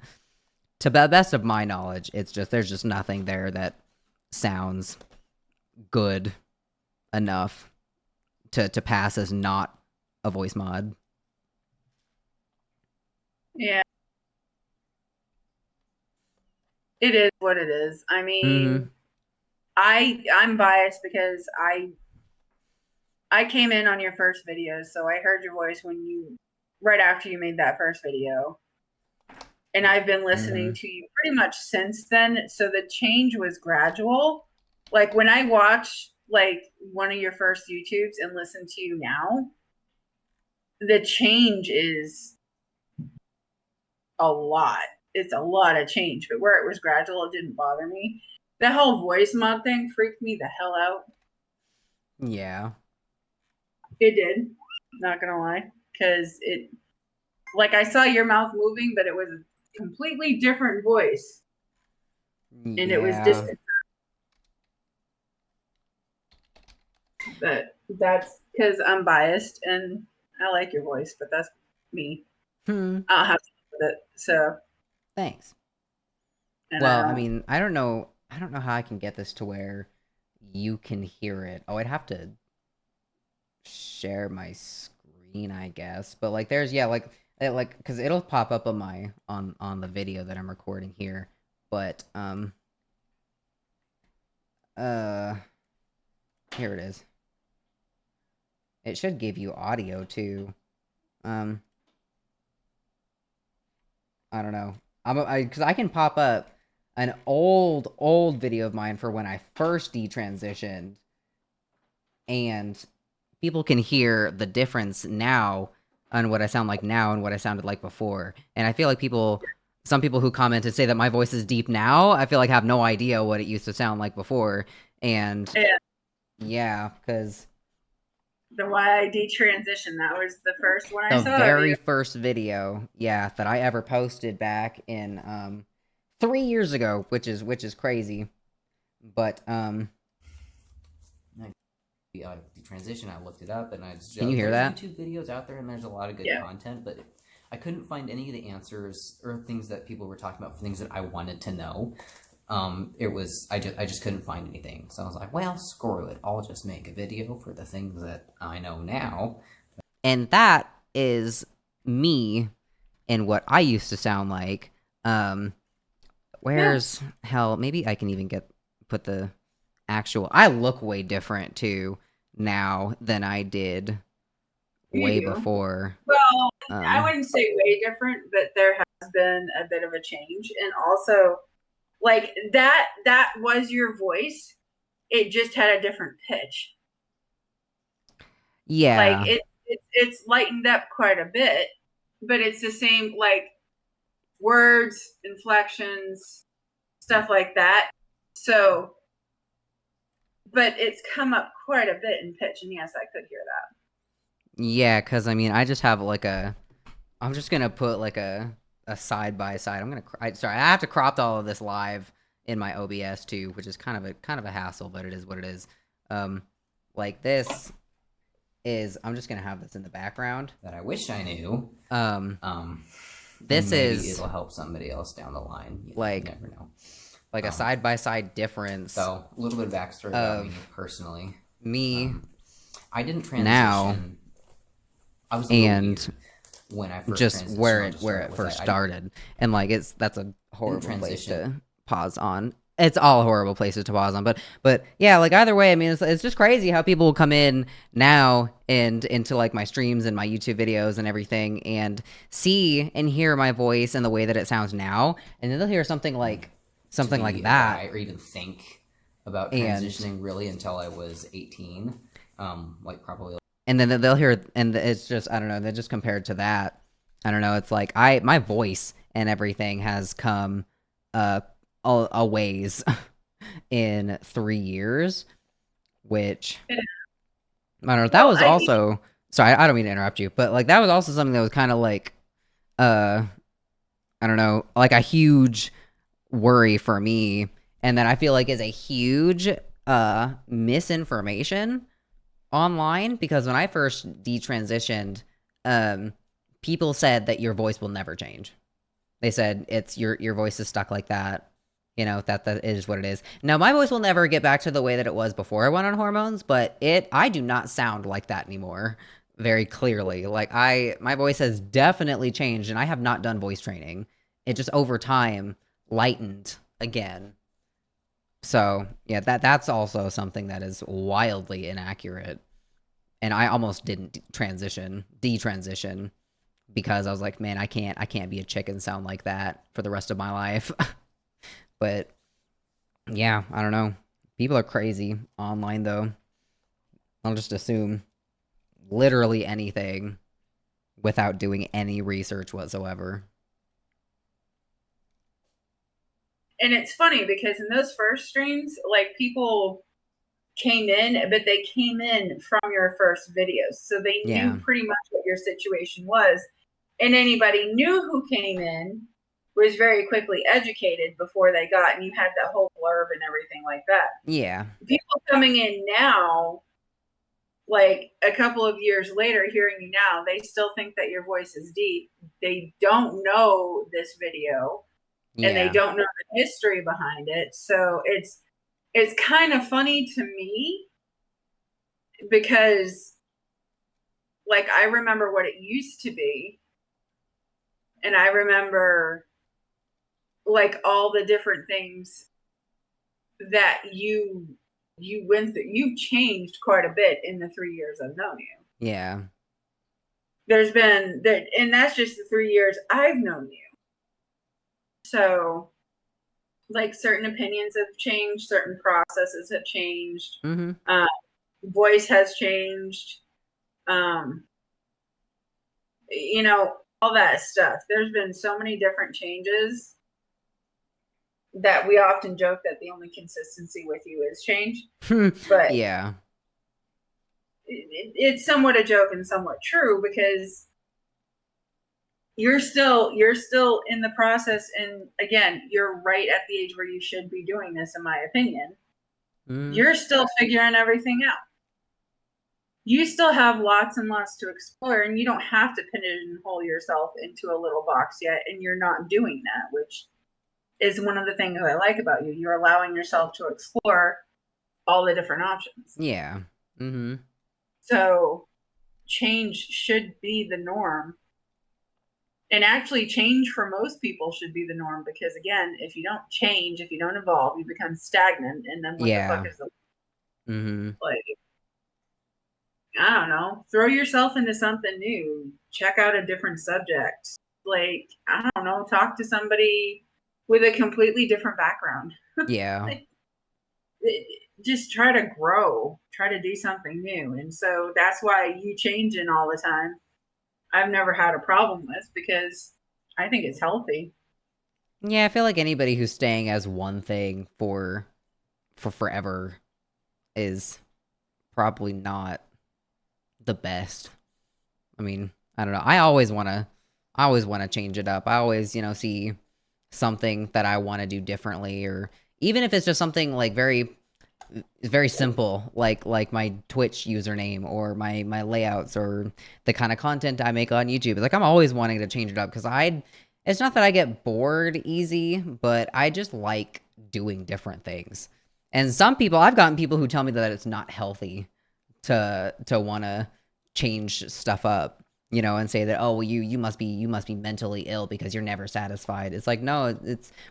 to the best of my knowledge, there's just nothing there that sounds good enough to pass as not a voice mod. Yeah. It is what it is. I mean, I'm biased because I came in on your first video, so I heard your voice right after you made that first video. And I've been listening to you pretty much since then. So the change was gradual. Like when I watch like one of your first YouTubes and listen to you now, the change is a lot. It's a lot of change, but where it was gradual, it didn't bother me. The whole voice mod thing freaked me the hell out. Yeah. It did. Not gonna lie. Because like I saw your mouth moving, but it was a completely different voice. And it was distant. But that's because I'm biased and I like your voice, but that's me. I'll have to do it. So thanks. Well, I mean, I don't know how I can get this to where you can hear it. Oh, I'd have to share my screen, I guess. But like there's because it'll pop up on the video that I'm recording here. But here it is. It should give you audio too. I don't know. Because I can pop up an old video of mine for when I first detransitioned, and people can hear the difference now on what I sound like now and what I sounded like before. And I feel like some people who commented say that my voice is deep now, I feel like have no idea what it used to sound like before. And yeah, because the why I detransitioned, that was the first one I saw. The very first video, that I ever posted back in 3 years ago, which is crazy. But the transition, I looked it up and can you hear that? YouTube videos out there and there's a lot of good content, but I couldn't find any of the answers or things that people were talking about for things that I wanted to know. I just couldn't find anything. So I was like, well, screw it. I'll just make a video for the things that I know now. And that is me and what I used to sound like. Hell, maybe I can even put the actual, I look way different too now than I did way before. Well, I wouldn't say way different, but there has been a bit of a change. And also, like that was your voice. It just had a different pitch. Yeah. Like it's lightened up quite a bit, but it's the same, like words, inflections, stuff like that. So, but it's come up quite a bit in pitch, and yes, I could hear that. Yeah, because I mean, I just have I'm just gonna put like a side by side. I have to crop all of this live in my OBS too, which is kind of a hassle, but it is what it is. Like this is, I'm just gonna have this in the background that I wish I knew. This is, it'll help somebody else down the line. You never know. Like a side by side difference. So a little bit of backstory about me personally. I didn't transition. Now, I was when I first just where it first started, and like that's a horrible place to pause on. it's all horrible places to pause on. But yeah, like either way, I mean, it's just crazy how people will come in now and into like my streams and my YouTube videos and everything and see and hear my voice and the way that it sounds now, and then they'll hear something like that, guy, or even think about And- transitioning really until I was 18, like probably. and then they'll hear, and it's just, I don't know, they're just compared to that, I don't know, it's like my voice and everything has come a ways in 3 years, which I don't know. That was also sorry, I don't mean to interrupt you, but like that was also something that was kind of like I don't know, like a huge worry for me, and that I feel like is a huge misinformation online, because when I first detransitioned, people said that your voice will never change. They said it's your voice is stuck like that. You know, that is what it is. Now, my voice will never get back to the way that it was before I went on hormones, but I do not sound like that anymore, very clearly. Like my voice has definitely changed, and I have not done voice training. It just over time lightened again. So yeah, that's also something that is wildly inaccurate. And I almost didn't detransition, because I was like, man, I can't be a chick and sound like that for the rest of my life. But yeah, I don't know. People are crazy online, though. I'll just assume literally anything without doing any research whatsoever. And it's funny because in those first streams, like people came in, but they came in from your first videos. So they knew pretty much what your situation was. And anybody new who came in was very quickly educated before they got, and you had that whole blurb and everything like that. Yeah. People coming in now, like a couple of years later, hearing you now, they still think that your voice is deep. They don't know this video, and they don't know the history behind it. So it's kind of funny to me, because like I remember what it used to be, and I remember like all the different things that you went through. You've changed quite a bit in the 3 years I've known you. Yeah. There's been that, and that's just the 3 years I've known you. So like certain opinions have changed, certain processes have changed. Mm-hmm. Voice has changed. You know, all that stuff. There's been so many different changes that we often joke that the only consistency with you is change. But yeah, it's somewhat a joke and somewhat true, because you're still in the process, and again, you're right at the age where you should be doing this, in my opinion. You're still figuring everything out. You still have lots and lots to explore, and you don't have to pigeonhole yourself into a little box yet, and you're not doing that, which is one of the things I like about you. You're allowing yourself to explore all the different options. Yeah. Mm-hmm. So change should be the norm. And actually change for most people should be the norm, because again, if you don't change, if you don't evolve, you become stagnant, and then what the fuck is the like, I don't know, throw yourself into something new, check out a different subject, like, I don't know, talk to somebody with a completely different background. Yeah. Like, just try to grow, try to do something new. And so that's why you changing all the time, I've never had a problem with, because I think it's healthy. Yeah, I feel like anybody who's staying as one thing for forever is probably not the best. I mean, I don't know. I always want to change it up. I always, see something that I want to do differently, or even if it's just something like very simple, like my Twitch username, or my layouts, or the kind of content I make on YouTube. Like, I'm always wanting to change it up, because it's not that I get bored easy, but I just like doing different things. And I've gotten people who tell me that it's not healthy to want to change stuff up. and say that, oh, well, you must be mentally ill because you're never satisfied. It's like, no,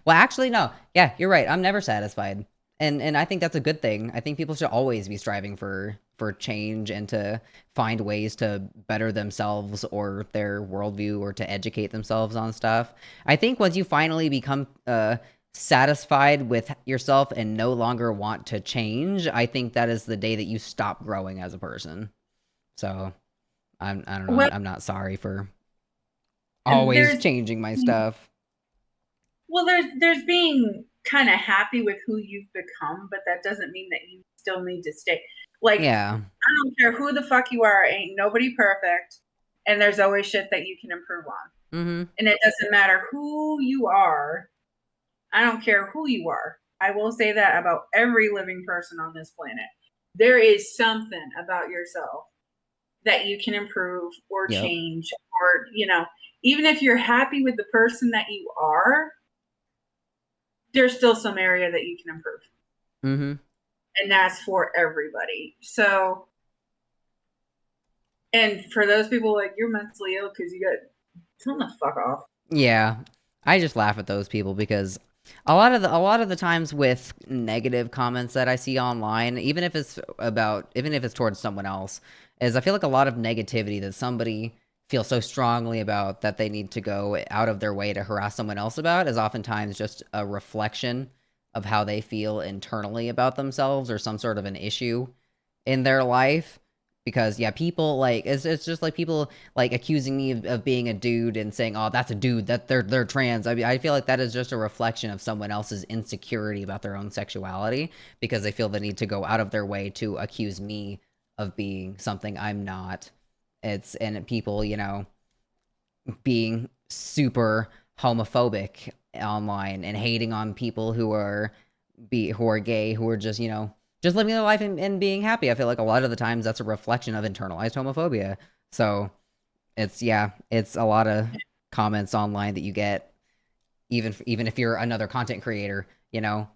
well, actually, no. Yeah, you're right. I'm never satisfied. And I think that's a good thing. I think people should always be striving for change and to find ways to better themselves or their worldview or to educate themselves on stuff. I think once you finally become satisfied with yourself and no longer want to change, I think that is the day that you stop growing as a person. So I don't know. Well, I'm not sorry for and always changing my stuff. Well, there's being kind of happy with who you've become, but that doesn't mean that you still need to stay. Like, Yeah. I don't care who the fuck you are, ain't nobody perfect, and there's always shit that you can improve on. Mm-hmm. And it doesn't matter who you are. I don't care who you are. I will say that about every living person on this planet. There is something about yourself that you can improve or change, or, even if you're happy with the person that you are, there's still some area that you can improve. Mm-hmm. And that's for everybody. So, and for those people like, you're mentally ill because you got, turn the fuck off. Yeah. I just laugh at those people because a lot of the times with negative comments that I see online, even if it's towards someone else, is I feel like a lot of negativity that somebody feels so strongly about that they need to go out of their way to harass someone else about is oftentimes just a reflection of how they feel internally about themselves or some sort of an issue in their life. Because people like it's just like people like accusing me of being a dude and saying, oh, that's a dude, that they're trans. I mean, I feel like that is just a reflection of someone else's insecurity about their own sexuality because they feel the need to go out of their way to accuse me of being something I'm not. And people, being super homophobic online and hating on people who are gay, who are just, just living their life and being happy. I feel like a lot of the times that's a reflection of internalized homophobia. So it's a lot of comments online that you get, even if you're another content creator, don't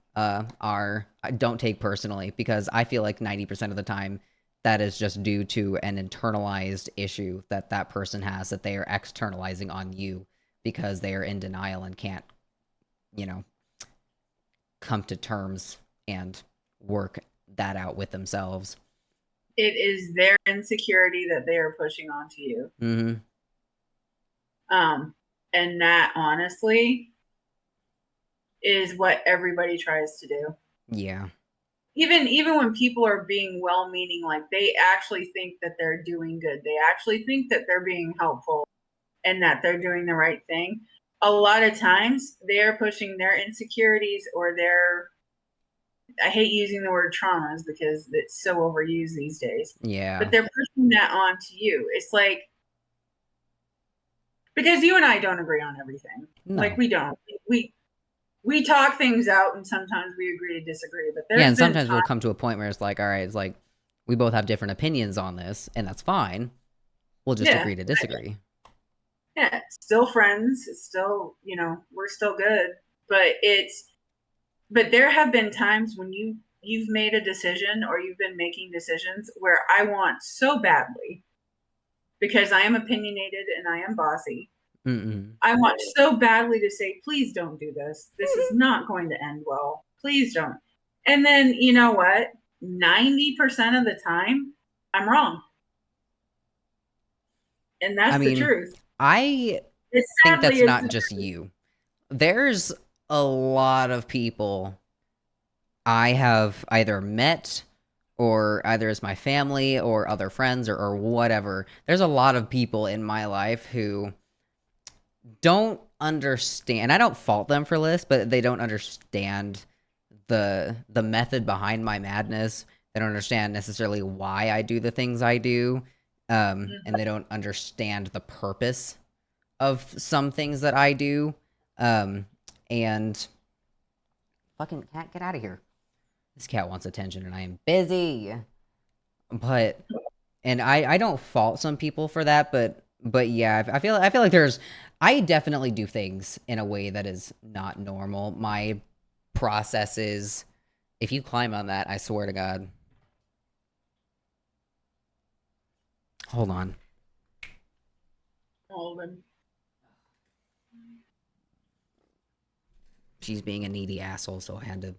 take personally, because I feel like 90% of the time that is just due to an internalized issue that person has that they are externalizing on you because they are in denial and can't, come to terms and work that out with themselves. It is their insecurity that they are pushing onto you. Mm-hmm. And that honestly is what everybody tries to do. Yeah. Even when people are being well-meaning, like they actually think that they're doing good. They actually think that they're being helpful and that they're doing the right thing. A lot of times they're pushing their insecurities or I hate using the word traumas because it's so overused these days. Yeah. But they're pushing that onto you. It's like, because you and I don't agree on everything. No. Like we don't. We talk things out and sometimes we agree to disagree. But and sometimes we'll come to a point where it's like, all right, it's like we both have different opinions on this, and that's fine. We'll just agree to disagree. Yeah, still friends. It's still, we're still good. But there have been times when you've made a decision or you've been making decisions where I want so badly, because I am opinionated and I am bossy. Mm-mm. I want so badly to say, please don't do this. This is not going to end well. Please don't. And then, you know what? 90% of the time, I'm wrong. And that's the truth. I think that's not just you. There's a lot of people I have either met or either as my family or other friends or whatever. There's a lot of people in my life who don't understand. I don't fault them for this, but they don't understand the method behind my madness. They don't understand necessarily why I do the things I do. And they don't understand the purpose of some things that I do. And fucking cat, get out of here. This cat wants attention and I am busy. But, and I don't fault some people for that, but yeah, I feel like I definitely do things in a way that is not normal. My process is, if you climb on that, I swear to God. Hold on. All of them. She's being a needy asshole, so I had to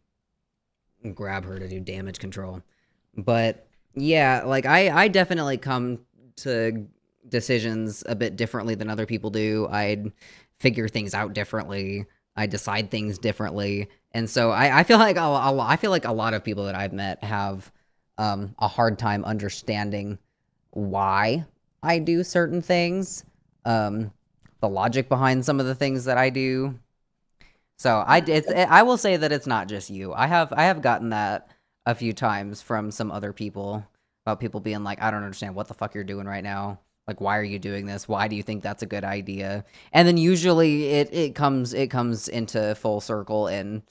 grab her to do damage control. But yeah, like I definitely come to decisions a bit differently than other people do. I'd figure things out differently. I decide things differently. And so I feel like I feel like a lot of people that I've met have a hard time understanding why I do certain things, the logic behind some of the things that I do. So I will say that it's not just you. I have gotten that a few times from some other people about people being like, I don't understand what the fuck you're doing right now. Like, why are you doing this? Why do you think that's a good idea? And then usually it comes into full circle, and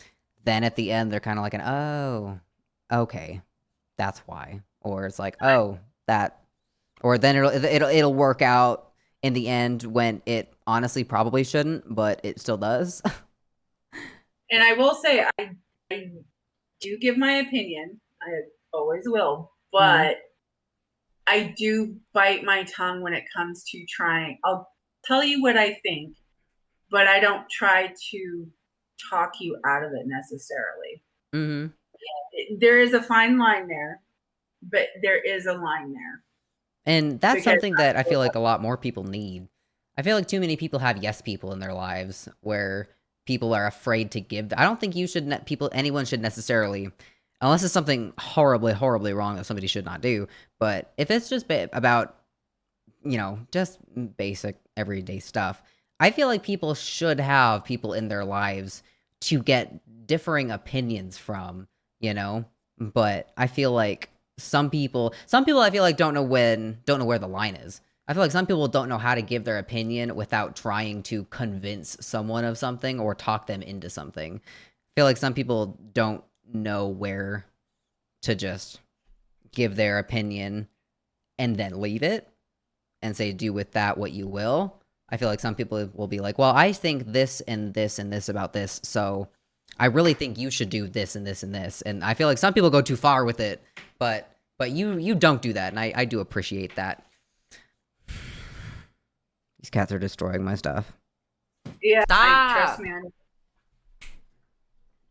then at the end they're kind of like, oh, okay, that's why. Or it's like, oh, that, or then it'll work out in the end when it honestly probably shouldn't, but it still does. And I will say, I do give my opinion. I always will. But I do bite my tongue when it comes to trying. I'll tell you what I think, but I don't try to talk you out of it necessarily. There is a fine line there, but there is a line there. And that's something that I feel like a lot more people need. I feel like too many people have yes people in their lives where people are afraid to give. I don't think anyone should necessarily, unless it's something horribly, horribly wrong that somebody should not do. But if it's just about, just basic everyday stuff, I feel like people should have people in their lives to get differing opinions from, but I feel like some people I feel like don't know where the line is. I feel like some people don't know how to give their opinion without trying to convince someone of something or talk them into something. I feel like some people don't know where to just give their opinion and then leave it and say, do with that what you will. I feel like some people will be like, well, I think this and this and this about this, so I really think you should do this and this and this. And I feel like some people go too far with it, but you don't do that, and I do appreciate that. These cats are destroying my stuff. Yeah, Stop! Trust me.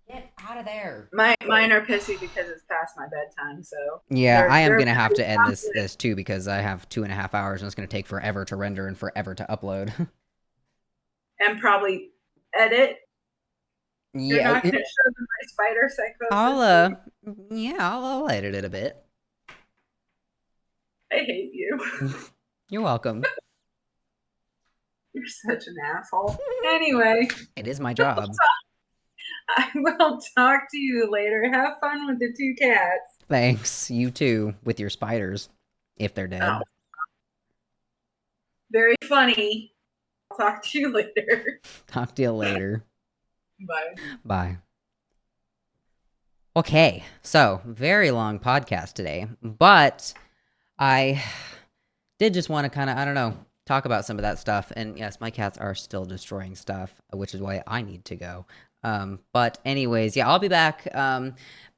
Get out of there. Mine are pissy because it's past my bedtime, so... Yeah, I am going to have to end this too because I have 2.5 hours and it's going to take forever to render and forever to upload. And probably edit. Yeah. You're not going to show them my spider psychosis. I'll edit it a bit. I hate you. You're welcome. You're such an asshole. Anyway. It is my job. I will talk to you later. Have fun with the 2 cats. Thanks. You too, with your spiders, if they're dead. Oh. Very funny. I'll talk to you later. Talk to you later. Bye. Bye. Okay, so very long podcast today, but I did just want to kind of, I don't know, talk about some of that stuff. And yes, my cats are still destroying stuff, which is why I need to go. But anyways, yeah, I'll be back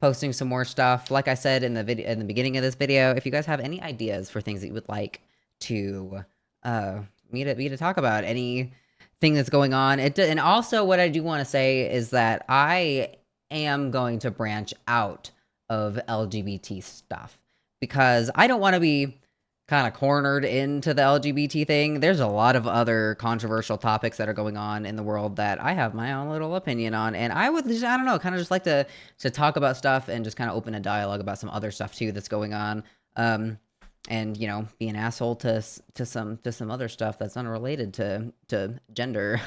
posting some more stuff. Like I said in the beginning of this video, if you guys have any ideas for things that you would like to me to talk about, anything that's going on, and also what I do want to say is that I am going to branch out of LGBT stuff because I don't want to be kind of cornered into the LGBT thing. There's a lot of other controversial topics that are going on in the world that I have my own little opinion on, and I would just, I don't know, kind of just like to talk about stuff and just kind of open a dialogue about some other stuff too that's going on, and be an asshole to some other stuff that's unrelated to gender.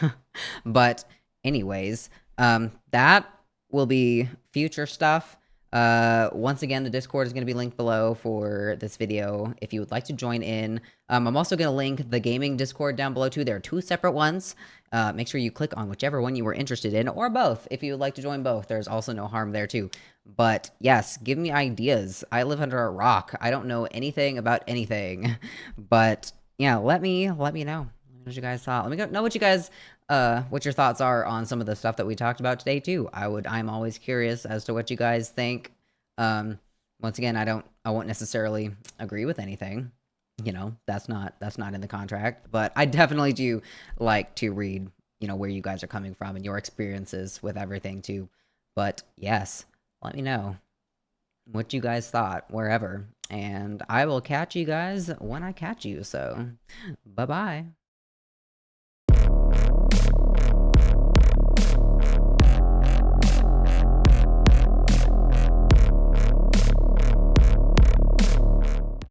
But anyways, that will be future stuff. Once again, the Discord is going to be linked below for this video if you would like to join in. I'm also going to link the gaming Discord down below too. There are 2 separate ones. Make sure you click on whichever one you were interested in, or both if you would like to join both. There's also no harm there too. But yes, give me ideas. I live under a rock. I don't know anything about anything. But yeah, let me know what you guys thought. Let me know what you guys what your thoughts are on some of the stuff that we talked about today too. I'm always curious as to what you guys think. Once again, I won't necessarily agree with anything, that's not in the contract. But I definitely do like to read, where you guys are coming from and your experiences with everything too. But yes, let me know what you guys thought wherever. And I will catch you guys when I catch you. So, bye bye.